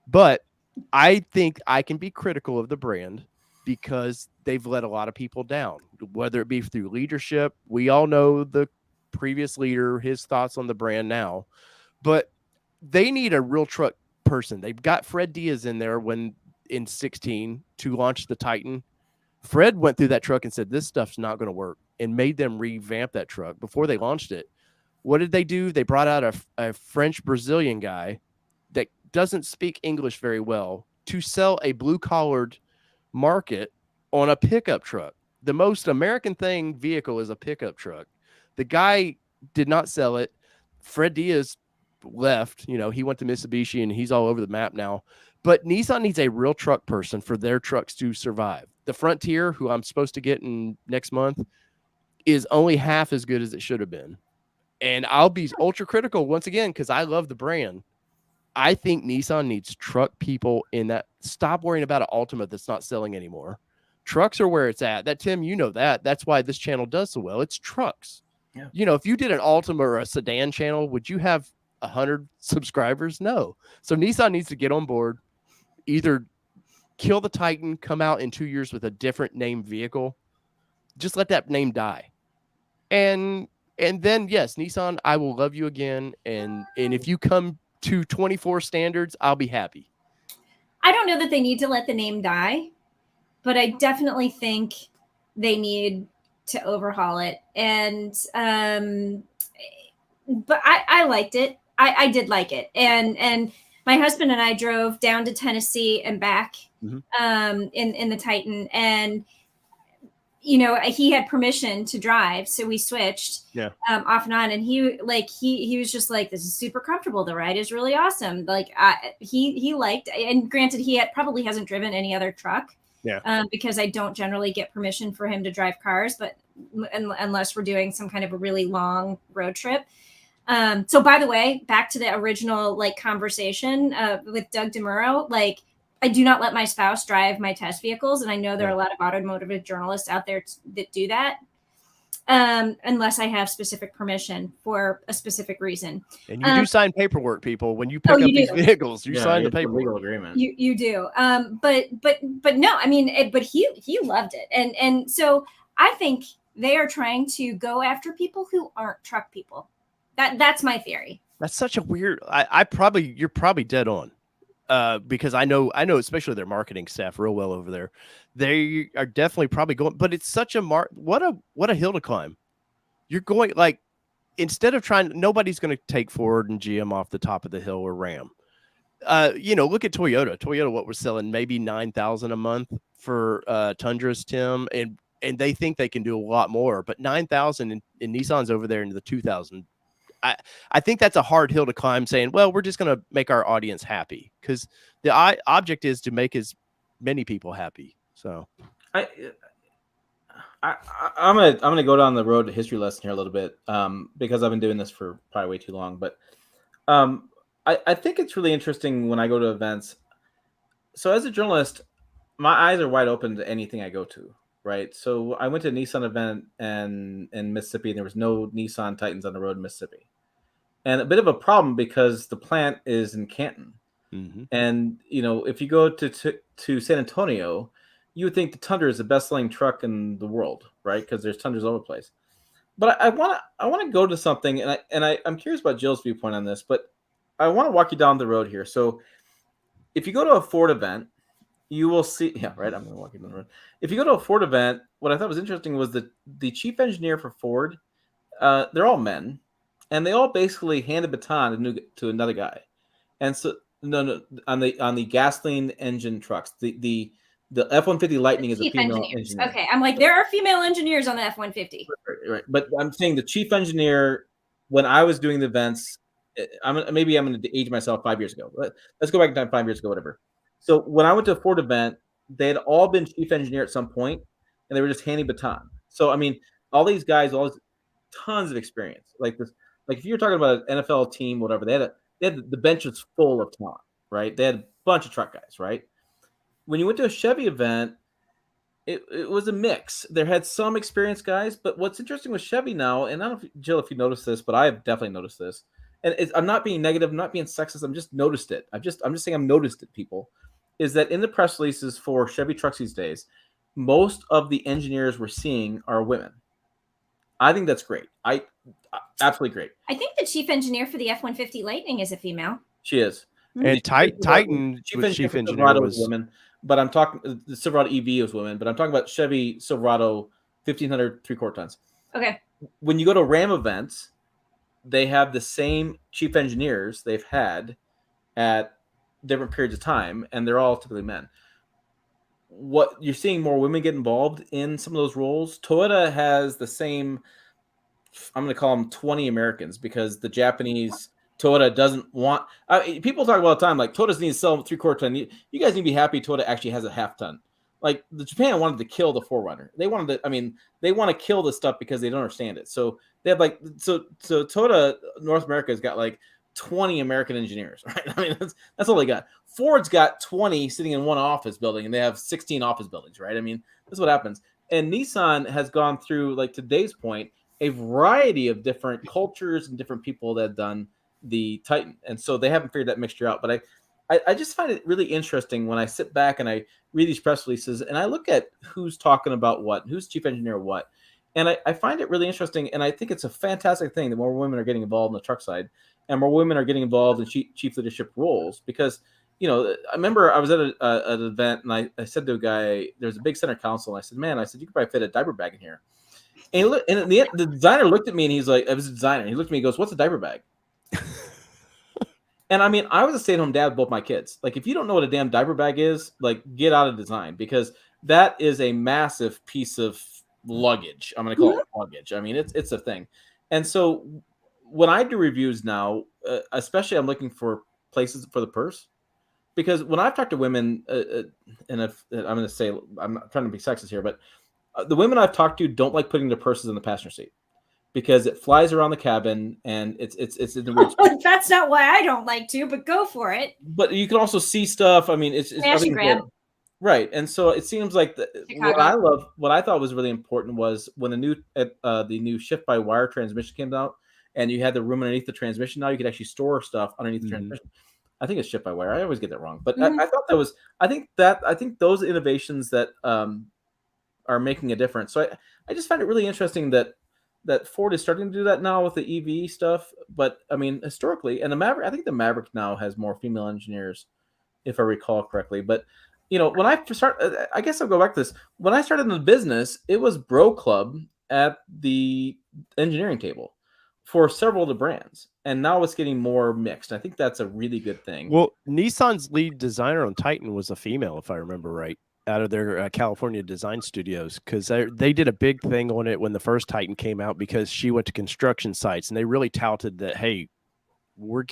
But I think I can be critical of the brand because they've let a lot of people down, whether it be through leadership. We all know the previous leader, his thoughts on the brand now, but they need a real truck person. They've got Fred Diaz in there in 2016 to launch the Titan. Fred went through that truck and said, this stuff's not going to work, and made them revamp that truck before they launched it. What did they do? They brought out a French Brazilian guy that doesn't speak English very well to sell a blue-collared market on a pickup truck. The most American vehicle is a pickup truck. The guy did not sell it. Fred Diaz left. He went to Mitsubishi, and he's all over the map now. But Nissan needs a real truck person for their trucks to survive. The Frontier, who I'm supposed to get in next month, is only half as good as it should have been. And I'll be ultra critical once again because I love the brand. I think Nissan needs truck people in that. Stop worrying about an Altima that's not selling anymore. Trucks are where it's at. That Tim, you know that. That's why this channel does so well. It's trucks. Yeah. You know, if you did an Altima or a sedan channel, would you have 100 subscribers? No. So Nissan needs to get on board. Either kill the Titan, come out in 2 years with a different named vehicle. Just let that name die. And then yes, Nissan, I will love you again. And if you come to 24 standards, I'll be happy. I don't know that they need to let the name die, but I definitely think they need to overhaul it. And but I liked it. I did like it. And my husband and I drove down to Tennessee and back in the Titan, and you know, he had permission to drive, so we switched off and on. And he was just like, "This is super comfortable. The ride is really awesome." Like he liked. And granted, he probably hasn't driven any other truck, because I don't generally get permission for him to drive cars, but unless we're doing some kind of a really long road trip. So by the way, back to the original like conversation with Doug Demuro, like, I do not let my spouse drive my test vehicles. And I know there are a lot of automotive journalists out there that do that, unless I have specific permission for a specific reason. And you do sign paperwork, people, when you pick up these vehicles. You sign the paperwork. Legal agreement. You do. But no, I mean, but he loved it. And so I think they are trying to go after people who aren't truck people. That's my theory. That's such a weird. You're probably dead on. Because I know, especially their marketing staff real well over there. They are definitely probably going, but it's such a what a hill to climb. You're going like, instead of nobody's going to take Ford and GM off the top of the hill or Ram. You know, look at Toyota. Toyota, what we're selling, maybe 9,000 a month for Tundras, Tim, and they think they can do a lot more, but 9,000 in Nissan's over there into the 2,000. I think that's a hard hill to climb, saying, well, we're just going to make our audience happy, because the object is to make as many people happy. So I'm gonna go down the road to history lesson here a little bit, because I've been doing this for probably way too long. But I think it's really interesting when I go to events. So as a journalist, my eyes are wide open to anything I go to. Right. So I went to a Nissan event in Mississippi, and there was no Nissan Titans on the road in Mississippi. And a bit of a problem because the plant is in Canton. Mm-hmm. And, you know, if you go to San Antonio, you would think the Tundra is the best selling truck in the world, right? Because there's Tundras all over the place. But I want to go to something, and I'm curious about Jill's viewpoint on this, but I want to walk you down the road here. So if you go to a Ford event, you will see, I'm going to walk you down the road. If you go to a Ford event, what I thought was interesting was that the chief engineer for Ford, they're all men, and they all basically hand a baton to another guy. And so, no, on the gasoline engine trucks, the F-150 Lightning is a female engineer. Okay, I'm like, there are female engineers on the F-150. Right. But I'm saying the chief engineer, when I was doing the events, maybe I'm going to age myself 5 years ago. Let's go back in time 5 years ago, whatever. So when I went to a Ford event, they had all been chief engineer at some point, and they were just handing baton. So I mean, all these guys, tons of experience. Like this, like if you're talking about an NFL team, whatever, they had the bench was full of talent, right? They had a bunch of truck guys, right? When you went to a Chevy event, it was a mix. There had some experienced guys, but what's interesting with Chevy now, and I don't know, Jill, if you noticed this, but I have definitely noticed this. And I'm not being negative, I'm not being sexist. I'm just noticed it. I'm just saying I've noticed it, people. Is that in the press releases for Chevy trucks these days, most of the engineers we're seeing are women. I think that's great. Absolutely great. I think the chief engineer for the F-150 Lightning is a female. She is. And Titan chief engineer was women. But I'm talking the Silverado EV was women. But I'm talking about Chevy Silverado 1500 3/4 tons. Okay. When you go to Ram events, they have the same chief engineers they've had at different periods of time, and they're all typically men. What you're seeing more women get involved in some of those roles. Toyota has the same, I'm going to call them 20 Americans, because the Japanese Toyota doesn't want, people talk about all the time, like Toyota needs to sell 3/4 ton. You guys need to be happy Toyota actually has a half ton. Like the Japan wanted to kill the 4Runner. They want to kill this stuff because they don't understand it. So they have so Toyota North America has got like 20 American engineers, right? I mean, that's all they got. Ford's got 20 sitting in one office building, and they have 16 office buildings, right? I mean, that's what happens. And Nissan has gone through, like today's point, a variety of different cultures and different people that have done the Titan, and so they haven't figured that mixture out. But I just find it really interesting when I sit back and I read these press releases and I look at who's talking about what, who's chief engineer of what. And I find it really interesting. And I think it's a fantastic thing that more women are getting involved in the truck side and more women are getting involved in chief leadership roles. Because, I remember I was at an event and I said to a guy, there's a big center council. And I said, man, you could probably fit a diaper bag in here. And the designer looked at me and he's like, I was a designer. He looked at me and goes, what's a diaper bag? And I mean, I was a stay-at-home dad with both my kids. Like, if you don't know what a damn diaper bag is, like, get out of design, because that is a massive piece of luggage. I'm going to call it luggage. I mean, it's a thing. And so when I do reviews now, especially I'm looking for places for the purse, because when I've talked to women, and I'm going to say, I'm not trying to be sexist here, but the women I've talked to don't like putting their purses in the passenger seat, because it flies around the cabin and it's in the weird That's not why I don't like to, but go for it. But you can also see stuff. I mean, it's grab. Right. And so it seems like what I thought was really important was when the new shift by wire transmission came out and you had the room underneath the transmission. Now you could actually store stuff underneath the transmission. I think it's shift by wire. I always get that wrong, but I thought that was, I think those innovations that are making a difference. So I just find it really interesting that Ford is starting to do that now with the EV stuff. But I mean, historically, and I think the Maverick now has more female engineers, if I recall correctly. But when I I guess I'll go back to this. When I started in the business, it was Bro Club at the engineering table for several of the brands, and now it's getting more mixed. I think that's a really good thing. Well, Nissan's lead designer on Titan was a female, if I remember right, out of their California design studios, because they did a big thing on it when the first Titan came out, because she went to construction sites and they really touted that, hey, we're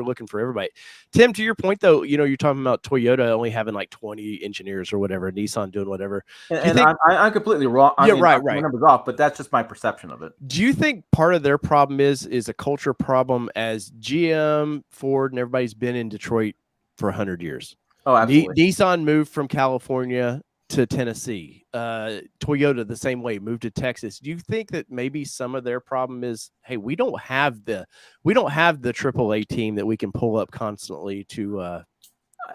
looking for everybody. Tim, to your point though, you're talking about Toyota only having like 20 engineers or whatever, Nissan doing whatever. I'm completely wrong. Right. My numbers off, but that's just my perception of it. Do you think part of their problem is a culture problem, as GM, Ford, and everybody's been in Detroit for 100 years? Oh, absolutely. Nissan moved from California to Tennessee. Toyota the same way, moved to Texas. Do you think that maybe some of their problem is, hey, we don't have the AAA team that we can pull up constantly to?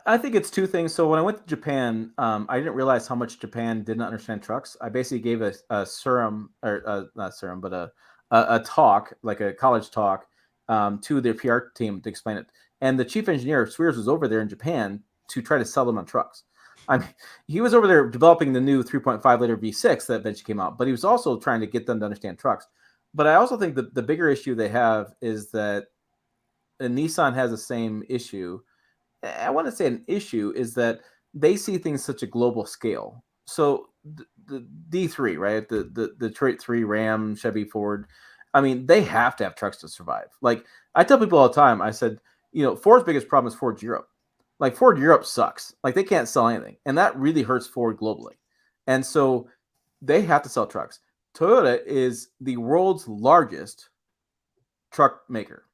I think it's two things. So when I went to Japan, I didn't realize how much Japan didn't understand trucks. I basically gave a serum, or not serum, but a talk, like a college talk, to their PR team to explain it. And the chief engineer, Swears, was over there in Japan to try to sell them on trucks. I mean, he was over there developing the new 3.5 liter V6 that eventually came out, but he was also trying to get them to understand trucks. But I also think that the bigger issue they have is that Nissan has the same issue. I want to say an issue is that they see things such a global scale. So the D3, right? The Detroit 3, Ram, Chevy, Ford. I mean, they have to have trucks to survive. Like I tell people all the time, I said, Ford's biggest problem is Ford Europe. Like Ford Europe sucks. Like they can't sell anything. And that really hurts Ford globally. And so they have to sell trucks. Toyota is the world's largest truck maker.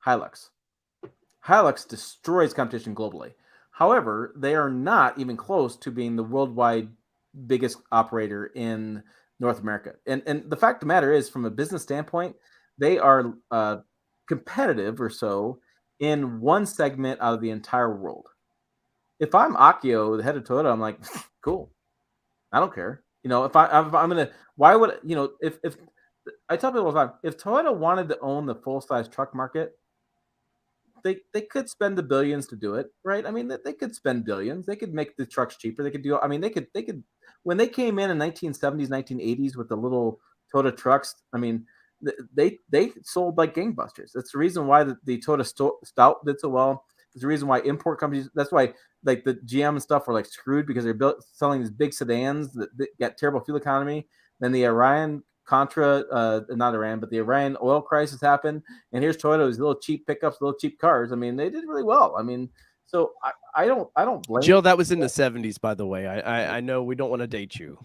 Hilux destroys competition globally. However, they are not even close to being the worldwide biggest operator in North America. And the fact of the matter is, from a business standpoint, they are competitive or so in one segment out of the entire world. If I'm Akio, the head of Toyota, I'm like, cool. I don't care. If I'm gonna, why would if I tell people all the time, if Toyota wanted to own the full size truck market, they could spend the billions to do it, right? I mean, they could spend billions. They could make the trucks cheaper. They could do. I mean, they could. When they came in 1970s, 1980s with the little Toyota trucks, I mean, they sold like gangbusters. That's the reason why the Toyota Stout did so well. It's the reason why import companies. That's why like the GM and stuff were like screwed, because they're selling these big sedans that got terrible fuel economy. Then the Orion the Orion oil crisis happened, and here's Toyota, these little cheap pickups, little cheap cars. I mean, they did really well. I mean, so I don't blame Jill. That was in the 70s, by the way. I know we don't want to date you.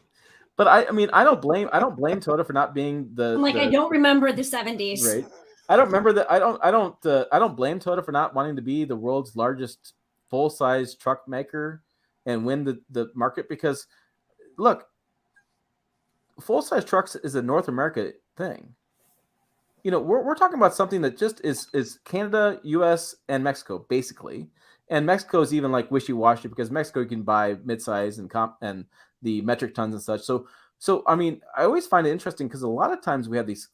But I mean, I don't blame Toyota for not being I don't remember the 70s. Right. I don't remember that. I don't blame Toyota for not wanting to be the world's largest full-size truck maker and win the market, because look, full-size trucks is a North America thing. We're talking about something that just is Canada, US, and Mexico basically. And Mexico is even like wishy-washy, because Mexico you can buy midsize and the metric tons and such. So I mean, I always find it interesting, because a lot of times we have these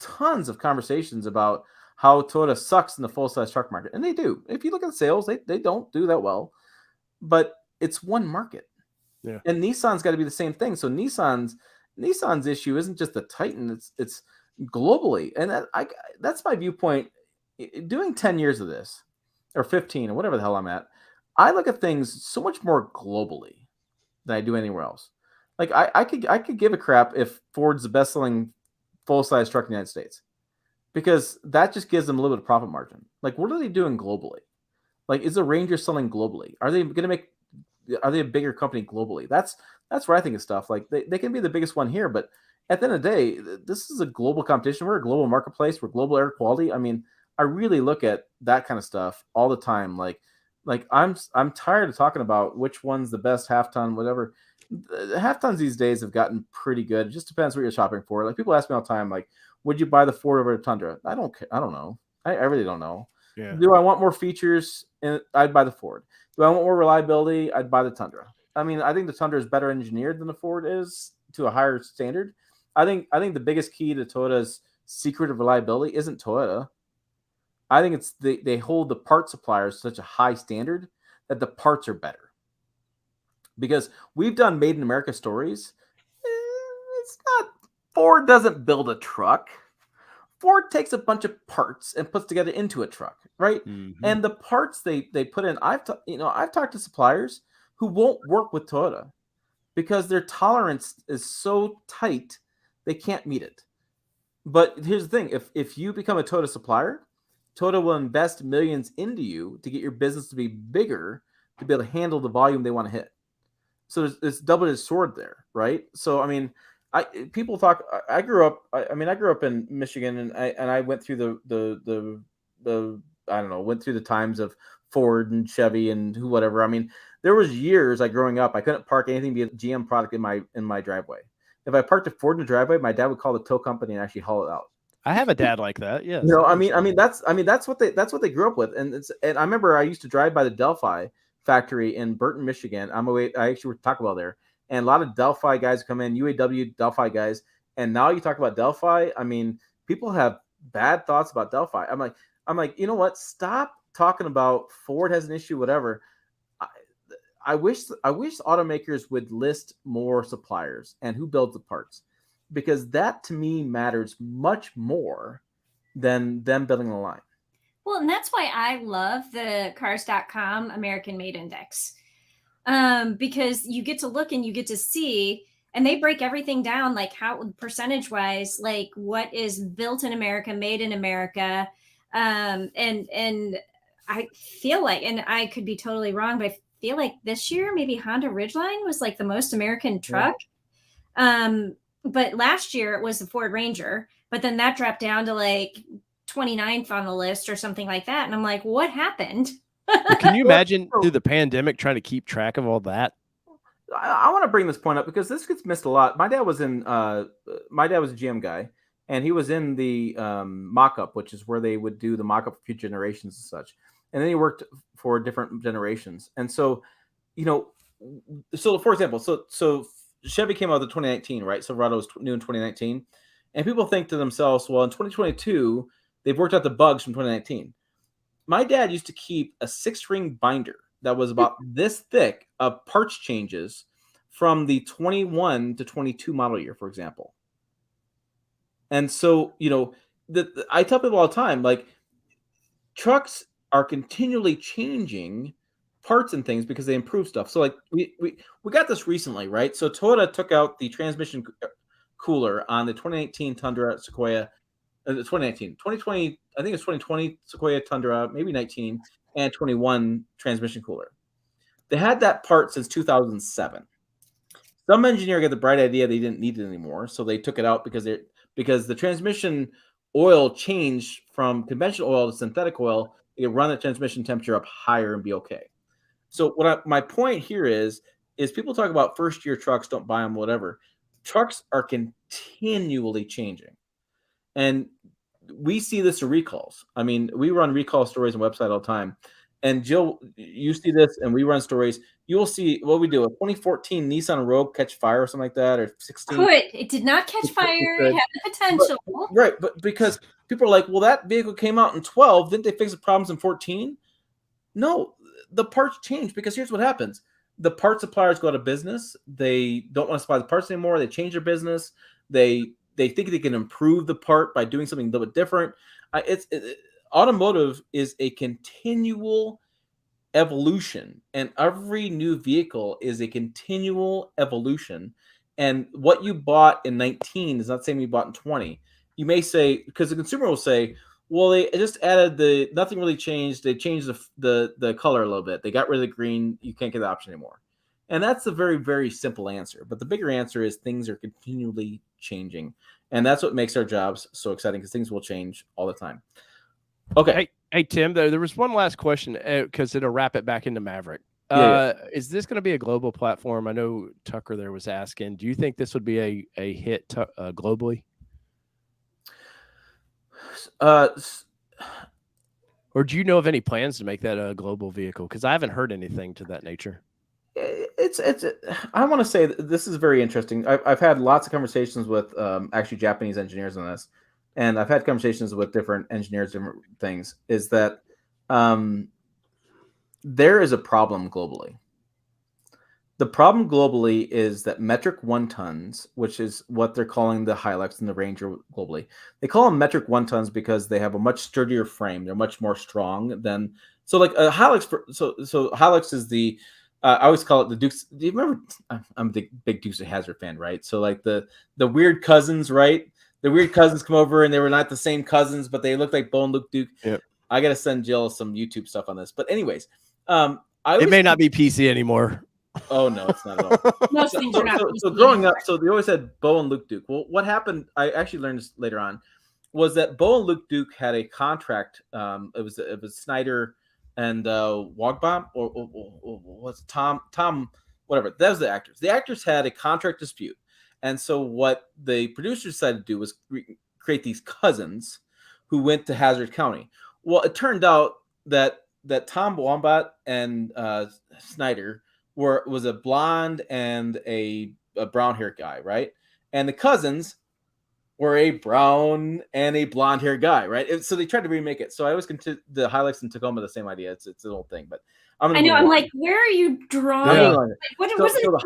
tons of conversations about how Toyota sucks in the full-size truck market, and they do. If you look at the sales, they don't do that well, but it's one market. Yeah. And Nissan's got to be the same thing. So Nissan's issue isn't just the Titan; it's globally, and that's my viewpoint. Doing 10 years of this, or 15, or whatever the hell I'm at, I look at things so much more globally than I do anywhere else. Like I could give a crap if Ford's the best-selling full-size truck in the United States, because that just gives them a little bit of profit margin. Like, what are they doing globally? Like, is the Ranger selling globally? Are they a bigger company globally? That's where I think of stuff. Like, they can be the biggest one here, but at the end of the day, this is a global competition. We're a global marketplace. We're global air quality. I mean, I really look at that kind of stuff all the time. Like I'm tired of talking about which one's the best half ton, whatever. The half tons these days have gotten pretty good. It just depends what you're shopping for. Like, people ask me all the time, like, would you buy the Ford over the Tundra? I don't care. I don't know. I really don't know. Yeah. Do I want more features? I'd buy the Ford. Do I want more reliability? I'd buy the Tundra. I mean, I think the Tundra is better engineered than the Ford is, to a higher standard. I think the biggest key to Toyota's secret of reliability isn't Toyota. I think it's they hold the part suppliers to such a high standard that the parts are better. Because we've done Made in America stories. It's not, Ford doesn't build a truck. Ford takes a bunch of parts and puts together into a truck, right? Mm-hmm. And the parts they put in, I've talked to suppliers who won't work with Toyota because their tolerance is so tight they can't meet it. But here's the thing: if you become a Toyota supplier, Toyota will invest millions into you to get your business to be bigger, to be able to handle the volume they want to hit. So it's double-edged sword there, right? So I mean, people talk. I grew up in Michigan, and I went through the I don't know, went through the times of Ford and Chevy and whatever. I mean, there was years growing up, I couldn't park anything be a GM product in my driveway. If I parked a Ford in the driveway, my dad would call the tow company and actually haul it out. I have a dad like that. Yes. I mean that's what they grew up with, and I remember I used to drive by the Delphi factory in Burton, Michigan. I actually worked at Taco Bell there, and a lot of Delphi guys come in, UAW Delphi guys, and now you talk about Delphi. I mean, people have bad thoughts about Delphi. I'm like, you know what? Stop talking about Ford has an issue, whatever. I wish automakers would list more suppliers and who builds the parts, because that to me matters much more than them building a line. Well, and that's why I love the cars.com American Made Index, because you get to look and you get to see, and they break everything down, like how percentage wise, like what is built in America, made in America. And I feel like, and I could be totally wrong, but I feel like this year, maybe Honda Ridgeline was like the most American truck. Yeah. But last year it was the Ford Ranger, but then that dropped down to like 29th on the list or something like that. And I'm like, what happened? Can you imagine through the pandemic trying to keep track of all that? I want to bring this point up because this gets missed a lot. My dad was a GM guy, and he was in the mock-up, which is where they would do the mock-up for future generations and such. And then he worked for different generations. And so, so for example, so Chevy came out of the 2019, right? Silverado was new in 2019. And people think to themselves, well, in 2022, they've worked out the bugs from 2019. My dad used to keep a 6-ring binder that was about this thick of parts changes from the 21 to 22 model year, for example. And so, I tell people all the time, like, trucks are continually changing parts and things because they improve stuff. So like we got this recently, right? So Toyota took out the transmission cooler on the 2019 Tundra Sequoia, 2020, I think it's 2020 Sequoia Tundra, maybe 19 and 21 transmission cooler. They had that part since 2007. Some engineer got the bright idea they didn't need it anymore, so they took it out because the transmission oil change from conventional oil to synthetic oil, you can run the transmission temperature up higher and be okay. So my point here is people talk about first year trucks, don't buy them, whatever. Trucks are continually changing. And we see this in recalls. I mean, we run recall stories on the website all the time. And Jill, you see this, and we run stories. You will see what we do. A 2014 Nissan Rogue catch fire or something like that, or 16. It did not catch fire. It had the potential. But because people are like, well, that vehicle came out in 12. Didn't they fix the problems in 14? No, the parts change because here's what happens. The part suppliers go out of business. They don't want to supply the parts anymore. They change their business. They think they can improve the part by doing something a little bit different. Automotive is a continual evolution, and every new vehicle is a continual evolution. And what you bought in 19 is not the same you bought in 20. You may say, because the consumer will say, well, they just added nothing really changed. They changed the color a little bit. They got rid of the green. You can't get the option anymore. And that's a very, very simple answer. But the bigger answer is things are continually changing. And that's what makes our jobs so exciting, because things will change all the time. Okay. Hey Tim, there was one last question because it'll wrap it back into Maverick. Is this going to be a global platform? I know Tucker there was asking. Do you think this would be a hit globally? Or do you know of any plans to make that a global vehicle? Because I haven't heard anything to that nature. I want to say that this is very interesting. I've had lots of conversations with actually Japanese engineers on this, and I've had conversations with different engineers, different things. Is that there is a problem globally. The problem globally is that metric 1 tons, which is what they're calling the Hilux and the Ranger globally. They call them metric 1 tons because they have a much sturdier frame. They're much more strong than like a Hilux. So Hilux is the I always call it the Dukes. Do you remember? I'm a big Dukes of Hazzard fan, right? So like the weird cousins, right? The weird cousins come over and they were not the same cousins, but they looked like Bo and Luke Duke. Yep. I got to send Jill some YouTube stuff on this. But anyways, it may not be PC anymore. Oh no, it's not at all. Most things are not. So growing up, so they always had Bo and Luke Duke. Well, what happened? I actually learned this later on, was that Bo and Luke Duke had a contract. It was Snyder and Wagbomb or what's Tom, whatever. That was the actors. The actors had a contract dispute, and so what the producers decided to do was create these cousins who went to Hazard County. Well, it turned out that Tom Wombat and Snyder was a blonde and a brown haired guy, right? And the cousins were a brown and a blonde haired guy, right? So they tried to remake it. So I always consider the Hilux and Tacoma the same idea. It's an old thing, but I know. I'm like, where are you drawing? Yeah. Like, so the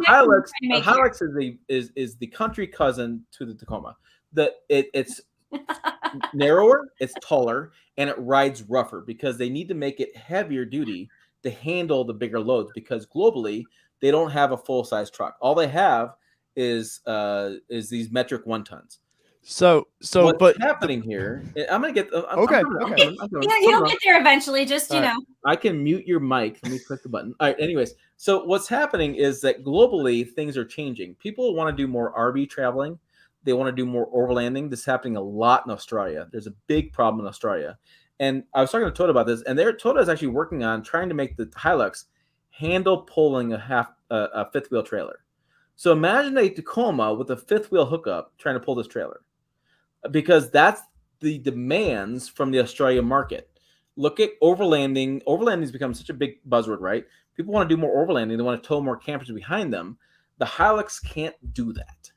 Hilux is the country cousin to the Tacoma. It's narrower, it's taller, and it rides rougher because they need to make it heavier duty to handle the bigger loads, because globally they don't have a full size truck. All they have is these metric 1 tons. So what's happening here? I'm gonna get okay. You'll get there eventually. Just you know, I can mute your mic. Let me click the button. All right. Anyways, so what's happening is that globally things are changing. People want to do more RV traveling. They want to do more overlanding. This is happening a lot in Australia. There's a big problem in Australia. And I was talking to Toda about this, and Toda is actually working on trying to make the Hilux handle pulling a fifth wheel trailer. So imagine a Tacoma with a fifth wheel hookup trying to pull this trailer, because that's the demands from the Australian market. Look at overlanding. Overlanding has become such a big buzzword, right? People want to do more overlanding. They want to tow more campers behind them. The Hilux can't do that.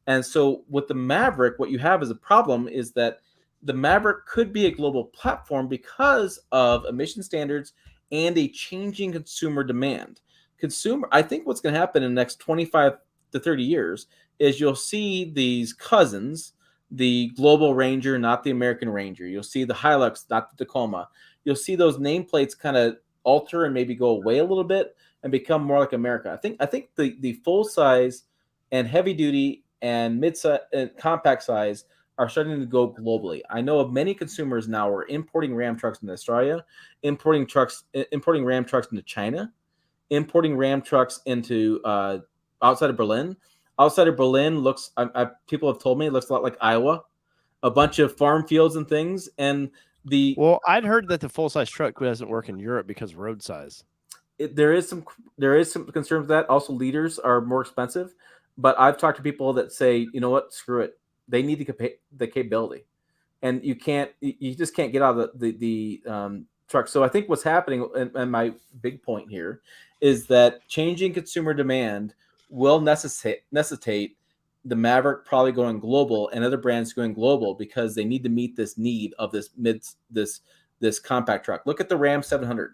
And so with the Maverick, what you have as a problem is that the Maverick could be a global platform because of emission standards and a changing consumer demand. I think what's going to happen in the next 25 to 30 years is you'll see these cousins, the Global Ranger, not the American Ranger. You'll see the Hilux, not the Tacoma. You'll see those nameplates kind of alter and maybe go away a little bit and become more like America. I think the full size and heavy duty and mid-size and compact size are starting to go globally. I know of many consumers now are importing Ram trucks into Australia, importing Ram trucks into China, importing Ram trucks into outside of Berlin. Outside of Berlin looks, people have told me, it looks a lot like Iowa. a bunch of farm fields and things. And Well, I'd heard that the full size truck doesn't work in Europe because of road size. there is some concern with that. Also, liters are more expensive. But I've talked to people that say, you know what, screw it. They need the capability, and you just can't get out of the truck. So I think what's happening, and my big point here, is that changing consumer demand will necessitate the Maverick probably going global and other brands going global because they need to meet this need of this compact truck. Look at the Ram 700.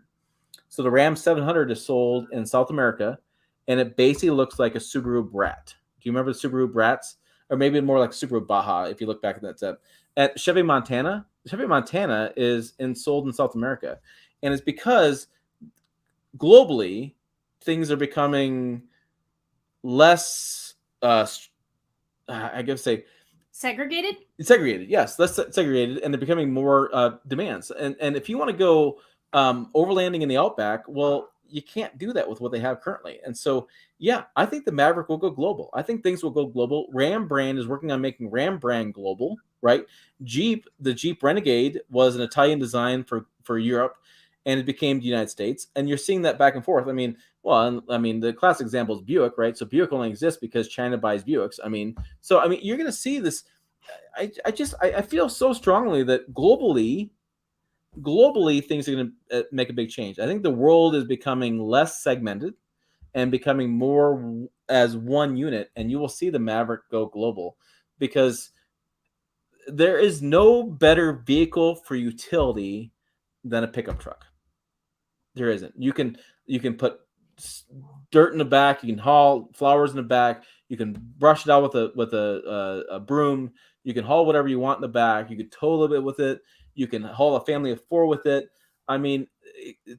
So the Ram 700 is sold in South America, and it basically looks like a Subaru Brat. Do you remember the Subaru Brats? Or maybe more like Subaru Baja, if you look back at that set. At Chevy Montana is sold in South America. And it's because globally, things are becoming less, I guess say, Segregated? Yes, less segregated, and they're becoming more demands. And if you want to go overlanding in the Outback, well, you can't do that with what they have currently. And so, yeah, I think the Maverick will go global. I think things will go global. Ram brand is working on making Ram brand global, right? The Jeep Renegade was an Italian design for Europe, and it became the United States. And you're seeing that back and forth. The classic example is Buick, right? So Buick only exists because China buys Buicks. You're going to see this. I feel so strongly that globally things are going to make a big change. I think the world is becoming less segmented and becoming more as one unit, and you will see the Maverick go global because there is no better vehicle for utility than a pickup truck. There isn't. You can put dirt in the back, you can haul flowers in the back, you can brush it out with a broom, you can haul whatever you want in the back, you can tow a little bit with it, you can haul a family of 4 with it.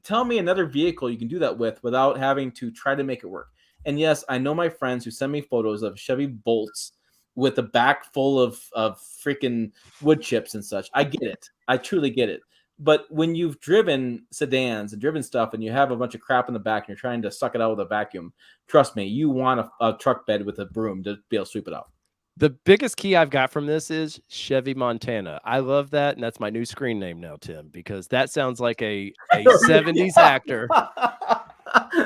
Tell me another vehicle you can do that with without having to try to make it work. And yes, I know my friends who send me photos of Chevy Bolts with a back full of freaking wood chips and such. I get it. I truly get it. But when you've driven sedans and driven stuff and you have a bunch of crap in the back and you're trying to suck it out with a vacuum, trust me, you want a truck bed with a broom to be able to sweep it out. The biggest key I've got from this is Chevy Montana. I love that, and that's my new screen name now, Tim, because that sounds like a 70s actor.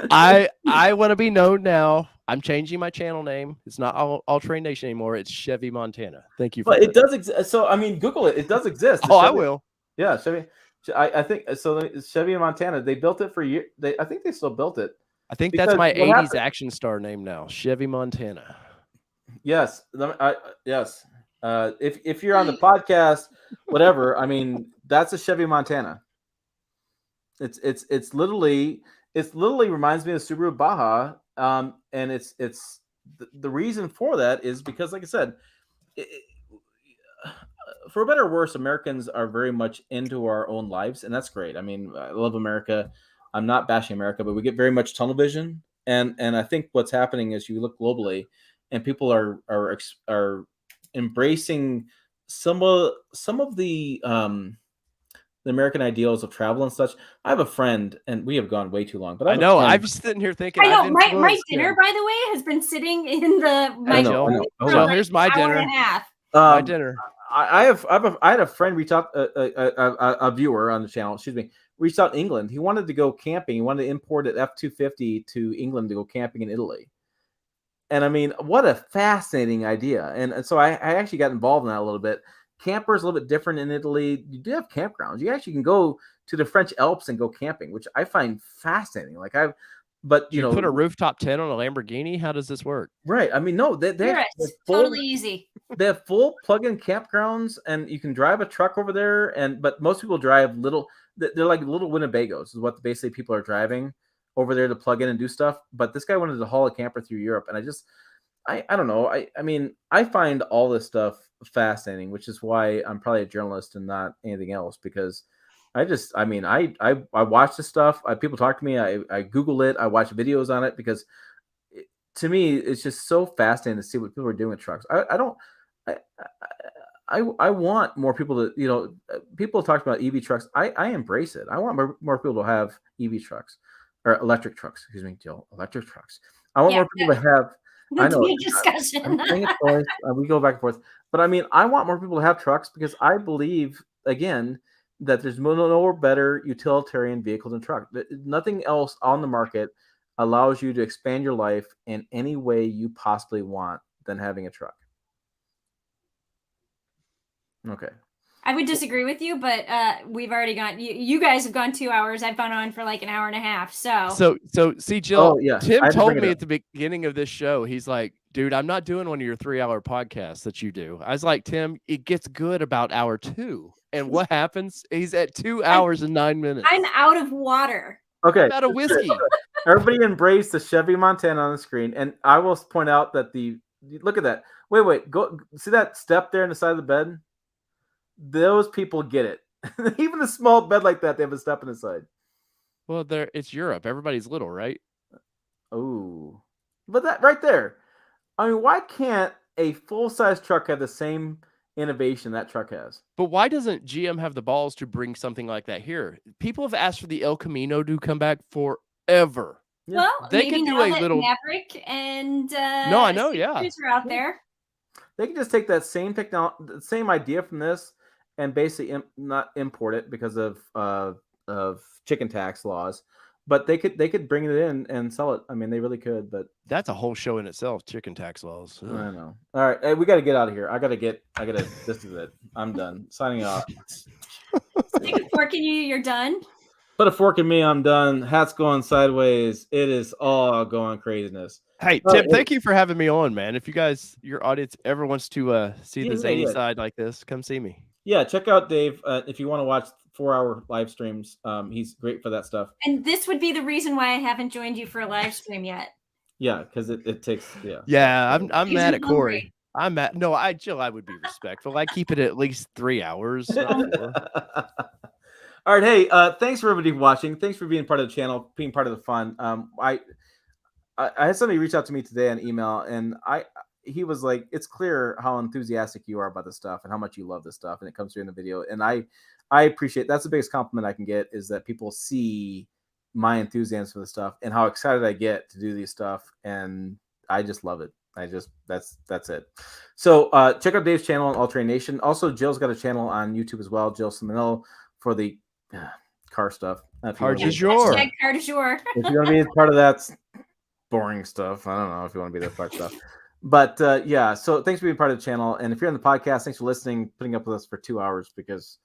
I want to be known now. I'm changing my channel name. It's not All Train Nation anymore. It's Chevy Montana. Thank you for it does exist. So Google it. It does exist. Oh, Chevy, I will. Yeah, Chevy. I think so. Chevy Montana. They built it for years. I think they still built it. I think that's my 80s action star name now. Chevy Montana. Yes. Yes. If you're on the podcast, whatever. That's a Chevy Montana. It's literally reminds me of Subaru Baja. And it's the reason for that is because, like I said, for better or worse, Americans are very much into our own lives, and that's great. I love America. I'm not bashing America, but we get very much tunnel vision, and I think what's happening is you look globally, and people are embracing some of the American ideals of travel and such. I have a friend, and we have gone way too long, but I know I'm just sitting here thinking. I know my dinner, by the way, has been sitting in the So here's my dinner. And a half. My dinner. I had a friend reach out, a viewer on the channel, reached out in England. He wanted to go camping. He wanted to import an F-250 to England to go camping in Italy. And what a fascinating idea. And so I actually got involved in that a little bit. Campers a little bit different in Italy. You do have campgrounds. You actually can go to the French Alps and go camping, which I find fascinating. But you put a rooftop tent on a Lamborghini. How does this work? Right. No, they're totally easy. They have full plug-in campgrounds, and you can drive a truck over there. But most people drive little. They're like little Winnebagos, is what basically people are driving over there to plug in and do stuff. But this guy wanted to haul a camper through Europe, and I don't know. I find all this stuff fascinating, which is why I'm probably a journalist and not anything else, because I watch this stuff. People talk to me. I Google it. I watch videos on it because to me, it's just so fascinating to see what people are doing with trucks. I want more people to, people talk about EV trucks. I embrace it. I want more people to have EV trucks or electric trucks. Excuse me, Jill, electric trucks. I want more people to have. I know. To be a discussion. I'm saying it twice. We go back and forth. But I mean, I want more people to have trucks because I believe, again, that there's no better utilitarian vehicle than truck. Nothing else on the market allows you to expand your life in any way you possibly want than having a truck. Okay. I would disagree with you, but we've already gone. You guys have gone 2 hours. I've gone on for like an hour and a half. So See, Jill. Oh, yeah. Tim I had to told bring it me up. at the beginning of this show, he's like, "Dude, I'm not doing one of your 3-hour podcasts that you do." I was like, "Tim, it gets good about hour 2." And what happens? He's at 2 hours and 9 minutes. I'm out of water. Okay. I'm out of whiskey. Everybody embrace the Chevy Montana on the screen. And I will point out that look at that. Wait, go see that step there in the side of the bed? Those people get it. Even a small bed like that, they have a step in the side. Well, it's Europe. Everybody's little, right? Oh, but that right there. I mean, why can't a full-size truck have the same innovation that truck has? But why doesn't GM have the balls to bring something like that here? People have asked for the El Camino to come back forever. Yeah. Well, They maybe could do now a that little- Maverick and No, I know, yeah. Citrus are out there. They can just take that same the same idea from this, and basically not import it because of chicken tax laws. But they could bring it in and sell it. I mean, they really could. But That's a whole show in itself. Chicken tax laws. I don't know. All right, hey, we got to get out of here. I gotta. This is it. I'm done. Signing off. Stick a fork in you. You're done. Put a fork in me. I'm done. Hat's going sideways. It is all going craziness. Hey, Oh, Tim, hey. thank you for having me on, man. If you guys, your audience ever wants to see the zany Yeah. side like this, come see me. Yeah, check out Dave if you want to watch 4-hour live streams. He's great for that stuff. And this would be the reason why I haven't joined you for a live stream yet. Yeah, because it takes Yeah, I'm Because mad you're at Corey. hungry. I'm mad. No, Jill, I would be respectful. I keep it at least 3 hours. Not 4. All right, hey, thanks for everybody watching. Thanks for being part of the channel, being part of the fun. I had somebody reach out to me today on email, and he was like, "It's clear how enthusiastic you are about this stuff and how much you love this stuff, and it comes through in the video." And I appreciate that's the biggest compliment I can get is that people see my enthusiasm for the stuff and how excited I get to do these stuff, and I just love it. That's it. So check out Dave's channel on All Terrain Nation. Also, Jill's got a channel on YouTube as well, Jill Simonello, for the car stuff. Car du jour. Hashtag car du jour. If you want to be part of that boring stuff, I don't know if you want to be that fun stuff. But yeah, so thanks for being part of the channel. And if you're on the podcast, thanks for listening, putting up with us for 2 hours because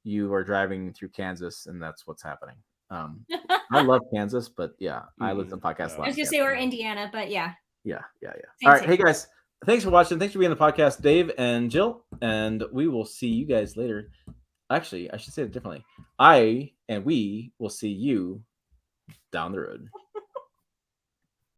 you are driving through Kansas and that's what's happening. I love Kansas, but yeah, I listen to podcasts a lot. I was gonna say we're Indiana, but yeah. Yeah. Same All right, thing. hey guys, thanks for watching. Thanks for being on the podcast, Dave and Jill, and we will see you guys later. Actually, I should say it differently. We will see you down the road.